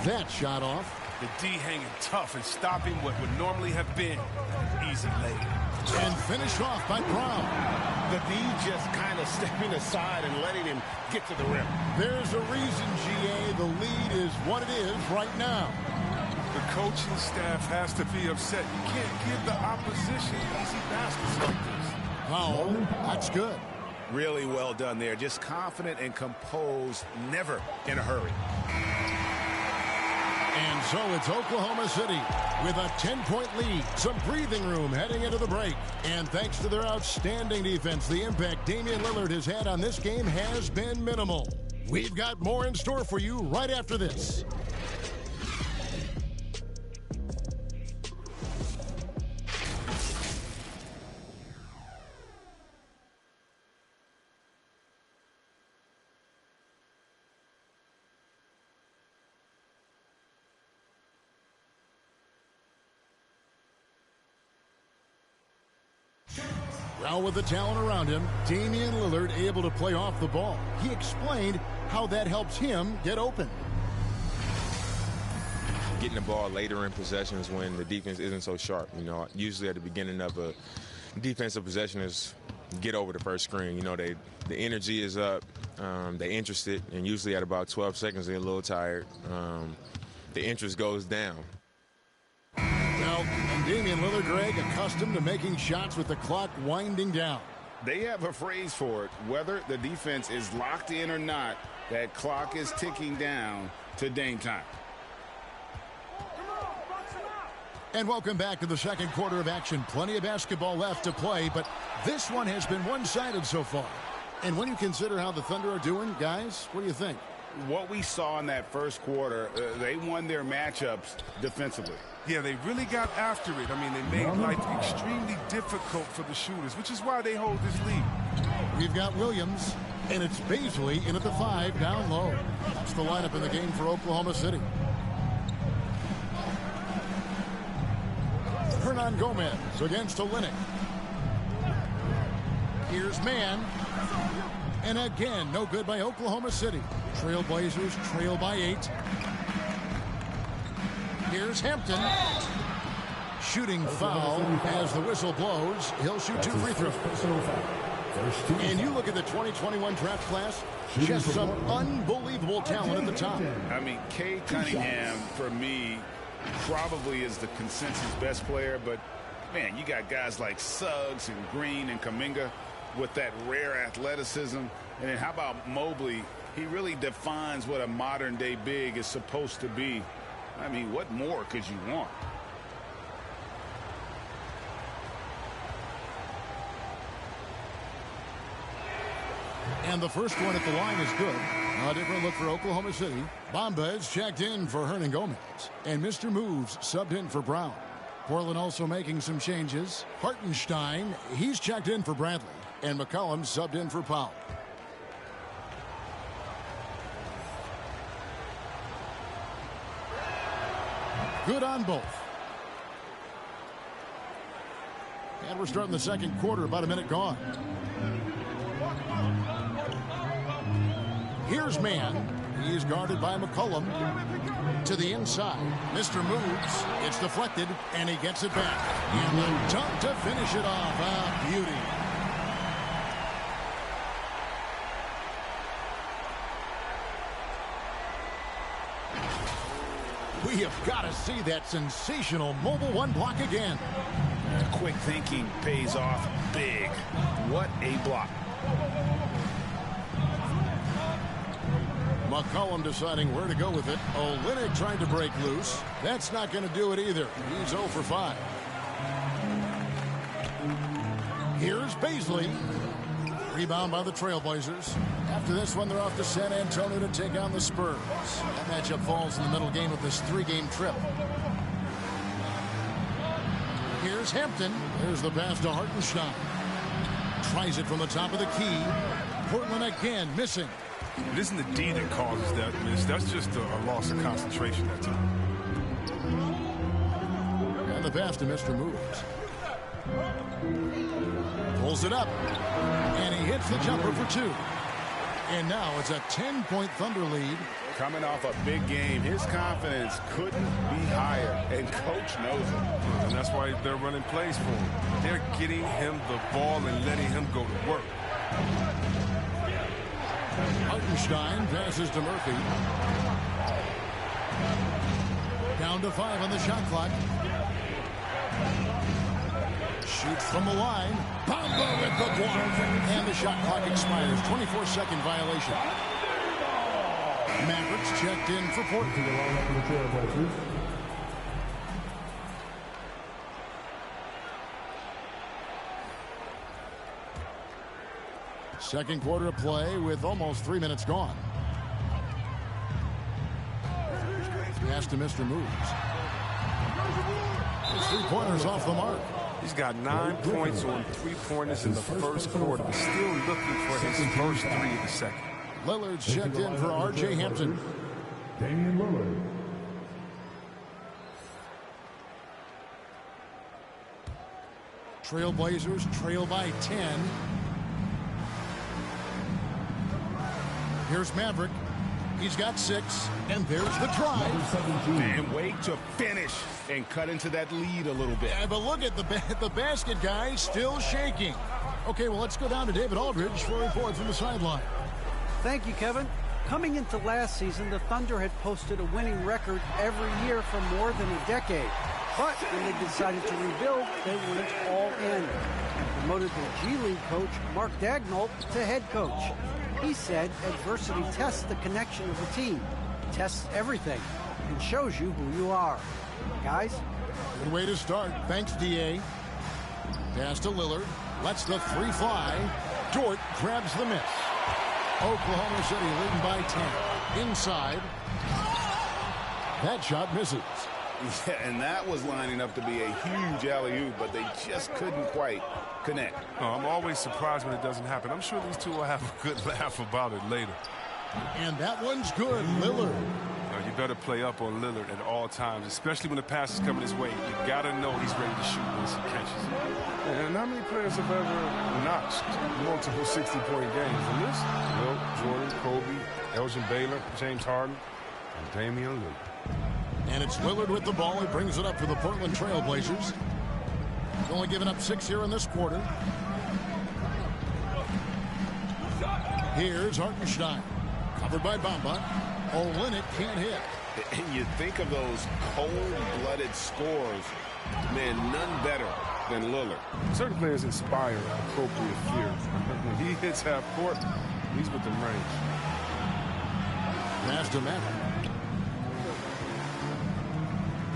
That shot off. The D hanging tough and stopping what would normally have been an easy lay. And finished off by Brown. The D just kind of stepping aside and letting him get to the rim. There's a reason, GA, the lead is what it is right now. The coaching staff has to be upset. You can't give the opposition easy baskets like this. Powell, that's good. Really well done there. Just confident and composed, never in a hurry. And so it's Oklahoma City with a 10-point lead. Some breathing room heading into the break. And thanks to their outstanding defense, the impact Damian Lillard has had on this game has been minimal. We've got more in store for you right after this. Now with the talent around him, Damian Lillard able to play off the ball. He explained how that helps him get open. Getting the ball later in possessions when the defense isn't so sharp. You know, usually at the beginning of a defensive possession is get over the first screen. You know, the energy is up, they're interested, and usually at about 12 seconds they're a little tired. The interest goes down. Well, Damian Lillard, Greg, accustomed to making shots with the clock winding down. They have a phrase for it. Whether the defense is locked in or not, that clock is ticking down to Dame time. And welcome back to the second quarter of action. Plenty of basketball left to play, but this one has been one-sided so far. And when you consider how the Thunder are doing, guys, what do you think? What we saw in that first quarter, they won their matchups defensively. Yeah, they really got after it. I mean, they made life extremely difficult for the shooters, which is why they hold this lead. We've got Williams, and it's Baisley in at the 5, down low. That's the lineup in the game for Oklahoma City. Hernan Gomez against Olynyk. Here's Mann. And again, no good by Oklahoma City. Trailblazers trail by 8. Here's Hampton. Shooting foul as the whistle blows. He'll shoot 2 free throws. And you look at the 2021 draft class, just some unbelievable talent at the top. I mean, Cade Cunningham, for me, probably is the consensus best player. But, man, you got guys like Suggs and Green and Kuminga with that rare athleticism. And then how about Mobley? He really defines what a modern-day big is supposed to be. I mean, what more could you want? And the first one at the line is good. A different look for Oklahoma City. Bamba is checked in for Hernan Gomez. And Mr. Moves subbed in for Brown. Portland also making some changes. Hartenstein, he's checked in for Bradley. And McCollum subbed in for Powell. Good on both. And we're starting the second quarter, about a minute gone. Here's Mann. He's guarded by McCollum. To the inside. Mr. Moves. It's deflected, and he gets it back. And the dunk to finish it off. A beauty. We have got to see that sensational Mobile One block again. Quick thinking pays off big. What a block. McCollum deciding where to go with it. Olynyk trying to break loose. That's not going to do it either. He's 0 for 5. Here's Baisley. Rebound by the Trailblazers. After this one, they're off to San Antonio to take on the Spurs. That matchup falls in the middle game of this 3-game trip. Here's Hampton. There's the pass to Hartenstein. Tries it from the top of the key. Portland again missing. It isn't the D that causes that miss. That's just a loss of concentration at time. And the pass to Mr. Moves. Pulls it up. And he hits the jumper for 2. And now it's a 10-point Thunder lead. Coming off a big game, his confidence couldn't be higher, and Coach knows it. And that's why they're running plays for him. They're getting him the ball and letting him go to work. Hartenstein passes to Murphy. Down to 5 on the shot clock. Shoots from the line. Bamba with the block. And the shot clock expires. 24-second violation. Mavericks checked in for Portland. Second quarter of play with almost 3 minutes gone. Pass to Mr. Moves. His 3-pointers off the mark. He's got 9 points on 3-pointers in the first quarter, but still looking for his first 3 of the second. Lillard's checked in for R.J. Hampton. Damian Lillard. Trailblazers trail by 10. Here's Maverick. He's got 6. And there's the drive. And wait to finish and cut into that lead a little bit. Yeah, but look at the basket guy still shaking. Okay, well, let's go down to David Aldridge for a report from the sideline. Thank you, Kevin. Coming into last season, the Thunder had posted a winning record every year for more than a decade. But when they decided to rebuild, they went all in. Promoted the G League coach, Mark Daigneault, to head coach. He said adversity tests the connection of the team, tests everything, and shows you who you are. Guys? Good way to start. Thanks, D.A. Pass to Lillard. Lets the 3 fly. Dort grabs the miss. Oklahoma City leading by 10. Inside. That shot misses. Yeah, and that was lining up to be a huge alley-oop, but they just couldn't quite connect. Oh, I'm always surprised when it doesn't happen. I'm sure these two will have a good laugh about it later. And that one's good. Lillard. You better play up on Lillard at all times, especially when the pass is coming his way. You got to know he's ready to shoot once he catches it. And how many players have ever notched multiple 60-point games? The list? Wilt, Jordan, Kobe, Elgin Baylor, James Harden, and Damian Lillard. And it's Lillard with the ball. He brings it up for the Portland Trailblazers. Only giving up 6 here in this quarter. Here's Hartenstein. Covered by Bamba. Olynyk can't hit. And you think of those cold-blooded scores, man, none better than Lillard. Certain players inspire appropriate fear. When he hits half court, he's within range. Pass to Maverick.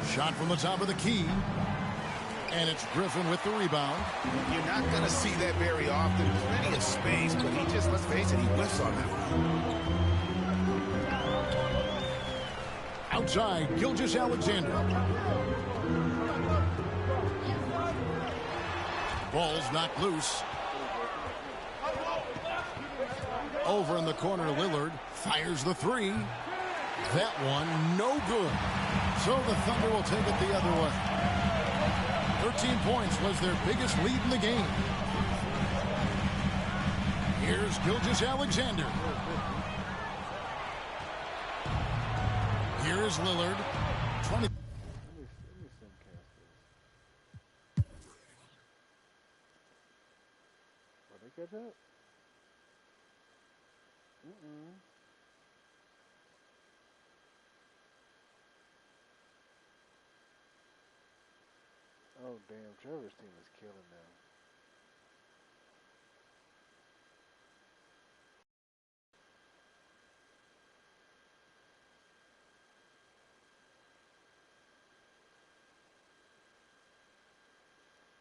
Shot from the top of the key. And it's Griffin with the rebound. You're not going to see that very often. Plenty of space, but he just, let's face it, he whiffs on that one. Outside, Gilgeous-Alexander. Ball's knocked loose. Over in the corner, Lillard fires the 3. That one, no good. So the Thunder will take it the other way. 13 points was their biggest lead in the game. Here's Gilgeous-Alexander. Here is Lillard. 20. Let me Will they catch up? Oh, damn. Trevor's team is killing them.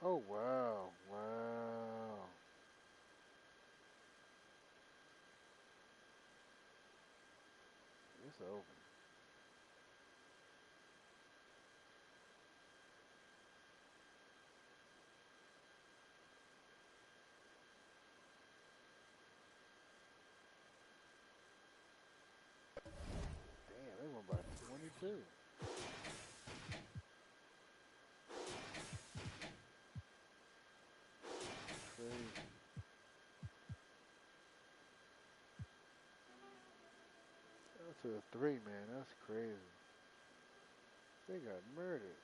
Oh, wow. Wow. It's over. Damn, they went by 22. Crazy. That's a 3, man. That's crazy. They got murdered.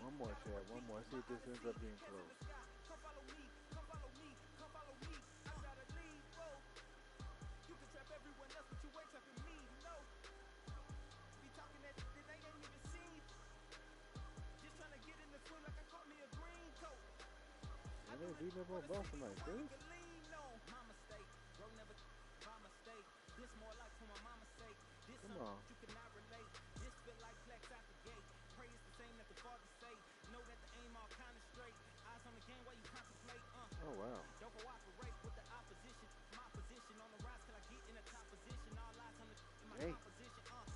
One more, Chad. One more. See if this ends up being close. And they beat up on Boston like this? Come on. Oh, wow. Hey,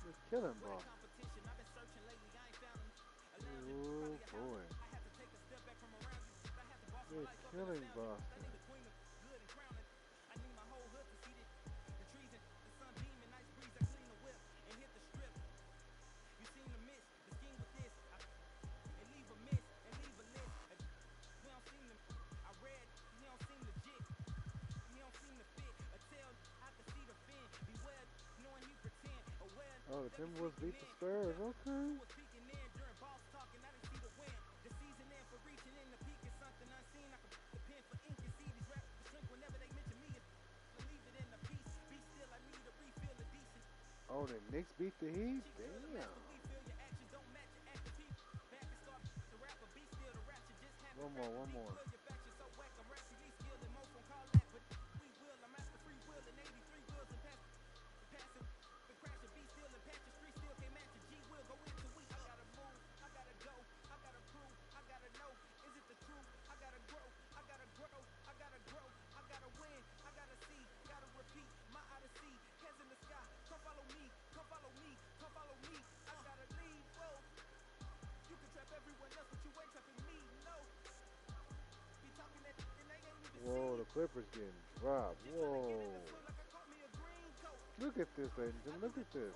you're killing Boston. Oh, boy. You're killing Boston. Oh, the Timberwolves beat the Spurs. Okay. Oh, the Knicks beat the Heat? Damn. One more. Whoa, the Clippers getting dropped. Whoa. Look at this, ladies and gentlemen. Look at this.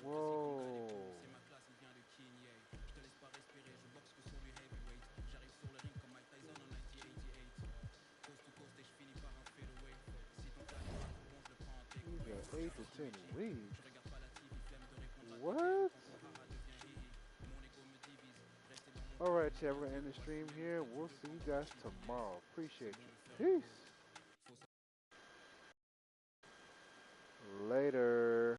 Whoa. He's got 8 to 10 weeks. What? Alright, chat, we're going to end the stream here. We'll see you guys tomorrow. Appreciate you. Peace.